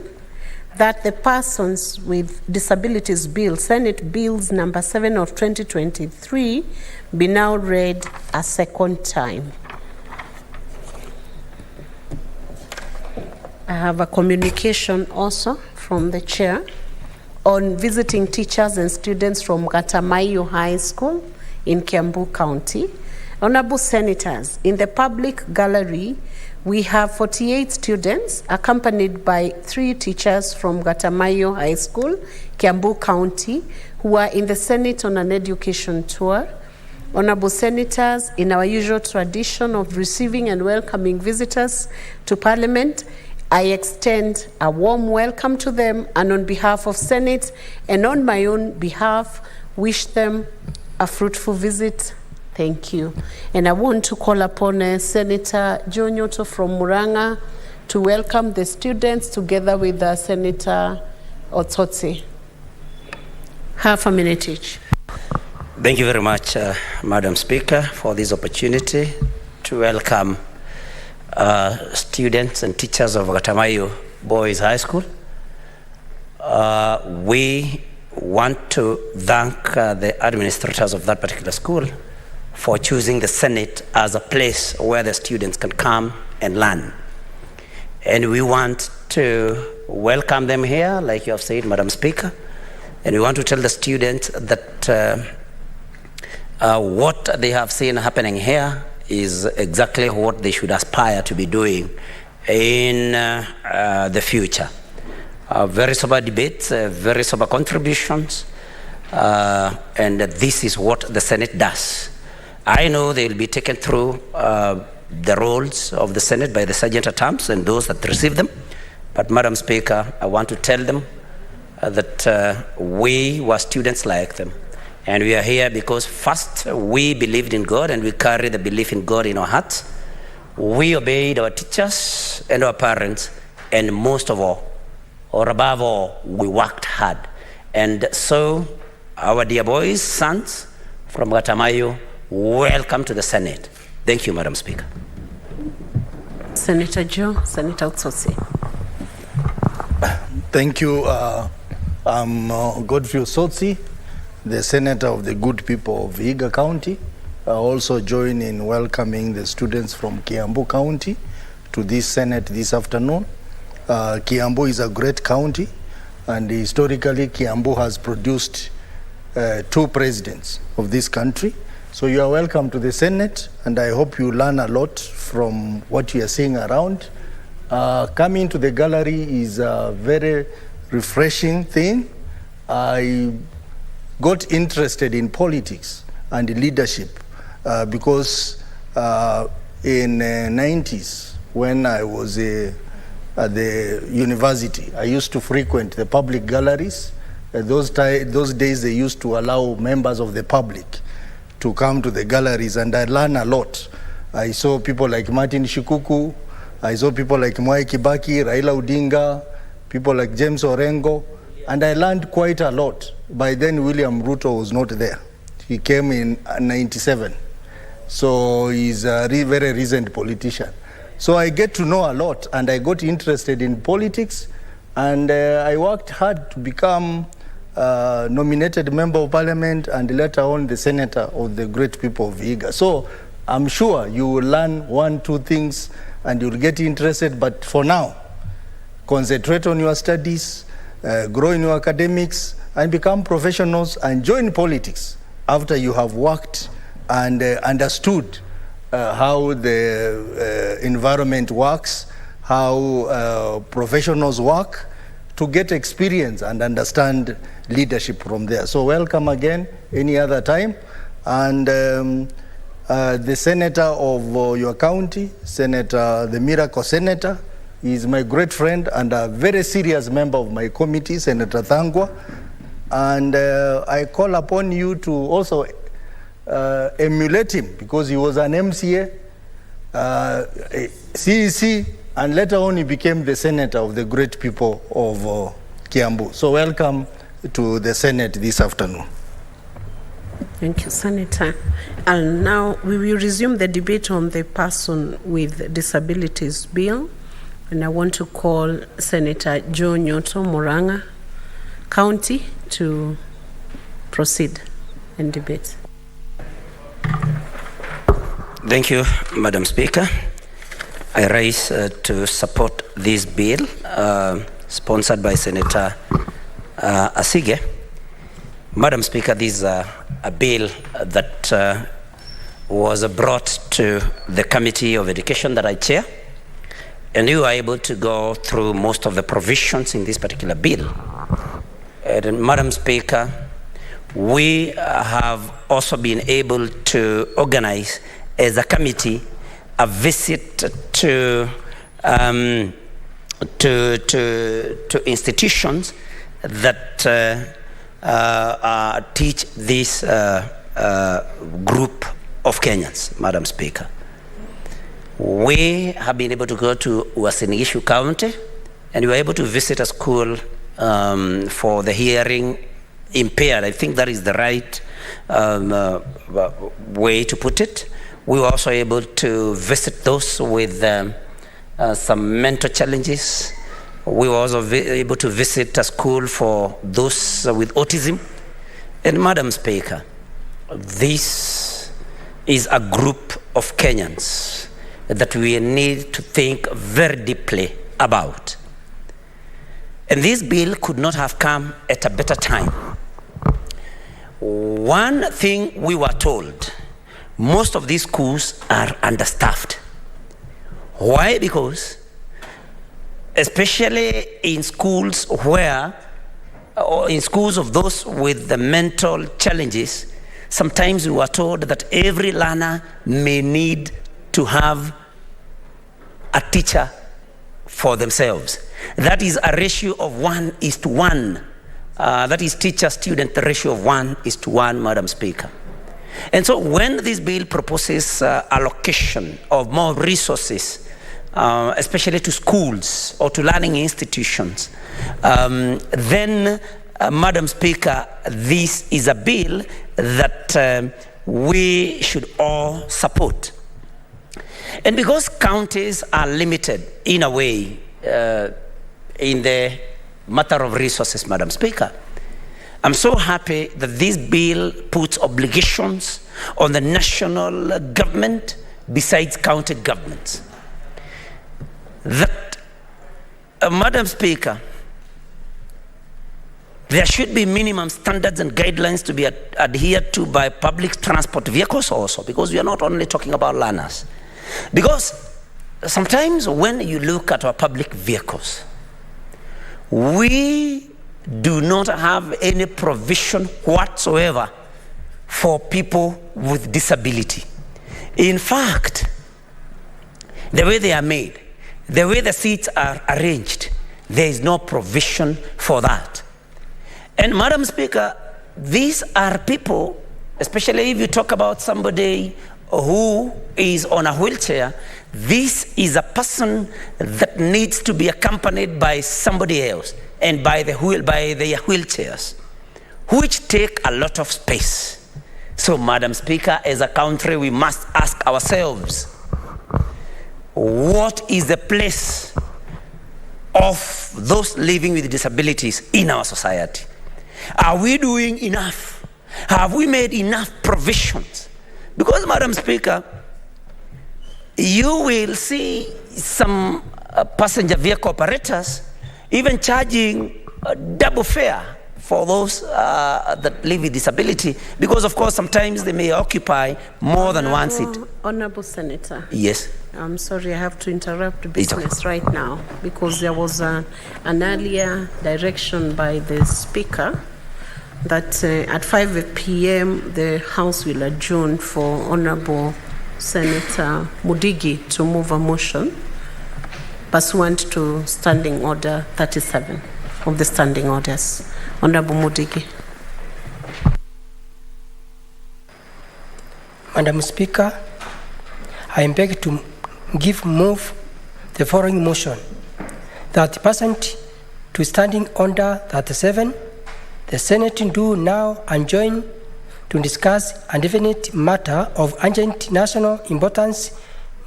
that the Persons with Disabilities Bill, Senate Bills number 7 of 2023, be now read a second time. I have a communication also from the chair on visiting teachers and students from Gatamayo High School in Kiambu County. Honorable Senators, in the public gallery, we have 48 students accompanied by 3 teachers from Gatamayo High School, Kiambu County, who are in the Senate on an education tour. Honorable Senators, in our usual tradition of receiving and welcoming visitors to Parliament, I extend a warm welcome to them, and on behalf of Senate and on my own behalf, wish them a fruitful visit. Thank you. And I want to call upon Senator Joe Nyoto from Muranga to welcome the students together with Senator Otsotsi. Half a minute each. Thank you very much, Madam Speaker, for this opportunity to welcome students and teachers of Gatamayo Boys High School. We want to thank the administrators of that particular school for choosing the Senate as a place where the students can come and learn. And we want to welcome them here, like you have said, Madam Speaker, And we want to tell the students that what they have seen happening here is exactly what they should aspire to be doing in the future. Very sober debates, very sober contributions, and this is what the Senate does. I know they will be taken through the roles of the Senate by the sergeant-at-arms and those that receive them. But Madam Speaker, I want to tell them that we were students like them. And we are here because first, we believed in God and we carry the belief in God in our hearts. We obeyed our teachers and our parents, and most of all, or above all, we worked hard. And so, our dear boys, sons from Gatamayo, welcome to the Senate. Thank you, Madam Speaker. Senator Joe, Senator Utsotsi. Thank you. I'm Godfrey Utsotsi, the Senator of the good people of Vihiga County. I also join in welcoming the students from Kiambu County to this Senate this afternoon. Kiambu is a great county, and historically Kiambu has produced 2 presidents of this country. So you are welcome to the Senate, and I hope you learn a lot from what you are seeing around. Coming to the gallery is a very refreshing thing. I got interested in politics and leadership because in the 90s, when I was at the university, I used to frequent the public galleries. Those days they used to allow members of the public to come to the galleries, and I learned a lot. I saw people like Martin Shikuku, I saw people like Mwai Kibaki, Raila Odinga, people like James Orengo, and I learned quite a lot. By then, William Ruto was not there. He came in 97. So he's a very recent politician. So I get to know a lot, and I got interested in politics, and I worked hard to become nominated member of parliament and later on the senator of the great people of Vihiga. So I'm sure you will learn 1, 2 things and you'll get interested, but for now, concentrate on your studies, grow in your academics, and become professionals and join politics after you have worked and understood how the environment works, how professionals work, to get experience and understand leadership from there. So welcome again any other time. And the senator of your county, the Miracle Senator, is my great friend and a very serious member of my committee, Senator Thangwa. And I call upon you to also emulate him, because he was an MCA, CEC, and later on he became the senator of the great people of Kiambu. So welcome to the Senate this afternoon. Thank you, Senator. And now we will resume the debate on the Person with Disabilities Bill. And I want to call Senator Joe Nyoto Murang'a County to proceed and debate. Thank you, Madam Speaker. I rise to support this bill sponsored by Senator Asige. Madam Speaker, this is a bill that was brought to the Committee of Education that I chair, and you were able to go through most of the provisions in this particular bill. And Madam Speaker, we have also been able to organize as a committee a visit to institutions that teach this group of Kenyans, Madam Speaker. We have been able to go to Uasin Gishu County, and we were able to visit a school for the hearing impaired. I think that is the right way to put it. We were also able to visit those with some mental challenges. We were also able to visit a school for those with autism. And Madam Speaker, this is a group of Kenyans that we need to think very deeply about. And this bill could not have come at a better time, One thing we were told, most of these schools are understaffed. Why? Because especially in schools where, or in schools of those with the mental challenges, sometimes we were told that every learner may need to have a teacher for themselves. That is a ratio of 1:1. That is teacher-student ratio of 1:1, Madam Speaker. And so when this bill proposes allocation of more resources, especially to schools or to learning institutions, then, Madam Speaker, this is a bill that we should all support. And because counties are limited in a way in the matter of resources, Madam Speaker, I'm so happy that this bill puts obligations on the national government besides county governments. That, Madam Speaker, there should be minimum standards and guidelines to be adhered to by public transport vehicles also, because we are not only talking about learners. Because sometimes when you look at our public vehicles, we do not have any provision whatsoever for people with disability. In fact, the way they are made, the way the seats are arranged, there is no provision for that. And Madam Speaker, these are people, especially if you talk about somebody who is on a wheelchair, this is a person that needs to be accompanied by somebody else and by their wheelchairs, which take a lot of space. So, Madam Speaker, as a country, we must ask ourselves, what is the place of those living with disabilities in our society? Are we doing enough? Have we made enough provisions? Because, Madam Speaker, you will see some passenger vehicle operators even charging double fare for those that live with disability, because of course sometimes they may occupy more than one seat. Honorable Senator. Yes. I'm sorry, I have to interrupt business right now because there was an earlier direction by the Speaker that at 5 p.m. the House will adjourn for Honorable Senator Mudigi to move a motion pursuant to Standing Order 37 of the Standing Orders. Honorable Mudigi. Madam Speaker, I am begged to move the following motion that pursuant to Standing Order 37, the Senate do now adjourn to discuss a definite matter of urgent national importance,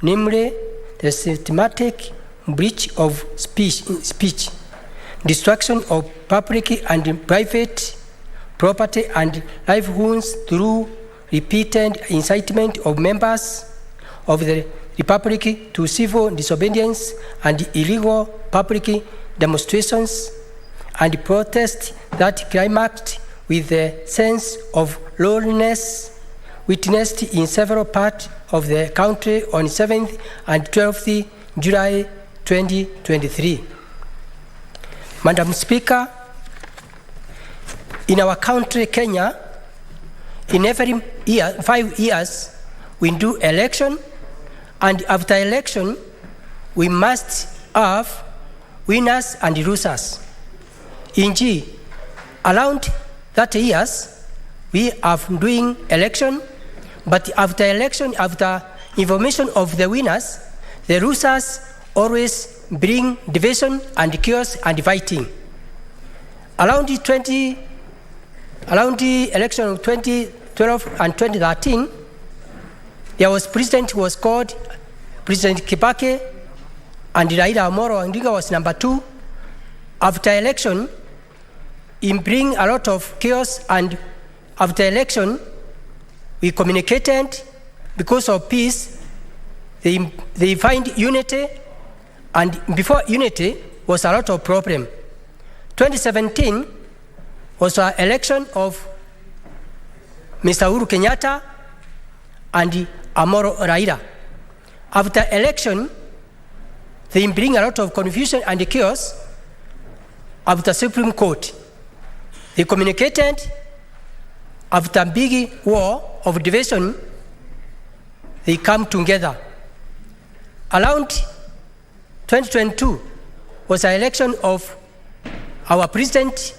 namely the systematic breach of speech, destruction of public and private property and livelihoods through repeated incitement of members of the Republic to civil disobedience and illegal public demonstrations and protests that climaxed with the sense of lawlessness witnessed in several parts of the country on 7th and 12th July 2023. Madam Speaker, in our country, Kenya, in every year, 5 years, we do election, and after election, we must have winners and losers. In G, around 30 years, we are doing election, but after election, after information of the winners, the losers always bring division and chaos and fighting. Around the election of 2012 and 2013, there was president who was called President Kibaki, and Raila Amolo Odinga was number 2. After election, it bring a lot of chaos, and after election, we communicated because of peace. They find unity, and before unity was a lot of problem. 2017 was an election of Mr. Uhuru Kenyatta and Amoro Raila. After election, they bring a lot of confusion and chaos after Supreme Court. They communicated after big war of division, they come together. Around 2022 was an election of our President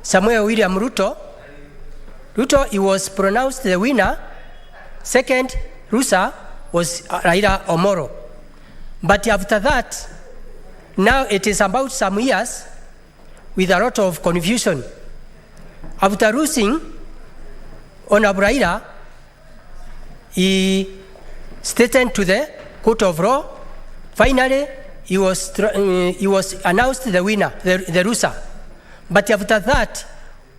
Samuel William Ruto. He was pronounced the winner. Second, Rusa was Raila Omoro. But after that, now it is about some years with a lot of confusion. After losing on Raila, he stated to the court of law. Finally, he was announced the winner, the Rusa. But after that,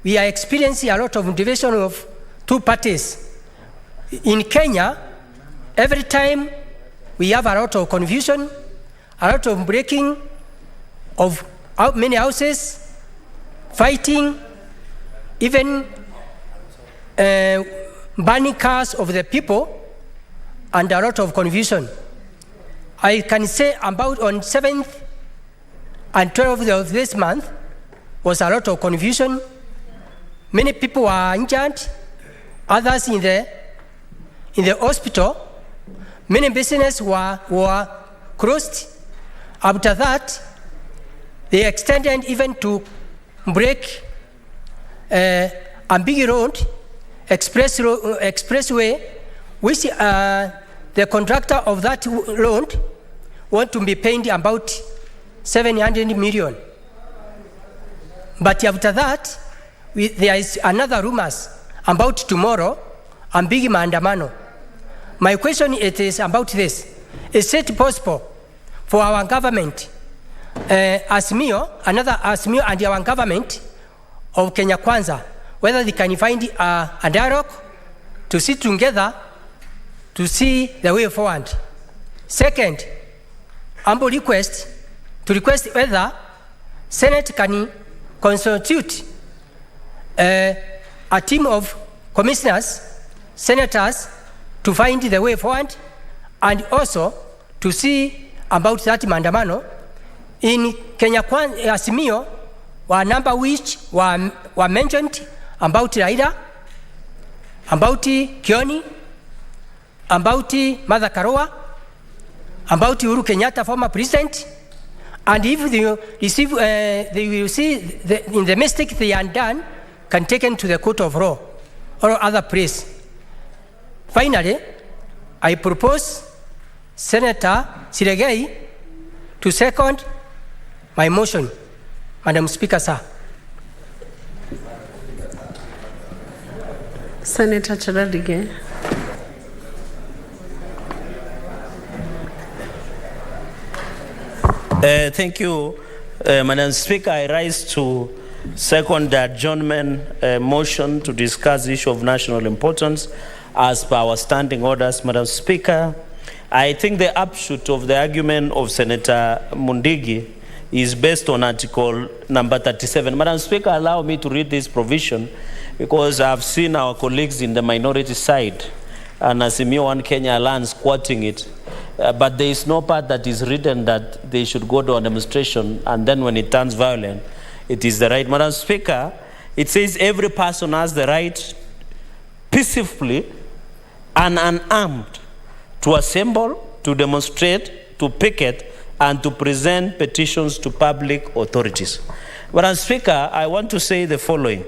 we are experiencing a lot of division of two parties. In Kenya, every time we have a lot of confusion, a lot of breaking of many houses, fighting, even burning cars of the people, and a lot of confusion. I can say about on 7th and 12th of this month was a lot of confusion. Many people were injured, others in the hospital. Many businesses were closed. After that, they extended even to break a big road, expressway, which the contractor of that road want to be paying about 700 million. But after that, there is another rumors about tomorrow and big maandamano. My question is about this. Is it possible for our government, another ASMIO and our government of Kenya Kwanza, whether they can find a dialogue to sit together to see the way forward? Second, humble request to request whether Senate can constitute a team of commissioners, senators, to find the way forward, and also to see about that maandamano. In Kenya ASMIO, were number which were mentioned about Raila, about Kioni, about Martha Karua, about Uhuru Kenyatta, former president, and if they receive, they will see in the mistake they are done, can taken to the court of law or other place. Finally, I propose Senator Siregei to second my motion. Madam Speaker, sir. Senator Charadige. Thank you, Madam Speaker. I rise to second the adjournment motion to discuss the issue of national importance as per our standing orders. Madam Speaker, I think the upshot of the argument of Senator Mundigi is based on article number 37. Madam Speaker, allow me to read this provision because I've seen our colleagues in the minority side and ASMIO One Kenya Alliance quoting it. But there is no part that is written that they should go to a demonstration and then when it turns violent, it is the right. Madam Speaker, it says every person has the right peacefully and unarmed to assemble, to demonstrate, to picket, and to present petitions to public authorities. Madam Speaker, I want to say the following.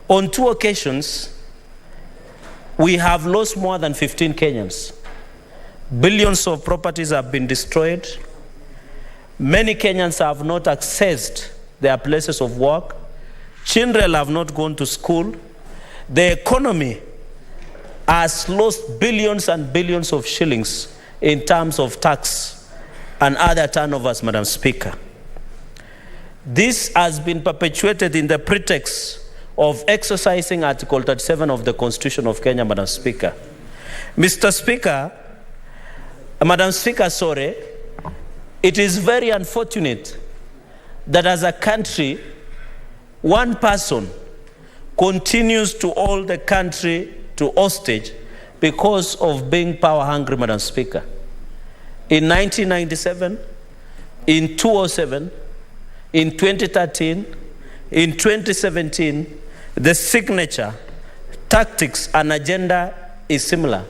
On 2 occasions, we have lost more than 15 Kenyans. Billions of properties have been destroyed. Many Kenyans have not accessed their places of work. Children have not gone to school. The economy has lost billions and billions of shillings in terms of tax and other turnovers, Madam Speaker. This has been perpetuated in the pretext of exercising Article 37 of the Constitution of Kenya, Madam Speaker. Mr. Speaker, Madam Speaker, sorry, it is very unfortunate that as a country, one person continues to hold the country to hostage because of being power hungry, Madam Speaker. In 1997, in 2007, in 2013, in 2017, the signature, tactics, and agenda is similar.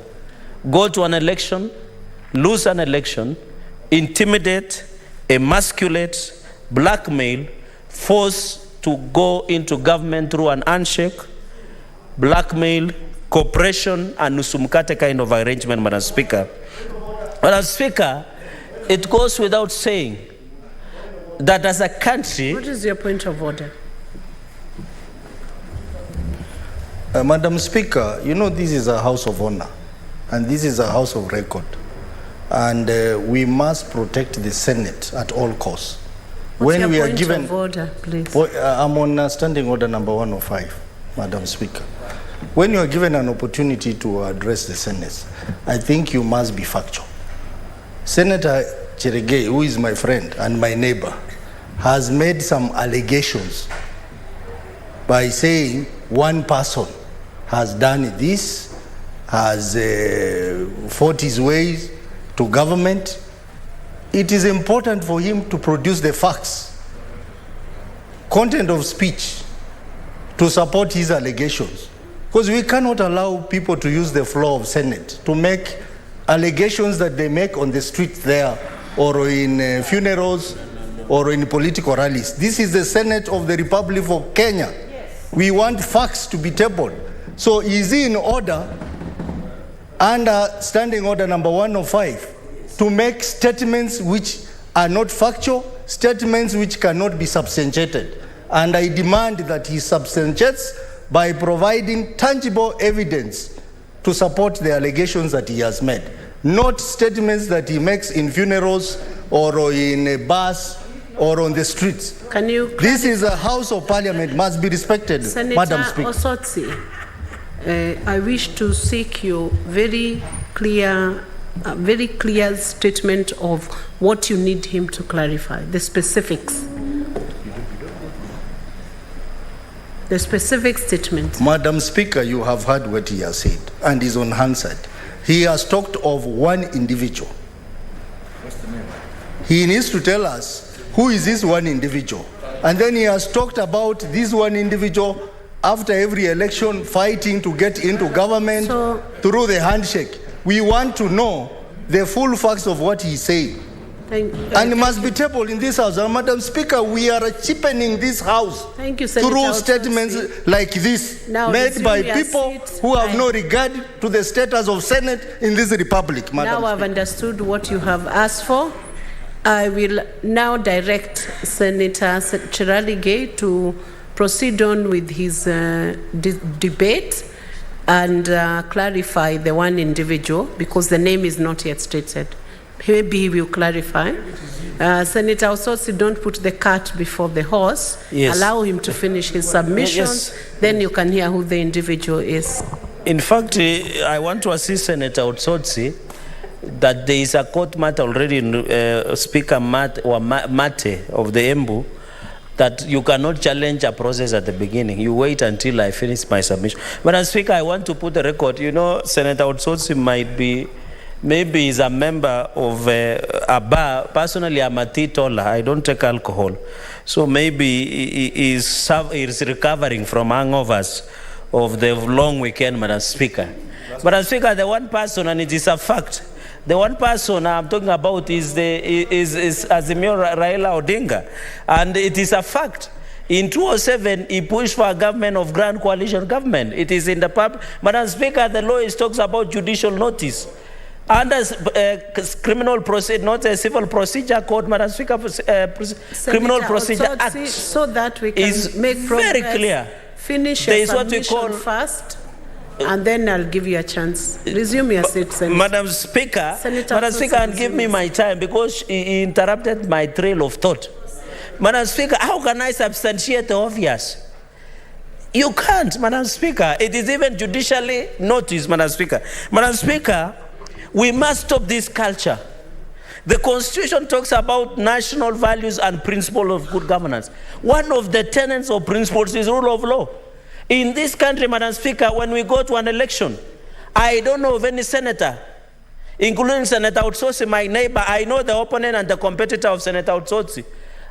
Go to an election, lose an election, intimidate, emasculate, blackmail, force to go into government through an handshake, blackmail, cooperation, and nusumkate kind of arrangement, Madam Speaker. Madam Speaker, it goes without saying that as a country... What is your point of order? Madam Speaker, you know this is a house of honor, and this is a house of record. And we must protect the Senate at all costs. What's your point of order, please? I'm on standing order number 105, Madam Speaker. When you are given an opportunity to address the Senate, I think you must be factual. Senator Cherigei, who is my friend and my neighbor, has made some allegations by saying one person has done this, has fought his ways to government. It is important for him to produce the facts, content of speech, to support his allegations. Because we cannot allow people to use the floor of Senate to make allegations that they make on the street there, or in funerals, or in political rallies. This is the Senate of the Republic of Kenya. Yes. We want facts to be tabled. So is he in order, under standing order number 105, to make statements which are not factual, statements which cannot be substantiated? And I demand that he substantiates by providing tangible evidence to support the allegations that he has made, not statements that he makes in funerals or in a bus or on the streets. Can you? This is a House of Parliament, must be respected, Senator Madam Speaker. Osotsi, I wish to seek your very clear statement of what you need him to clarify, the specifics. The specific statement. Madam Speaker, you have heard what he has said and is unanswered. He has talked of one individual. What's the name? He needs to tell us who is this one individual. And then he has talked about this one individual after every election fighting to get into government through the handshake. We want to know the full facts of what he's saying. And it must be tabled in this house. And Madam Speaker, we are cheapening this house through statements like this, made by people who have no regard to the status of Senate in this republic. Madam Now I've understood what you have asked for. I will now direct Senator Cherigei to proceed on with his debate and clarify the one individual, because the name is not yet stated. Maybe he will clarify. Senator Osotsi, don't put the cart before the horse. Yes. Allow him to finish his submissions. Yes. Then you can hear who the individual is. In fact, I want to assist Senator Osotsi that there is a court matter already in Speaker Mate of the Embu, that you cannot challenge a process at the beginning. You wait until I finish my submission. But as Speaker, I want to put the record. You know, Senator Osotsi might be, maybe he's a member of a bar. Personally, I'm a teetotaler. I don't take alcohol. So maybe he is recovering from hangovers of the long weekend, Madam Speaker. Madam Speaker, the one person, and it is a fact, the one person I'm talking about is Azimio Raila Odinga. And it is a fact. In 2007, he pushed for a government of grand coalition government. It is in the public. Madam Speaker, the law talks about judicial notice. Under criminal procedure, not a civil procedure code, Madam Speaker, Criminal Procedure Act, so that we can make progress. Very clear. Finish your submission first, and then I'll give you a chance. Resume your seat, Senator. Madam Speaker, and give me my time, because he interrupted my trail of thought. Madam Speaker, how can I substantiate the obvious? You can't, Madam Speaker. It is even judicially noticed, Madam Speaker. Madam Speaker, we must stop this culture. The Constitution talks about national values and principles of good governance. One of the tenets or principles is rule of law. In this country, Madam Speaker, when we go to an election, I don't know of any senator, including Senator Utsotsi, my neighbor. I know the opponent and the competitor of Senator Utsotsi.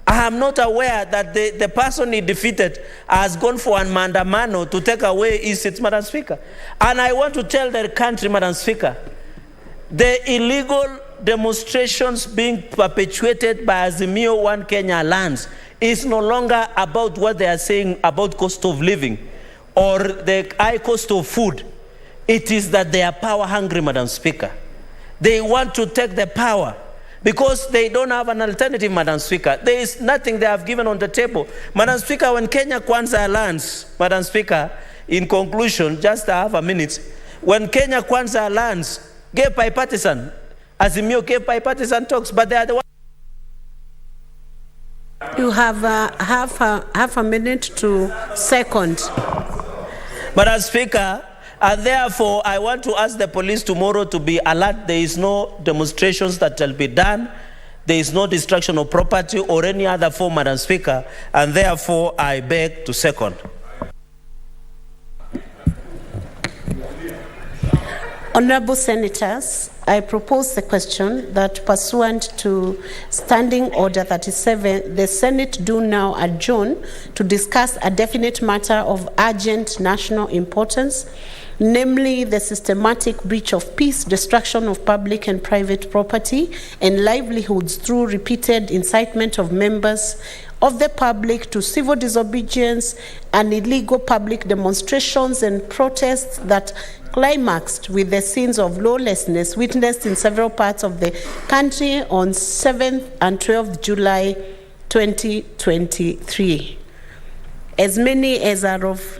I am not aware that the person he defeated has gone for an mandamano to take away his seats, Madam Speaker. And I want to tell the country, Madam Speaker, the illegal demonstrations being perpetuated by Azimio One Kenya lands is no longer about what they are saying about cost of living or the high cost of food. It is that they are power hungry, Madam Speaker. They want to take the power because they don't have an alternative, Madam Speaker. There is nothing they have given on the table. Madam Speaker, when Kenya Kwanza lands, Madam Speaker, in conclusion, just half a minute, when Kenya Kwanza lands, gave bipartisan, Azimio gave bipartisan talks, but they are the ones. You have half a minute to second. Madam Speaker, and therefore I want to ask the police tomorrow to be alert. There is no demonstrations that shall be done. There is no destruction of property or any other form, Madam Speaker, and therefore I beg to second. Honorable Senators, I propose the question that pursuant to Standing Order 37, the Senate do now adjourn to discuss a definite matter of urgent national importance, namely the systematic breach of peace, destruction of public and private property and livelihoods through repeated incitement of members of the public to civil disobedience and illegal public demonstrations and protests that climaxed with the scenes of lawlessness witnessed in several parts of the country on 7th and 12th July 2023. As many as are of...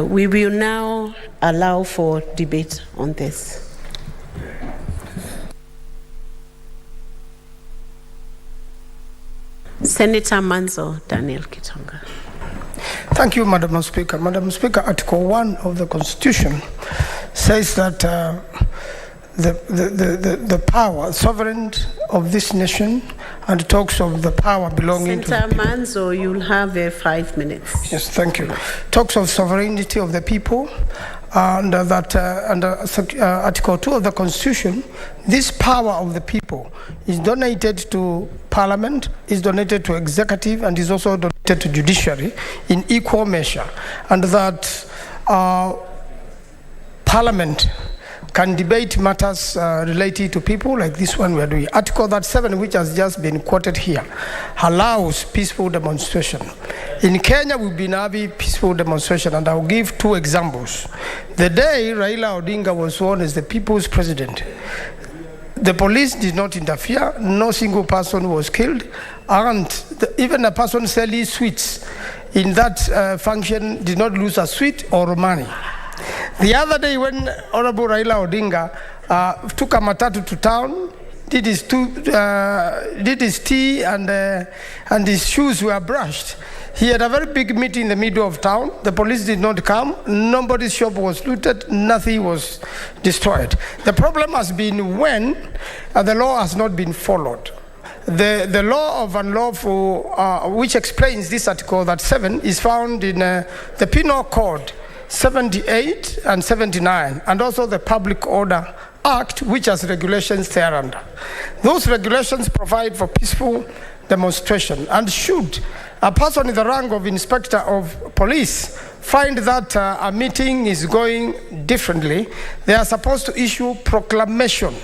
we will now allow for debate on this. Senator Manzo Daniel Kitonga. Thank you, Madam Speaker. Madam Speaker, Article 1 of the Constitution says that the power, sovereignty of this nation, and talks of the power belonging to the people. Senator Manzo, you'll have 5 minutes. Yes, thank you. Talks of sovereignty of the people, and that under Article 2 of the Constitution, this power of the people is donated to Parliament, is donated to Executive, and is also donated to Judiciary in equal measure, and that Parliament can debate matters related to people like this one we are doing. Article 37, which has just been quoted here, allows peaceful demonstration. In Kenya, we've been having peaceful demonstration, and I'll give 2 examples. The day Raila Odinga was sworn as the people's president, the police did not interfere, no single person was killed, and even a person selling sweets in that function did not lose a sweet or money. The other day when Honorable Raila Odinga took a matatu to town, did his tea and his shoes were brushed. He had a very big meeting in the middle of town. The police did not come. Nobody's shop was looted. Nothing was destroyed. The problem has been when the law has not been followed. The law of unlawful, which explains this Article 37, is found in the Penal Code 78 and 79, and also the Public Order Act, which has regulations thereunder. Those regulations provide for peaceful demonstration, and should a person in the rank of Inspector of Police find that a meeting is going differently, they are supposed to issue proclamation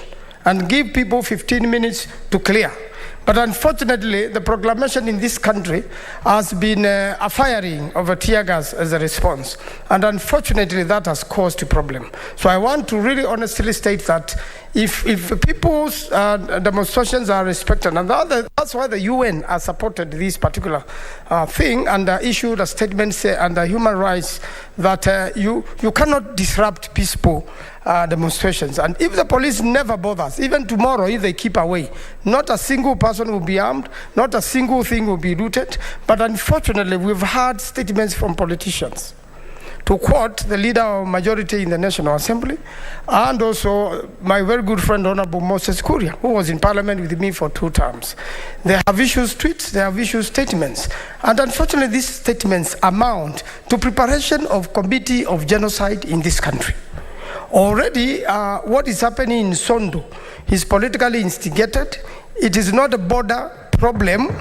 and give people 15 minutes to clear. But unfortunately, the proclamation in this country has been a firing of a tear gas as a response. And unfortunately, that has caused a problem. So I want to really honestly state that if people's demonstrations are respected, and that's why the UN has supported this particular thing and issued a statement under human rights that you cannot disrupt peaceful demonstrations. And if the police never bothers, even tomorrow, if they keep away, not a single person will be armed, not a single thing will be looted. But unfortunately, we've heard statements from politicians to quote the leader of majority in the National Assembly, and also my very good friend, Honorable Moses Kuria, who was in Parliament with me for 2 terms. They have issued tweets, they have issued statements, and unfortunately these statements amount to preparation of committee of genocide in this country. Already, what is happening in Sondu is politically instigated. It is not a border problem.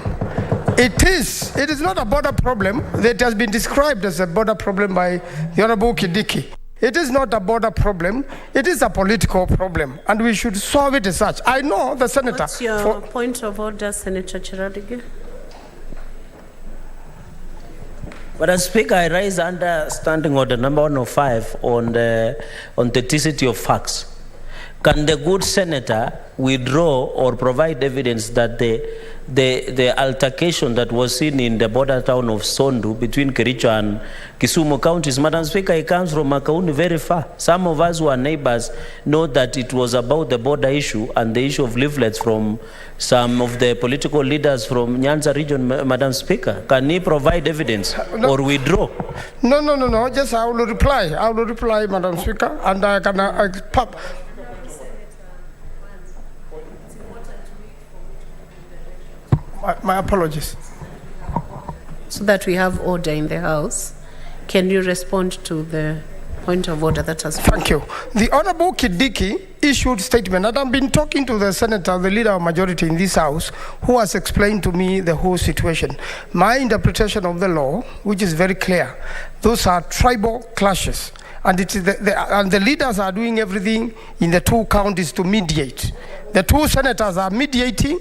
It is not a border problem that has been described as a border problem by the Honorable Kidiki. It is not a border problem. It is a political problem, and we should solve it as such. I know the senator. What's your point of order, Senator Chiradige? Madam Speaker, I raise under standing order number 105 on the authenticity of facts. Can the good senator withdraw or provide evidence that the altercation that was seen in the border town of Sondu between Kericho and Kisumu counties, Madam Speaker, it comes from Makauni very far. Some of us who are neighbors know that it was about the border issue and the issue of leaflets from some of the political leaders from Nyanza region, Madam Speaker. Can he provide evidence or withdraw? No. Just I will reply, Madam Speaker, and I can... My apologies. So that we have order in the House, can you respond to the point of order that has... Thank you. The Honorable Kidiki issued statement, and I've been talking to the senator, the leader of majority in this House, who has explained to me the whole situation. My interpretation of the law, which is very clear, those are tribal clashes. And, and the leaders are doing everything in the 2 counties to mediate. The 2 senators are mediating,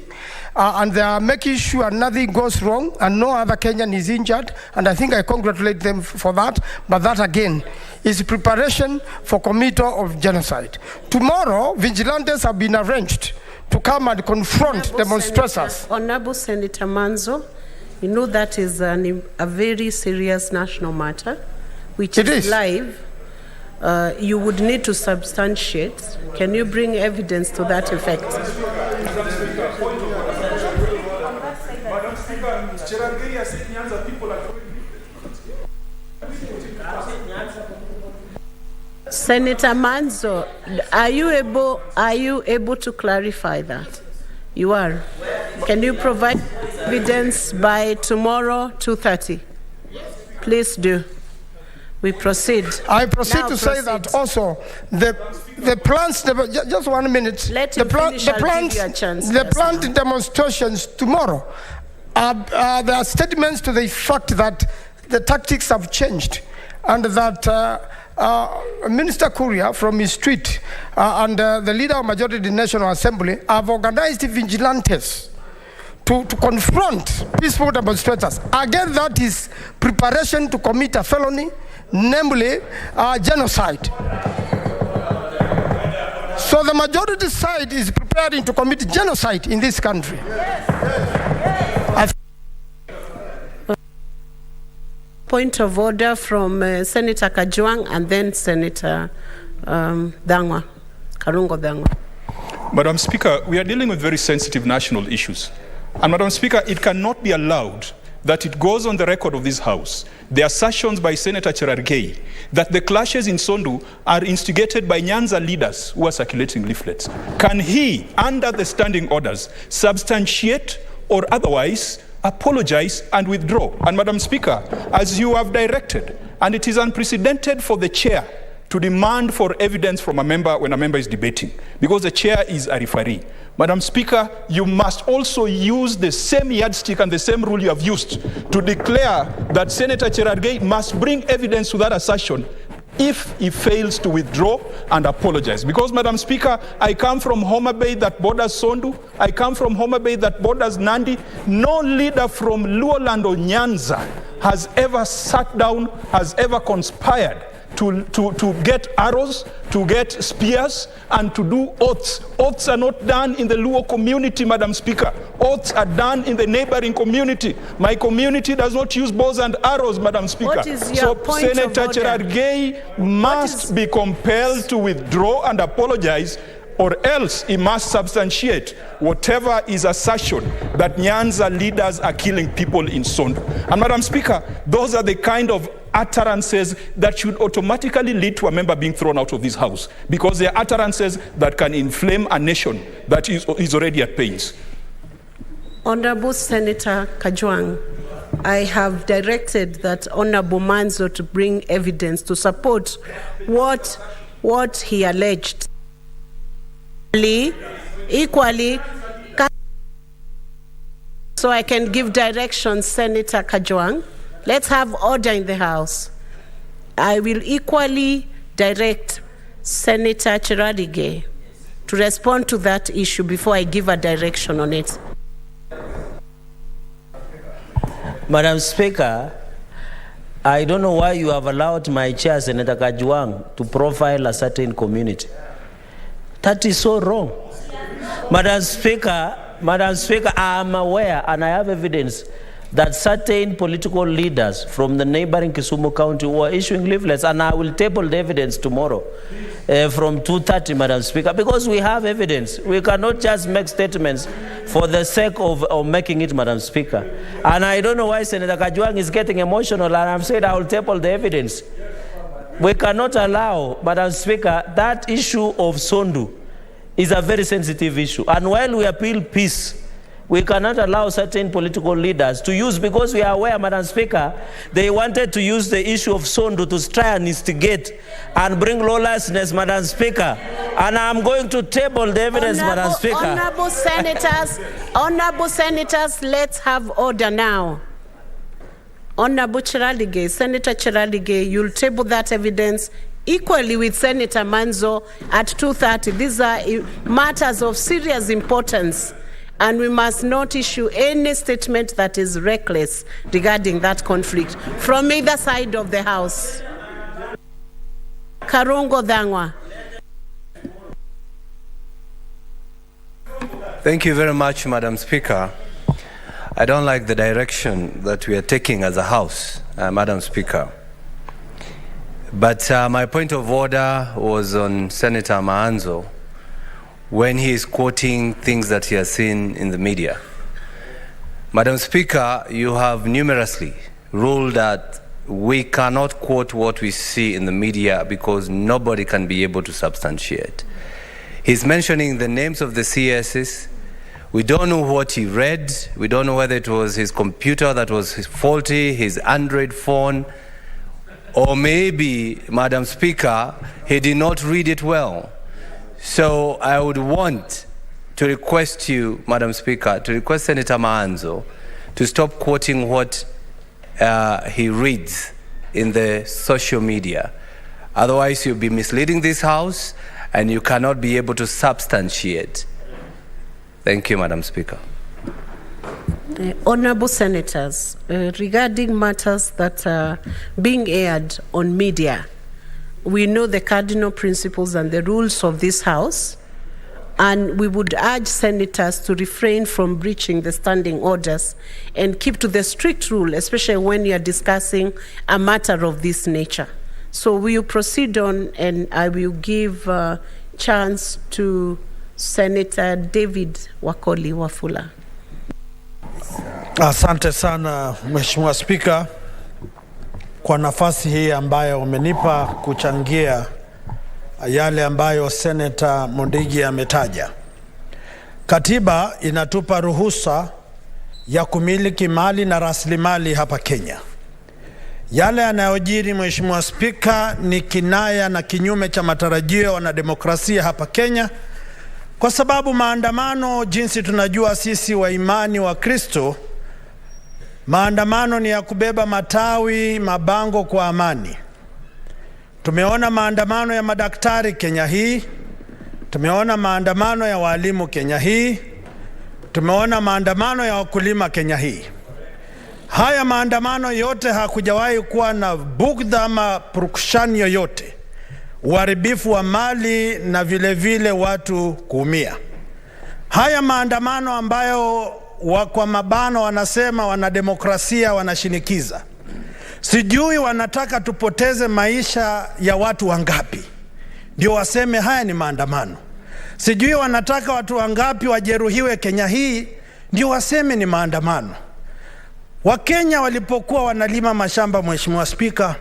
and they are making sure nothing goes wrong and no other Kenyan is injured. And I think I congratulate them for that. But that again is preparation for committee of genocide. Tomorrow, vigilantes have been arranged to come and confront demonstrators. Honorable Senator Manzo, you know that is a very serious national matter, which is live. You would need to substantiate. Can you bring evidence to that effect? Senator Manzo, are you able to clarify that? You are. Can you provide evidence by tomorrow 2:30? Please do. We proceed. I proceed to say that also the plans, just 1 minute. Let him finish, I'll give you a chance. The planned demonstrations tomorrow, there are statements to the fact that the tactics have changed, and that Minister Kuria from his street and the leader of majority in the National Assembly have organized vigilantes to confront peaceful demonstrators. Again, that is preparation to commit a felony, namely genocide. So the majority side is preparing to commit genocide in this country. Point of order from Senator Kajwang and then Senator Karungo Dangwa. Madam Speaker, we are dealing with very sensitive national issues. And Madam Speaker, it cannot be allowed that it goes on the record of this House, the assertions by Senator Cherargei that the clashes in Sondu are instigated by Nyanza leaders who are circulating leaflets. Can he, under the standing orders, substantiate or otherwise apologize and withdraw? And Madam Speaker, as you have directed, and it is unprecedented for the chair to demand for evidence from a member when a member is debating, because the chair is a referee. Madam Speaker, you must also use the same yardstick and the same rule you have used to declare that Senator Cherargei must bring evidence to that assertion if he fails to withdraw and apologize. Because, Madam Speaker, I come from Homa Bay that borders Sondu. I come from Homa Bay that borders Nandi. No leader from Luoland or Nyanza has ever sat down, has ever conspired to get arrows, to get spears, and to do oaths. Oaths are not done in the Luo community, Madam Speaker. Oaths are done in the neighboring community. My community does not use bows and arrows, Madam Speaker. What is your point Senator of order? Cherargei must be compelled to withdraw and apologize or else he must substantiate whatever is assertion that Nyanza leaders are killing people in Sondu. And Madam Speaker, those are the kind of utterances that should automatically lead to a member being thrown out of this house, because they are utterances that can inflame a nation that is already at pains. Honorable Senator Kajwang, I have directed that Honorable Manzo to bring evidence to support what he alleged. Equally, so I can give directions, Senator Kajwang. Let's have order in the House. I will equally direct Senator Chiradige to respond to that issue before I give a direction on it. Madam Speaker, I don't know why you have allowed my chair, Senator Kajwang, to profile a certain community. That is so wrong. Madam Speaker, I am aware and I have evidence that certain political leaders from the neighboring Kisumu County were issuing leaflets, and I will table the evidence tomorrow from 2:30, Madam Speaker, because we have evidence. We cannot just make statements for the sake of making it, Madam Speaker. And I don't know why Senator Kajwang is getting emotional, and I've said I will table the evidence. We cannot allow, Madam Speaker, that issue of Sondu is a very sensitive issue. And while we appeal peace, we cannot allow certain political leaders to use, because we are aware, Madam Speaker, they wanted to use the issue of Sondu to try and instigate and bring lawlessness, Madam Speaker. And I'm going to table the evidence, Madam Speaker. Honorable senators, let's have order now. Honorable Chiradige, Senator Chiradige, you'll table that evidence equally with Senator Manzo at 2:30. These are matters of serious importance, and we must not issue any statement that is reckless regarding that conflict from either side of the House. Karungo Dhangwa. Thank you very much, Madam Speaker. I don't like the direction that we are taking as a House, Madam Speaker. But my point of order was on Senator Maanzo when he is quoting things that he has seen in the media. Madam Speaker, you have numerously ruled that we cannot quote what we see in the media because nobody can be able to substantiate. He's mentioning the names of the CSs. We don't know what he read. We don't know whether it was his computer that was faulty, his Android phone, or maybe, Madam Speaker, he did not read it well. So I would want to request you, Madam Speaker, to request Senator Maanzo to stop quoting what he reads in the social media. Otherwise, you'll be misleading this House and you cannot be able to substantiate. Thank you, Madam Speaker. Honorable Senators, regarding matters that are being aired on media, we know the cardinal principles and the rules of this House, and we would urge Senators to refrain from breaching the standing orders and keep to the strict rule, especially when you are discussing a matter of this nature. So we will proceed on, and I will give a chance to Senator David Wakoli Wafula. Asante sana Mheshimiwa Spika kwa nafasi hii ambayo umenipa kuchangia yale ambayo Senator Mundigi ametaja. Katiba inatupa ruhusa ya kumiliki mali na rasilimali hapa Kenya. Yale yanayojiri, Mheshimiwa Spika, ni kinaya na kinyume cha matarajio ya wanademokrasia hapa Kenya, kwa sababu maandamano, jinsi tunajua sisi wa imani wa Kristo, maandamano ni ya kubeba matawi, mabango kwa amani. Tumeona maandamano ya madaktari Kenya hii, tumeona maandamano ya walimu Kenya hii, tumeona maandamano ya wakulima Kenya hii. Haya maandamano yote hakujawahi kuwa na bugdha ama purukushani yoyote, uharibifu wa mali na vile vile watu kuumia. Haya maandamano ambayo kwa mabano wanasema wanademokrasia wanashinikiza, sijui wanataka tupoteze maisha ya watu wangapi ndio waseme haya ni maandamano. Sijui wanataka watu wangapi wajeruhiwe Kenya hii ndio waseme ni maandamano. Wakenya walipokuwa wanalima mashamba, Mheshimiwa Spika,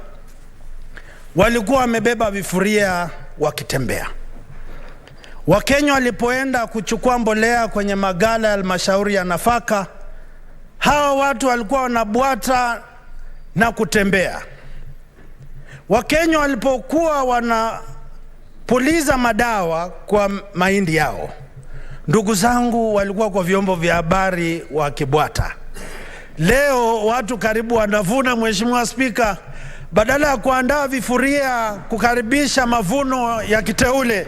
walikuwa wamebeba vifuria wakitembea. Wakenya walipoenda kuchukua mbolea kwenye magala ya halmashauri ya nafaka, hawa watu walikuwa wanabwata na kutembea. Wakenya walipokuwa wanapuliza madawa kwa mahindi yao, ndugu zangu walikuwa kwa vyombo vya habari wakibwata. Leo watu karibu wanavuna, Mheshimiwa Spika, badala ya kuandaa vifuria kukaribisha mavuno ya kiteule,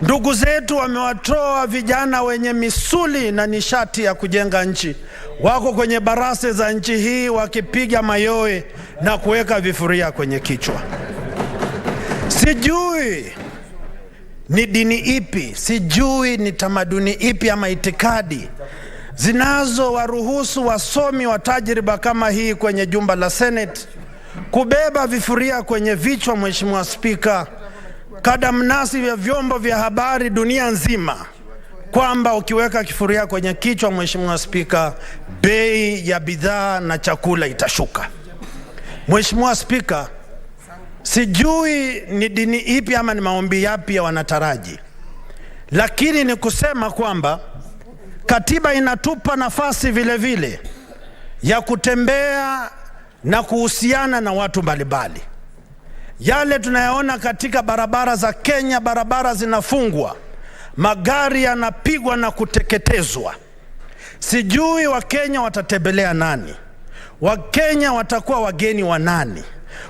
ndugu zetu wamewatoa vijana wenye misuli na nishati ya kujenga nchi. Wako kwenye barase za nchi hii wakipiga mayowe na kuweka vifuria kwenye kichwa. Sijui ni dini ipi, sijui ni tamaduni ipi ama itikadi zinazo waruhusu wasomi wa tajriba kama hii kwenye jumba la Senate kubeba vifuria kwenye vichwa, Mheshimiwa Spika, kadamnasi vya vyombo vya habari dunia nzima kwamba ukiweka kifuria kwenye kichwa, Mheshimiwa Spika, bei ya bidhaa na chakula itashuka. Mheshimiwa Spika, sijui ni dini ipi ama ni maombi yapi ya wanataraji, lakini ni kusema kwamba katiba inatupa nafasi vile vile ya kutembea na kuhusiana na watu mbalimbali. Yale tunayaona katika barabara za Kenya, barabara zinafungwa, magari yanapigwa na kuteketezwa. Sijui Wakenya watatembelea nani? Wakenya watakuwa wageni wa nani?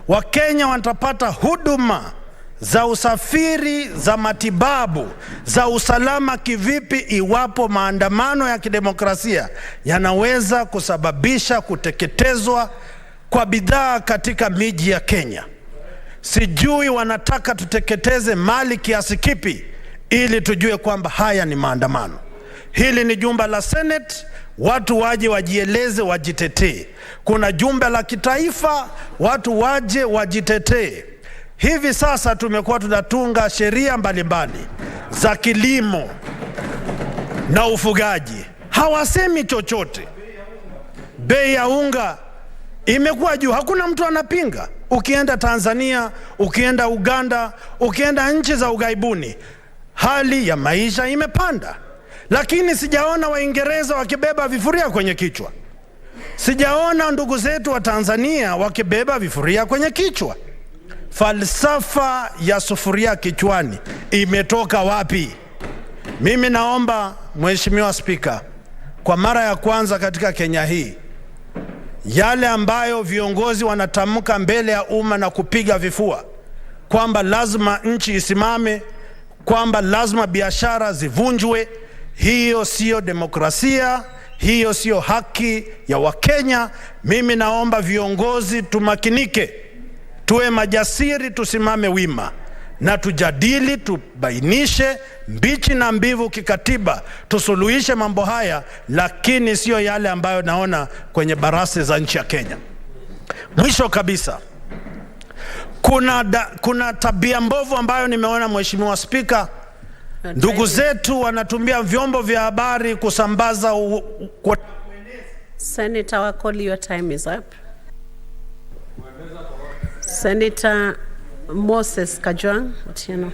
Wakenya watapata huduma za usafiri, za matibabu, za usalama kivipi iwapo maandamano ya kidemokrasia yanaweza kusababisha kuteketezwa kwa bidhaa katika miji ya Kenya? Sijui wanataka tuteketeze mali kiasi kipi ili tujue kwamba haya ni maandamano. Hili ni jumba la Senate, watu waje wajieleze, wajitetee. Kuna jumba la kitaifa, watu waje wajitetee. Hivi sasa tumekuwa tunatunga sheria mbalimbali za kilimo na ufugaji, hawasemi chochote. Bei ya unga imekuwa juu, hakuna mtu anapinga. Ukienda Tanzania, ukienda Uganda, ukienda nchi za ughaibuni, hali ya maisha imepanda. Lakini sijaona Waingereza wakibeba vifuria kwenye kichwa. Sijaona ndugu zetu wa Tanzania wakibeba vifuria kwenye kichwa. Falsafa ya sufuria kichwani imetoka wapi? Mimi naomba Mheshimiwa Spika, kwa mara ya kwanza katika Kenya hii, yale ambayo viongozi wanatamka mbele ya umma na kupiga vifua kwamba lazima nchi isimame, kwamba lazima biashara zivunjwe, hiyo sio demokrasia, hiyo sio haki ya Wakenya. Mimi naomba viongozi tumakinike, tuwe majasiri, tusimame wima na tujadili, tubainishe mbichi na mbivu kikatiba, tusuluhishe mambo haya, lakini sio yale ambayo naona kwenye barasi za nchi ya Kenya. Mwisho kabisa, kuna tabia mbovu ambayo nimeona, Mheshimiwa Spika, ndugu zetu wanatumia vyombo vya habari kusambaza Senator Wakoli, your time is up. Senator Moses Kajwang, Otieno.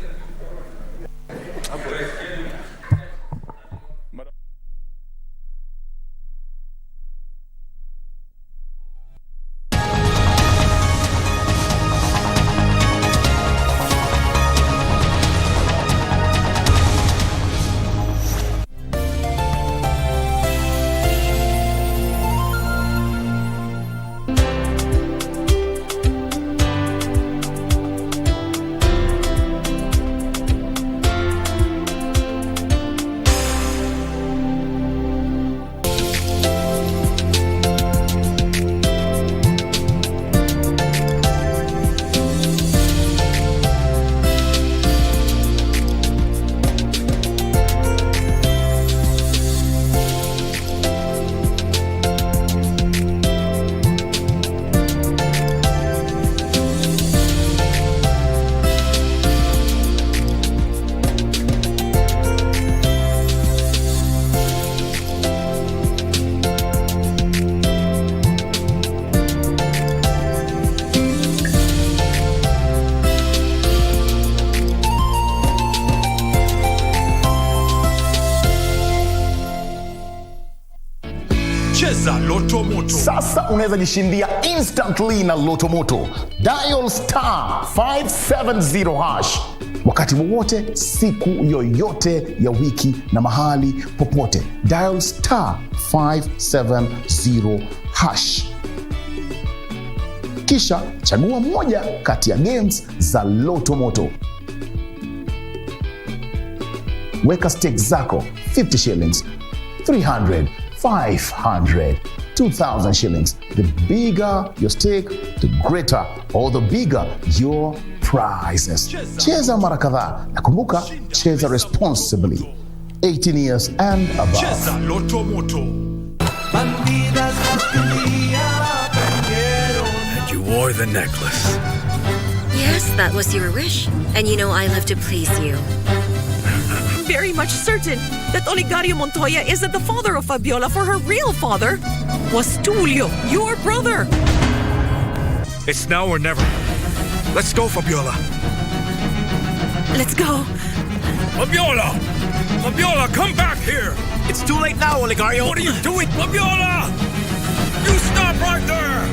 unaweza jishindia instantly na Loto Moto. Dial star 570 hash wakati wowote, siku yoyote ya wiki na mahali popote. Dial star 570 hash. Kisha chagua moja kati ya games za Loto Moto. Weka stakes zako 50 shillings, 300, 500, 2,000 shillings. The bigger your stake, the greater or the bigger your prizes. Cheza mara kadhaa na kumbuka, cheza responsibly. 18 years and above. Cheza Loto Moto. And you wore the necklace. Yes, that was your wish. And you know I love to please you. I'm very much certain that Oligario Montoya isn't the father of Fabiola, for her real father was Tulio, your brother. It's now or never. Let's go, Fabiola. Let's go. Fabiola! Fabiola, come back here! It's too late now, Oligario. What are you doing, Fabiola? You stop right there!